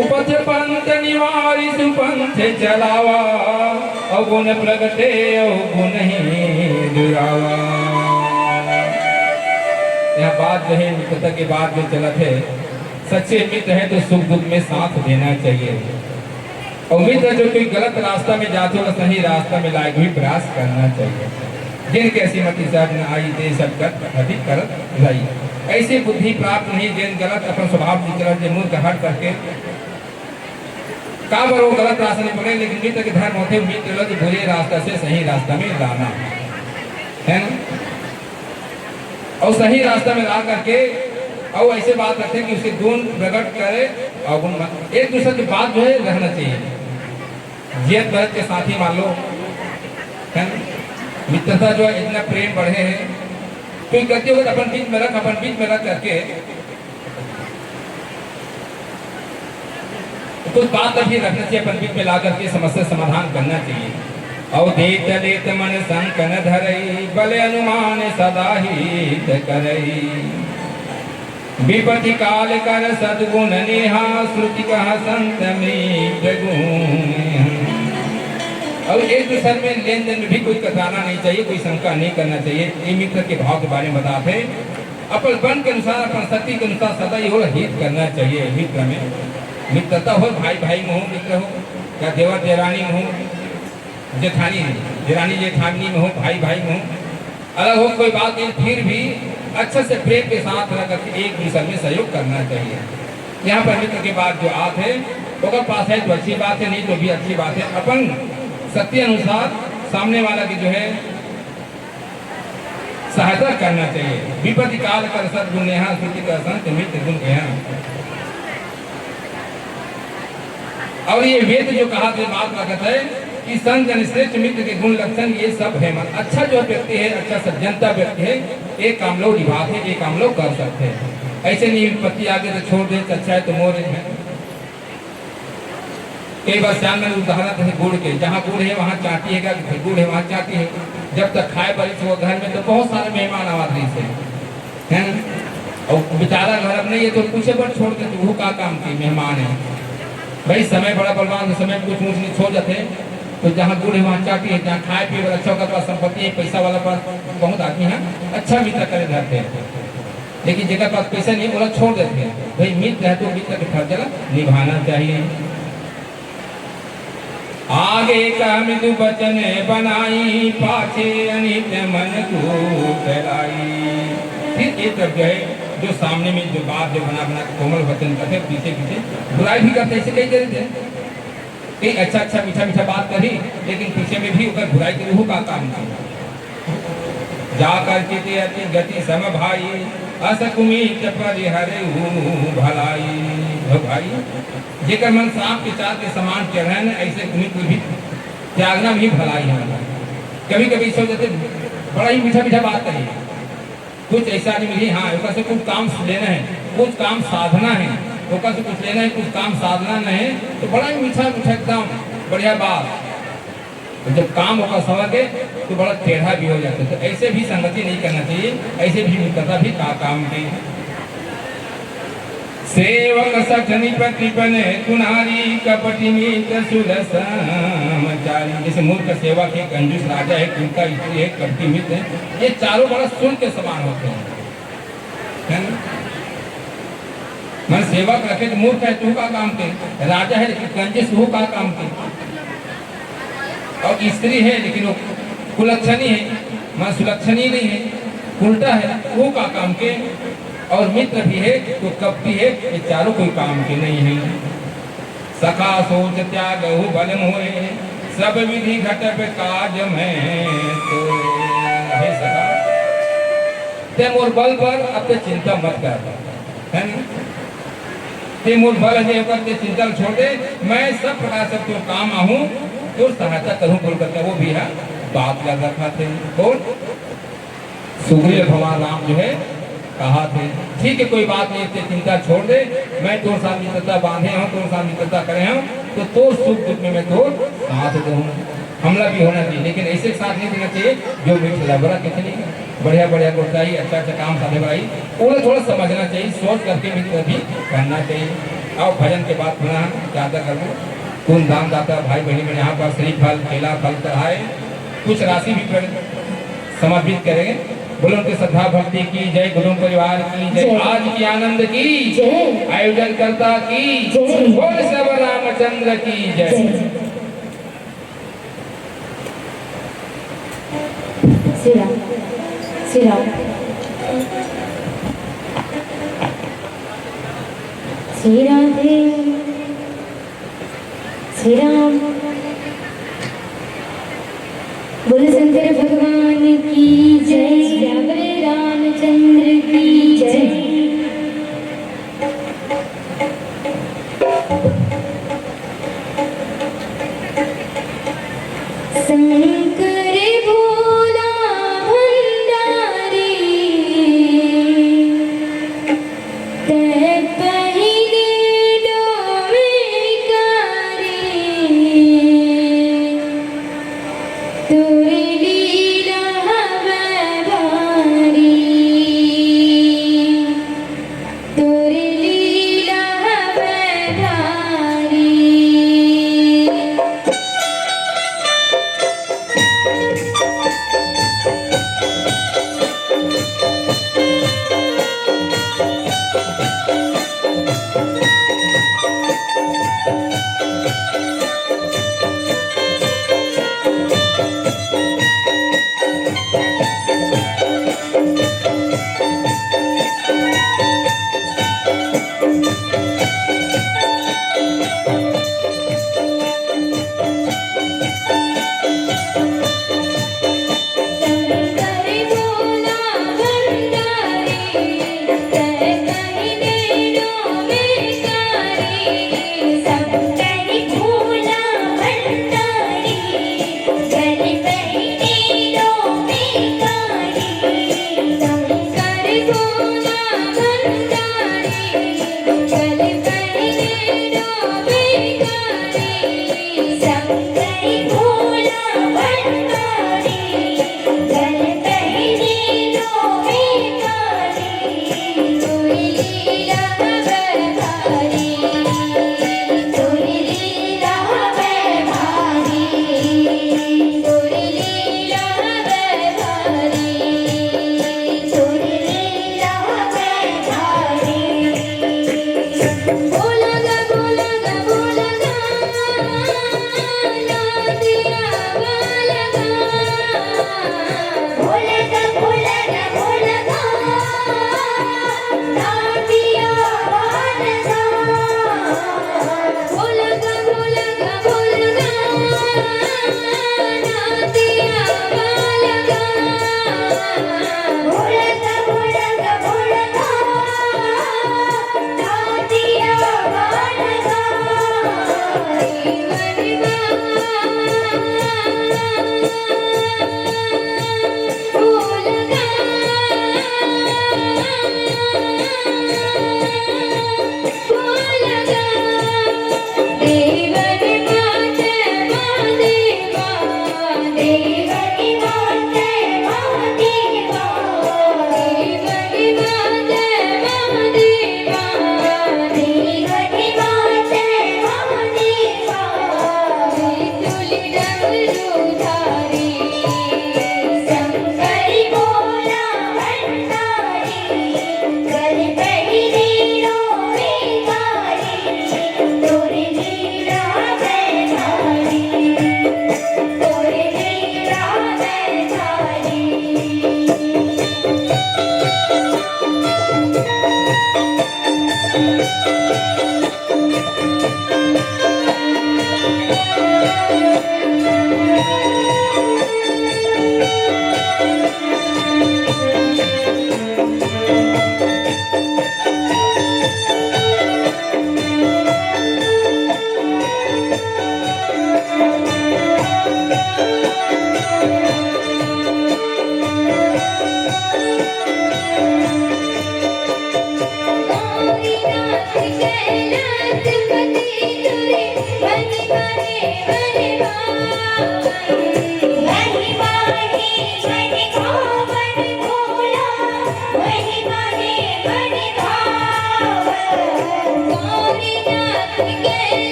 Speaker 2: उपथ पंथ निवारी सुपंथ चलावा अवगुण प्रगटे अवगुण ही दुरावा। यह बात जो है मित्रता की बात जो चलत है, सच्चे मित्र है तो सुख दुख में साथ देना चाहिए। और मित्र जो कोई गलत रास्ता में जाते हो सही रास्ता में लायक भी प्रयास करना चाहिए। जिनके ऐसी मति सब न आई दे सब अधिक करत लाई ऐसी बुद्धि प्राप्त नहीं जिन गलत अपन स्वभाव निकल जे मूर्ख हट करके का वो गलत रास्ता नहीं पकड़े, लेकिन मित्र के धर्म होते मित्र लोग बुरे रास्ता से सही रास्ता में लाना है ना, और सही रास्ता में ला करके और ऐसे बात रखते हैं कि उसके गुण प्रकट करे और गुण एक दूसरे की बात जो है रहना चाहिए। जियत भरत के साथी मान लो है ना, मित्रता जो है इतना प्रेम बढ़े हैं तो करते हो अपन बीच में रख करके कुछ बात अभी रखना चाहिए, अपन बीच में ला करके समस्या समाधान करना चाहिए। और देत देत मन संकन धरई बल अनुमान सदा हित करई विपति काल कर सद्गुण नेहा श्रुति कहा संत मृत गुण। और एक दूसरे में लेन देन में भी कोई कतराना नहीं चाहिए, कोई शंका नहीं करना चाहिए। ये मित्र के भाव के बारे में बताते अपन बन के अनुसार अपन शक्ति के अनुसार सदा ही हो हित करना चाहिए। मित्र में मित्रता हो, भाई भाई में हो मित्र हो, या देवर देरानी में हो, जेठानी देरानी जेठानी में हो, भाई भाई में हो, अलग हो कोई बात नहीं, फिर भी अच्छे से प्रेम के साथ रह करके एक दूसरे में सहयोग करना चाहिए। यहाँ पर मित्र के बाद जो आत है अगर पास है तो अच्छी बात है, नहीं तो भी अच्छी बात है। अपन सत्य अनुसार सामने वाला की जो है सहायता करना चाहिए। विपत्ति काल कर सद्गुण नेहा श्रुति का संत मित्र गुण कहा। और ये वेद जो कहा तो बात कहता है कि संत जन श्रेष्ठ मित्र के गुण लक्षण ये सब है। मन अच्छा जो व्यक्ति है, अच्छा सज्जनता व्यक्ति है, एक काम लोग निभाते हैं, एक काम लोग कर सकते हैं। ऐसे नहीं विपत्ति आगे तो छोड़ दे, अच्छा है तो मोर है। कई बार श्याम में उदाहरण है गुड़ के, जहाँ गुड़ है वहाँ चाटी है, गुड़ है वहाँ चाटी है। जब तक खाए पड़ी वो घर में तो बहुत सारे मेहमान आवाज से है ना, और बेचारा घर अब नहीं है तो पूछे पर छोड़ के वो का काम की मेहमान है भाई, समय बड़ा बलवान, समय में कुछ ऊँच नीच हो जाते हैं। तो जहाँ गुड़ है वहाँ चाटी है, जहाँ खाए पिए वाला अच्छा का संपत्ति है, पैसा वाला पास बहुत आदमी है अच्छा मित्र करे रहते हैं, लेकिन जिनके पास पैसा नहीं बोला छोड़ देते हैं। भाई मित्र है तो मित्र के फर्ज निभाना चाहिए। आगे का मृदु वचन बनाई पाछे अनित मन को फैलाई। फिर एक तरफ जो है जो सामने में जो बात जो बना बना के कोमल वचन करते पीछे पीछे बुराई भी करते, ऐसे कई करते कई अच्छा मीठा मीठा बात करी, लेकिन पीछे में भी अगर बुराई के रूह का काम किया। जा करके ते अति गति सम भाई असकुमित परिहरे भलाई। भाई जेकर मन सांप के चाल के समान चढ़न, ऐसे कुमित भी त्यागना भी भलाई है। कभी कभी सोचते बड़ा ही मीठा मीठा बात करी, कुछ ऐसा नहीं मिली, हाँ ओका से कुछ काम लेना है, कुछ काम साधना है, ओका से कुछ लेना है, कुछ काम साधना नहीं, तो बड़ा ही मीठा मीठा एकदम बढ़िया बात। तो जब काम होगा समझ के तो बड़ा टेढ़ा भी हो जाता है। तो ऐसे भी संगति नहीं करना चाहिए, ऐसे भी मित्रता भी काम की। सेवक सखनी प्रतिपन कुनारी कपटी मित्र सुरसमचारी। जैसे मूर्ख सेवक है, कंजूस राजा है, कुंता स्त्री है, कपटी मित्र है, ये चारों बड़ा सुन के समान होते हैं। मन सेवक रखे तो मूर्ख है तू का काम के, राजा है लेकिन कंजूस तू का काम के, और स्त्री है लेकिन वो कुलक्षणी है, मन सुलक्षणी नहीं है, उल्टा है, वो का काम के। और मित्र भी है तो कपटी है, ये चारों कोई काम के नहीं है। सखा सोच त्याग हो बल मोए सब विधि घटप काज में तो हे सखा ते मोर बल पर अब ते चिंता मत कर, है ना? ते मोर बल है पर ते चिंता छोड़ दे, मैं सब प्रकार से तो काम आहूं तो सहायता करूं बोल करके वो भी है बात लग रखा थे। और सुग्रीव भगवान राम जो है कहा थे ठीक है कोई बात नहीं, चिंता छोड़ दे, मैं तोर साथ मित्रता बांधे हूँ, तोर साथ मित्रता करे हूँ, तो तोर सुख दुख में मैं तोर साथ दूँ। हमला भी होना चाहिए लेकिन ऐसे साथ नहीं देना चाहिए जो मिठ लबरा कितनी बढ़िया बढ़िया को चाहिए, अच्छा अच्छा काम साधे भाई उन्हें थोड़ा समझना चाहिए, सोच करके मित्र भी करना चाहिए। और भजन के बाद पुनः ज्यादा कर दो कौन दान दाता भाई बहनी में यहाँ पर श्री फल केला फल चढ़ाए, कुछ राशि भी समर्पित करेंगे। बोलो उनकी श्रद्धा भक्ति की जय, गुरु परिवार की जय, आज की आनंद की जय, आयोजन करता की जय, बोल सब रामचंद्र की जय।
Speaker 3: श्री राम श्री राम श्री राधे श्री राम। बोल शंकर भगवान की जय, श्यावर रामचंद्र की जय। शंकर भोला भंडारी ते पहिले डोमे कारी।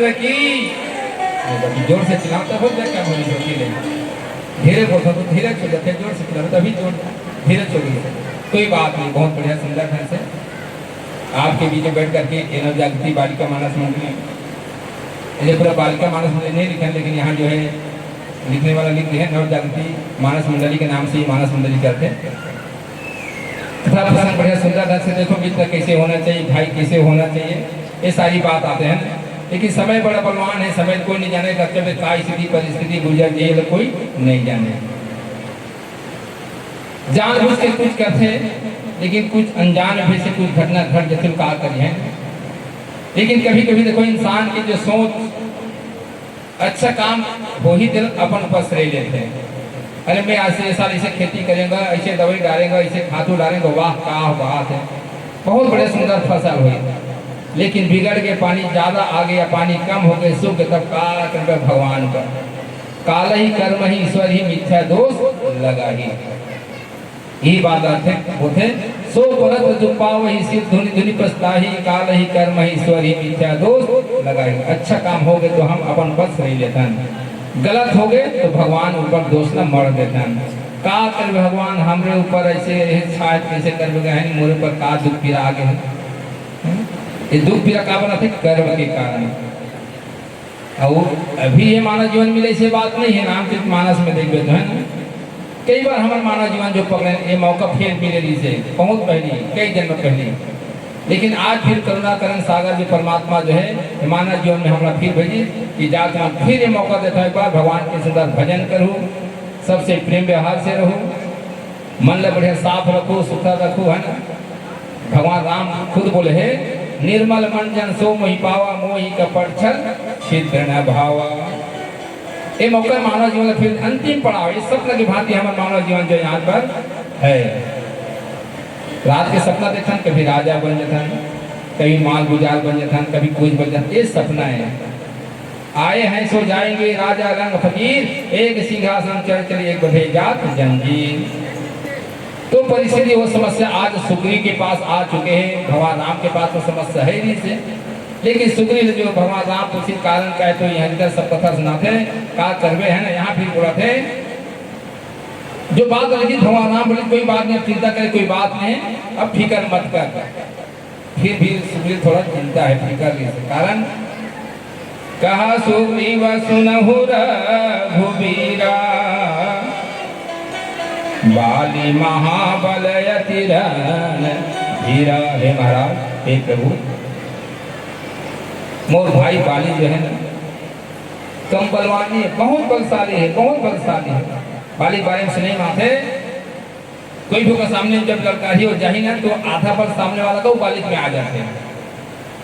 Speaker 2: चंद्र की। जोर से चिल्लाता हो जाए क्या बोली होती है, धीरे बोलता तो धीरे चल जाते, जोर से चिल्लाता तभी जोर धीरे चल गई। कोई बात नहीं, बहुत बढ़िया सुंदर ढंग से आपके बीच में बैठ करके नव जागृति बालिका मानस मंडली, ये पूरा बालिका मानस मंडली नहीं लिखा, लेकिन यहाँ जो है लिखने वाला लिख दिया नव जागृति मानस मंडली के नाम से ही मानस मंडली करते हैं। तथा प्रसंग बढ़िया सुंदर ढंग से देखो मित्र कैसे होना चाहिए, भाई कैसे होना चाहिए, ये सारी बात आते हैं। लेकिन समय बड़ा बलवान है, समय कोई नहीं जाने का, कब क्या स्थिति परिस्थिति गुजर जाए तो कोई नहीं जाने। जानबूझ के कुछ करते लेकिन कुछ अनजान भी से कुछ घटना घट जाती का करिए। लेकिन कभी कभी देखो इंसान की जो सोच अच्छा काम हो ही दिल अपन पर रह लेते हैं। अरे मैं आज से साल ऐसे खेती करेंगे, ऐसे दवाई डालेंगे, ऐसे खादू डालेंगे, वाह क्या बात है, बहुत बड़े सुंदर फसल हुई। लेकिन बिगड़ के पानी ज्यादा आ गया, पानी कम हो गए, सूख तब काला कर भगवान का काला ही कर्म ही ईश्वर ही मिथ्या दोष लगा ही। यही बात है बोलते सो परत जो पाव ही सिद्ध धुनि धुनि पछताही, काल ही कर्म ही ईश्वर ही मिथ्या दोष लगा ही। अच्छा काम हो गए तो हम अपन बस रही लेते हैं, गलत हो गए तो भगवान ऊपर दोष न मर देते हैं। का कर भगवान हमरे ऊपर ऐसे शायद कैसे कर गए, मोरे पर का दुख पीड़ा आ गए। ये दुख पीड़ा का बना थे कर्म के कारण। और अभी ये मानव जीवन मिले से बात नहीं है, रामचरित मानस में देख तो है ना, कई बार हमारे मानव जीवन जो पकड़े ये मौका फिर मिले से बहुत पहले कई जन्म पहले। लेकिन आज फिर करुणा करण सागर जो परमात्मा जो है मानव जीवन में हमारा फिर भेजी कि जाकर हम फिर ये मौका देता है, एक बार भगवान के सुंदर भजन करूँ, सबसे प्रेम व्यवहार से रहूँ, मन ल बढ़िया साफ रखो, सुथरा रखो, है ना। भगवान राम खुद बोले है निर्मल मन जन सो मोहि पावा, मोहि कपट छल छिद्र न भावा। ये मौका मानव जीवन फिर अंतिम पड़ाव, इस सपना की भांति हमारा मानव जीवन जो यहाँ पर है। रात के सपना देखन, कभी राजा बन जाता, कभी माल गुजार बन जाता, कभी कुछ बन जाता, ये सपना है। आए हैं सो जाएंगे राजा रंग फकीर, एक सिंहासन चढ़ चढ़ एक बढ़े जात जंजीर। तो परिस्थिति वो समस्या आज सुग्रीव के पास आ चुके हैं, भगवान राम के पास तो समस्या है नहीं से। लेकिन सुग्रीव जो भगवान राम पूछित कारण का है तो यहाँ सब कथा सुनाते का करवे है ना। यहाँ फिर बोला थे जो बात लगी भगवान राम बोले कोई बात नहीं, चिंता करे कोई बात नहीं, अब फिक्र मत कर। फिर भी सुग्रीव थोड़ा चिंता है, फिक्र नहीं, कारण कहा सुग्रीव सुनहु रघुबीरा, बाली महाबल यति रन धीरा। हे महाराज, हे प्रभु, मोर भाई बाली जो है ना कम बलवानी है, बहुत बलशाली है, बहुत बलशाली है। बाली बारे में सुने माथे कोई भी का सामने जब लड़कारी हो जाही ना तो आधा बल सामने वाला का वो बालिक में आ जाते हैं,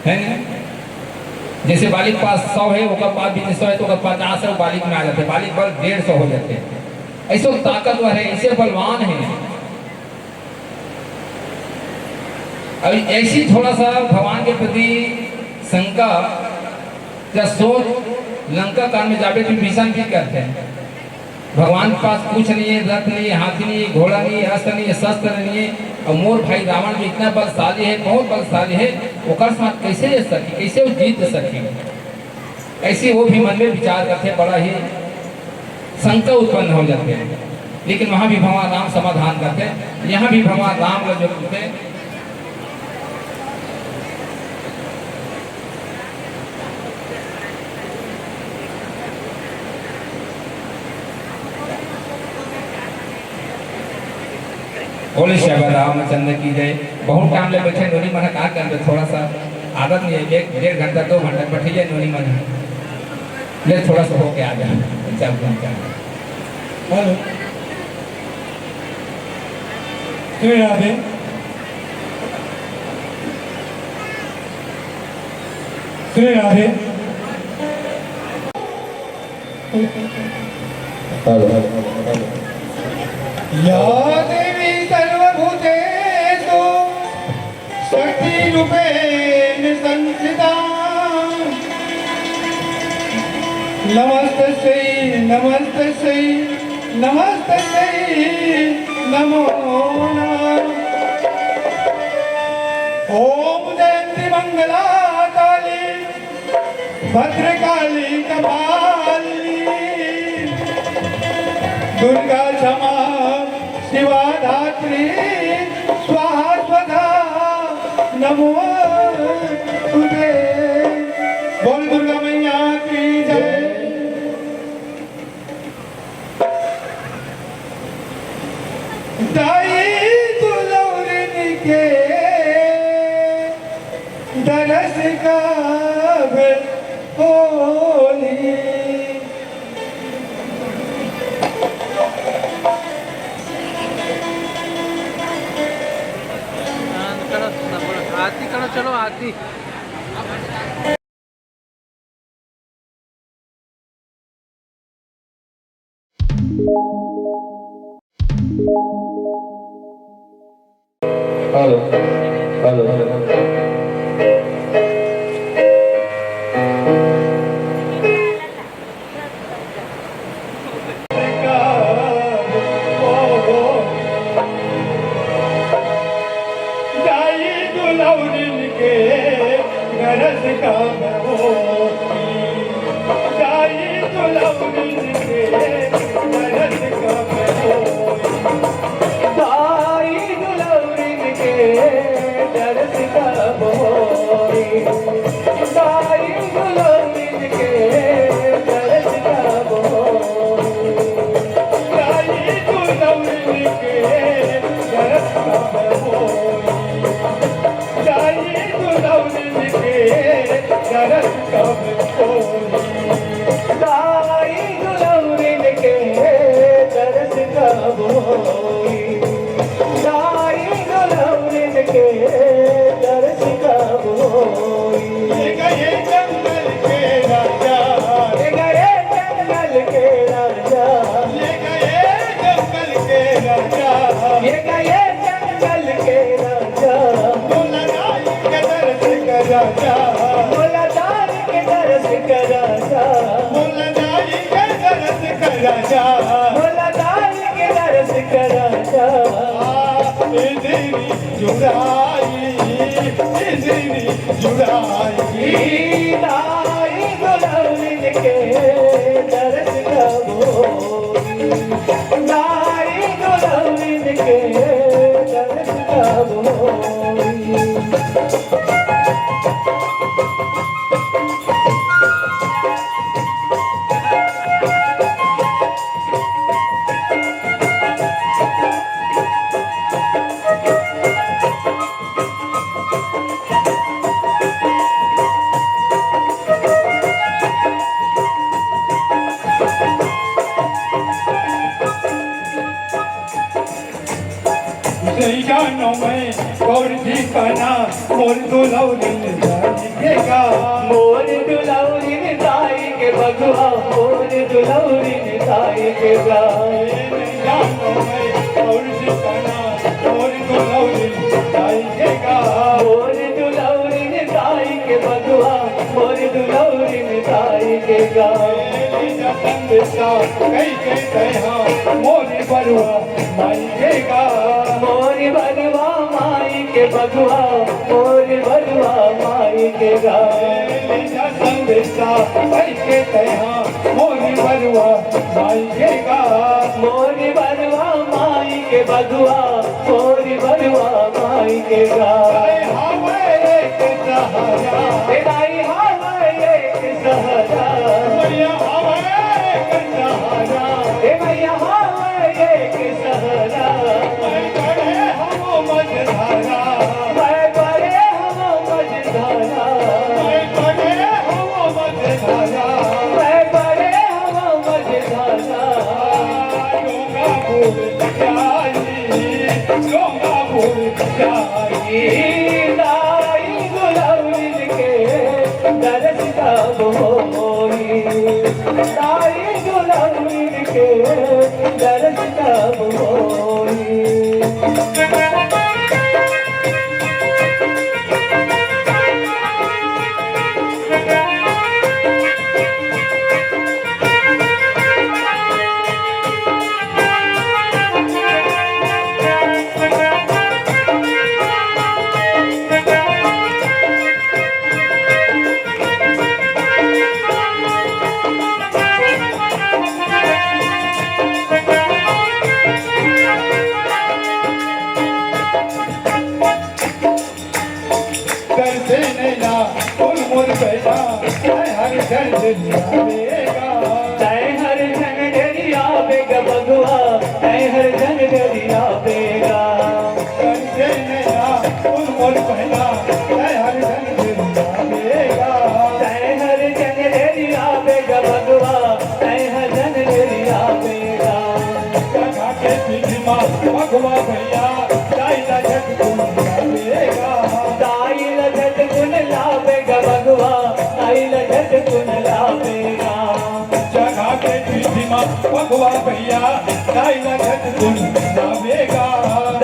Speaker 2: है ना। जैसे बालिक पास 100 है, वो पास भी 100 है तो 50 है, वो बालिक में आ जाते हैं। बालिक बल 150 हो जाते हैं, ऐसे ताकतवर है, ऐसे बलवान है। अभी ऐसी थोड़ा सा भगवान के प्रति शंका या सोच लंका काल में जाबे तो भीषण भी करते हैं। भगवान के पास कुछ नहीं है, रथ नहीं है, हाथी नहीं है, घोड़ा नहीं है, अस्त्र नहीं है, शस्त्र नहीं है, और मोर भाई रावण जो इतना बलशाली है, बहुत बलशाली है, वो कर साथ कैसे ले सके, कैसे वो जीत सके, ऐसे वो भी मन में विचार करते, बड़ा ही शंका उत्पन्न हो जाते हैं। लेकिन वहां भी भगवान राम समाधान करते हैं। यहाँ भी भगवान राम का जो कहते बोले शबद रामचंद्र की जय। बहुत टाइम ले बैठे नोनी मन का करते, थोड़ा सा आदत नहीं है, 1-1.5 घंटा 2 घंटा बैठिए नोनी मन ले, थोड़ा सा होके आ जाए।
Speaker 4: हेलो श्री राधे, श्री राधे। या देवी सर्वभूतेषु शक्तिरूपेण संस्थिता, नमस्तस्यै नमस्तस्यै नमस्तस्यै नमो नमः। ओम जयंती मंगला काली भद्रकाली कपालिनी दुर्गा क्षमा शिवा धात्री स्वाहा स्वधा नमो तुझे। बोल दुर्गा मैया की जय। दाई दुलौरिन के दरस का होली।
Speaker 5: आरती करो, चलो आरती।
Speaker 2: हेलो हेलो
Speaker 4: दाई दुलौरिन के दरस का होली। दाई दुलौरिन के दरस का होली। दाई दुलौरिन के दरस का होली। दाई दुलौरिन के दरस का होली। दाई दुलौरिन के दरस का होली। दाई दुलौरिन के दरस का होली। दाई दुलौरिन के दरस का होली। दाई दुलौरिन के दरस का होली। ले गए जंगल के राजा। ले गए जंगल के राजा। ले गए जंगल के राजा। ले गए जंगल के राजा। बोला दाई के दरस का राजा। बोला दाई के दरस का राजा। बोला दाई के दरस का राजा। बोला दाई के दरस का राजा। इधरी जुड़ाई इधरी जुड़ाई। दाई दुलौरिन के दरस का होली। दाई दुलौरिन के दरस का होली। नहीं जानो मैं गौर जी का नाम। मोर दुलौरिन जाएगा। मोर दुलौरिन दाई के बगुआ। मोर दुलौरिन दाई के गाए। नहीं जानो मैं गौर जी का नाम। मोर दुलौरिन जाएगा। मोर दुलौरिन दाई के बगुआ। मोर दुलौरिन दाई के गाए। संदेशा कई के कहा मोरी बरुआ माई देगा। मोरी बरुआ माई के बगुआ। मोरी बरुआ माई के गाए। संदेशा कई के कहा मोरी बरुआ माई देगा। मोरी बरुआ माई के बगुआ। मोरी बरुआ माई के गाए। हवाए एक सहारा। दाई हवाए एक सहारा। मैया हवाए एक सहारा। मैया हवाए एक सहारा। मैं बड़े हम मझधारा। मैं बड़े हम मझधारा। मैं बड़े हम मझधारा। मैं बड़े हम मझधारा। डोंगा बोल जाई। डोंगा बोल जाई। दाई दुलौरिन के दरस का होली। दाई दुलौरिन के दरस का होली। दरियावेगा जय हर जन दरियावेगा भगवा जय हर जन दरियावेगा कंसे नया उन मोर पहला जय हर जन दरियावेगा जय हर जन दरियावेगा भगवा जय हर जन दरियावेगा जगा के पीछा भगवा भैया दाइला जग गुण लावेगा दाइला जग गुण लावेगा भगवा दाइला जग गुण लावेगा जगा के पीछा भगवा भैया दाइला जग गुण लावेगा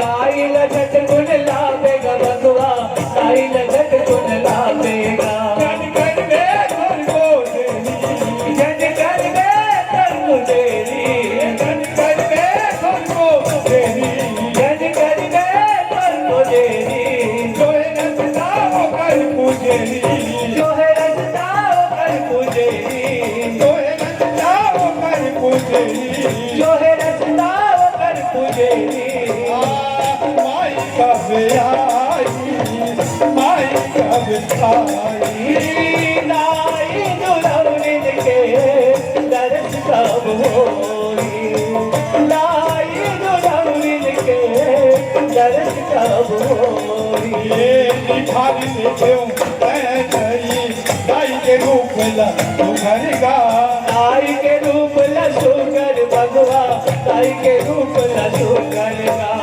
Speaker 4: दाइला जग गुण लावेगा भगवा दाइला जग गुण लावेगा जन कर वे घर को देरी जन कर वे घर को देरी जन कर वे घर को देरी जन कर वे घर को देरी जो है रस्ता वो कर पूजेरी जो है रस्ता वो कर पूजेरी जो है रस्ता वो कर पूजेरी जो है रस्ता वो कर पूजेरी माई कब आई माई कब आई नाई दुलौरिन के दर्श कब होई नाई दुलौरिन के दर्श कब होई ये निखारी देखूं मैं चली दाई के रूप ला सुघरगा दाई के रूप ला सुघर भगवा दाई के रूप ला सुघरगा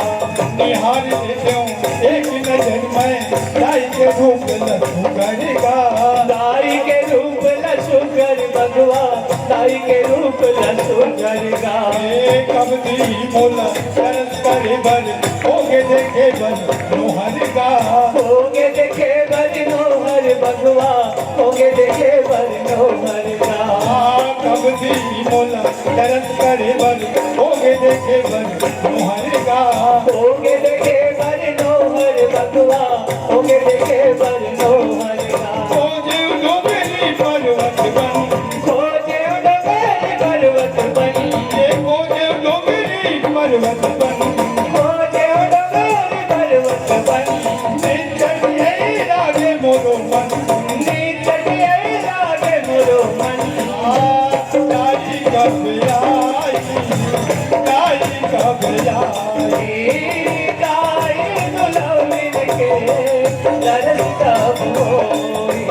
Speaker 4: निहार देखूं एक नजर में दाई के रूप ला सुघरगा दाई के रूप ला सुघर भगवा दाई के रूप ला सुघरगा कब दी मोला तरस करे बर होगे देखे बर नोहरगा होगे देखे बर नोहर भगवा होगे देखे बर नोहरगा कब दी मोला तरस करे बर होगे देखे बर नोहरगा होगे देखे बर नोहर भगवा होगे देखे बर नोहरगा खोजे डोबेली पर्वत बन खोजे डोबेली पर्वत बन ये खोजे डोबेली पर्वत बन खोजे डोबेली पर्वत बन निचड़िए रागे मोरो मन निचड़िए रागे मोरो मन दाई कब आई दाई कब आई दाई दुलौरिन के दर्श कब होई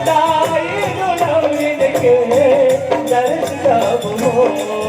Speaker 4: दाई दुलौरिन के दर्श कब होई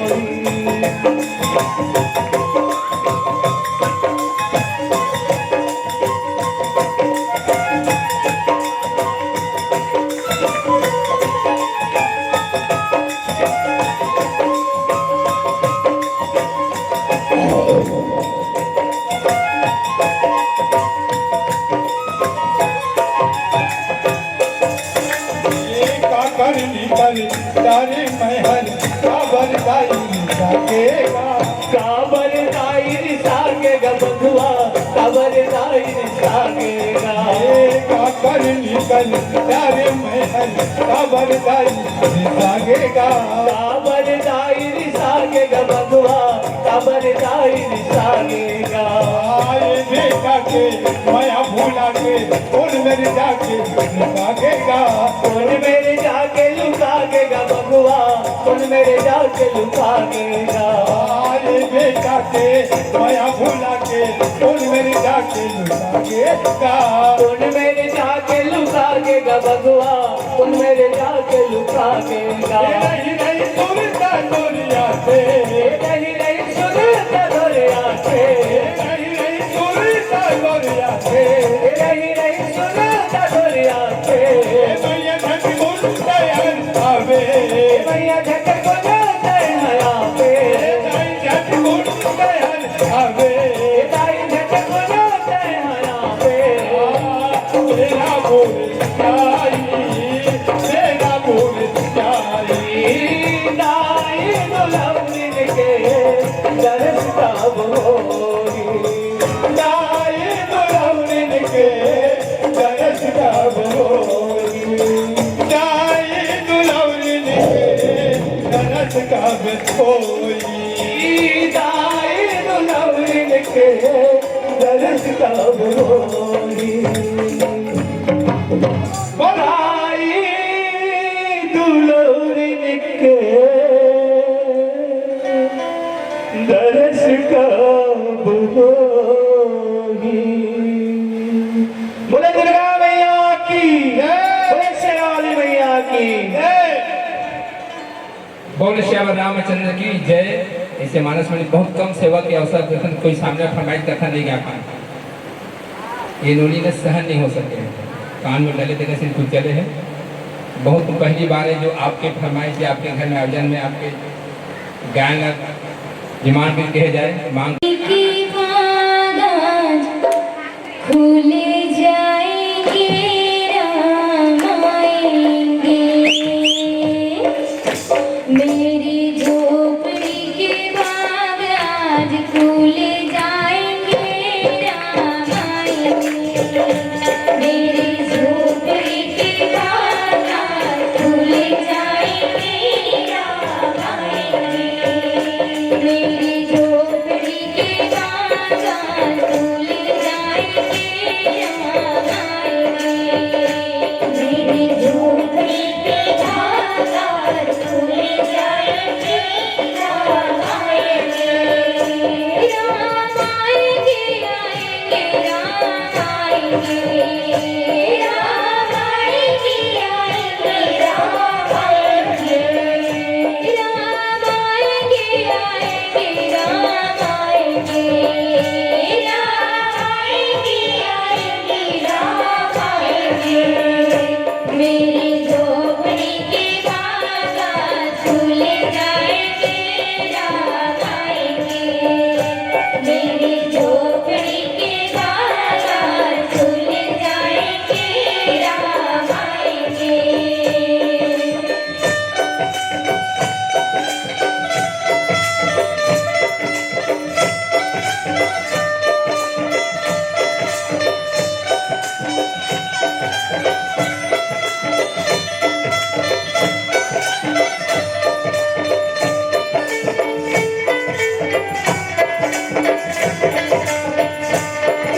Speaker 4: तारे महल काबर दाई सागेगा काबर दाई सागेगा भगवा काबर दाई सागेगा काबर निकल तारे महल काबर दाई सागेगा काबर दाई सागेगा भगवा काबर दाई सागेगा आए देखा के माया भूला के कौन मेरे जाके लुकागेगा कौन मेरे जाके लुकागेगा भगवा कौन मेरे जाके लुकागेगा आए बेटा के माया भूला के कौन मेरे जाके लुकागेगा कौन मेरे जाके लुकागेगा भगवा कौन मेरे जाके लुकागेगा नहीं नहीं सुनता दुनिया से नहीं नहीं सुनता दुनिया से नहीं नहीं सुनता दुनिया से नहीं नहीं सुनता दुनिया से मैया झट मुंडा यार आवे मैया झट मुंडा आवे दाई झट मुंडा यार आवे दाई झट मुंडा आवे तेरा बोल जाई दाई दुलौरिन के दर्श कब होई दाई दुलौरिन के दर्श कब होई दाई दुलौरिन के दर्श कब होई दाई दुलौरिन के दर्श कब होई बधाई दुलौरिन
Speaker 2: बोल श्याम रामचंद्र की जय। ऐसे मानस में बहुत कम सेवा के अवसर पर कोई सामने फरमाइश कथा नहीं गा पाए, ये नोनी ने सहन नहीं हो सके, कान में डले देने से कुछ चले हैं। बहुत पहली बार है जो आपके फरमाइश या आपके घर में आयोजन में आपके गायन डिमांड भी कहे जाए मांग
Speaker 3: की बागान खुले जाएंगे, राम आएंगे। मेरी झोपड़ी के बाग आज खुले जाएंगे, राम आएंगे। मेरी झोपड़ी के बाग आज खुले जाएंगे, राम आएंगे। मेरी झोपड़ी के बागान खुले जाएंगे, राम आएंगे। मेरी झोपड़ी के बागान खुले जाएंगे, राम आएंगे। राम आएंगे, आएंगे, राम आएंगे। राम आएंगे, आएंगे, राम आएंगे। राम आएंगे, आएंगे, राम आएंगे। राम आएंगे, आएंगे, राम आएंगे। मेरी झोपड़ी के बागान खुले जाएंगे, राम आएंगे। मेरी झोपड़ी के बागान खुले जाएंगे, राम आएंगे।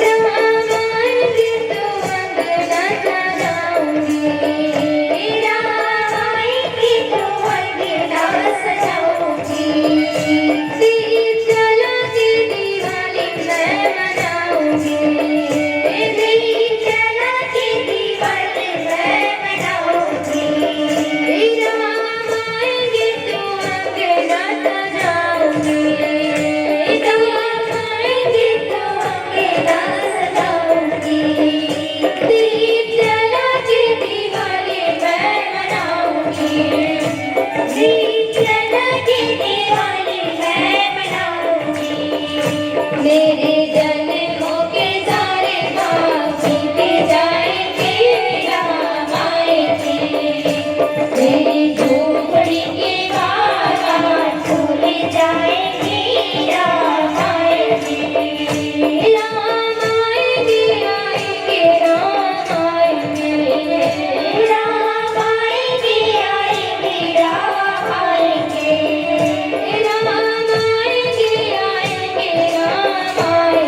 Speaker 3: राम आएंगे तो अंगना सजाऊंगी, राम आएंगे तो अंगना सजाऊंगी। दीप जला के दिवाली मैं मनाऊंगी, दीप जला के दिवाली मैं मनाऊंगी। राम आएंगे तो अंगना सजाऊंगी, राम आएंगे तो अंगना सजाऊंगी। दीप जला के दिवाली मैं मनाऊंगी, दीप जला के दिवाली मैं मनाऊंगी। मेरे जन्मों के सारे पाप बीते जाएंगे, राम आएंगे। मेरी झोपड़ी के बागान खुले जाएंगे, राम आएंगे। राम आएंगे, आएंगे, राम आएंगे। राम आएंगे, आएंगे, राम आएंगे। राम आएंगे, आएंगे, राम आएंगे।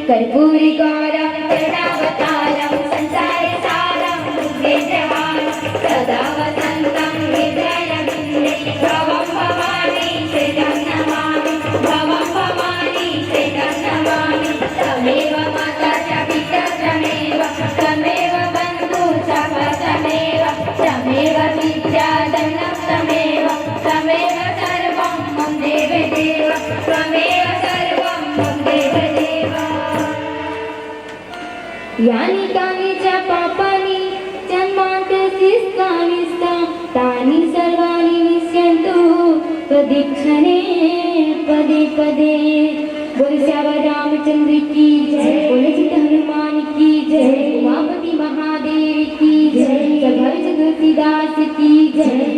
Speaker 1: कर्पूरी गौरम करुणावतारम संसार सारम भुजगेन्द्रहारम सदा वसंतं हृदयरविन्दे भवं भवानी श्रीतं नमामि भवं भवानी श्रीतं नमामि तमेव माता च पिता त्वमेव तमेव बन्धु च तमेव तमेव विद्या धनं तमेव तमेव सर्वं मम देवदेव त्वमेव सर्वं मम देवदेव यानि कानि च पापानि जन्मान्तरस्थितानि तानि सर्वाणि विस्यन्तु त्वदीक्षणे पदे पदे। बोल श्यावर रामचंद्र की जय, बोल चित हनुमान की जय, उमापति महादेव की जय, सभर तुलसीदास की जय।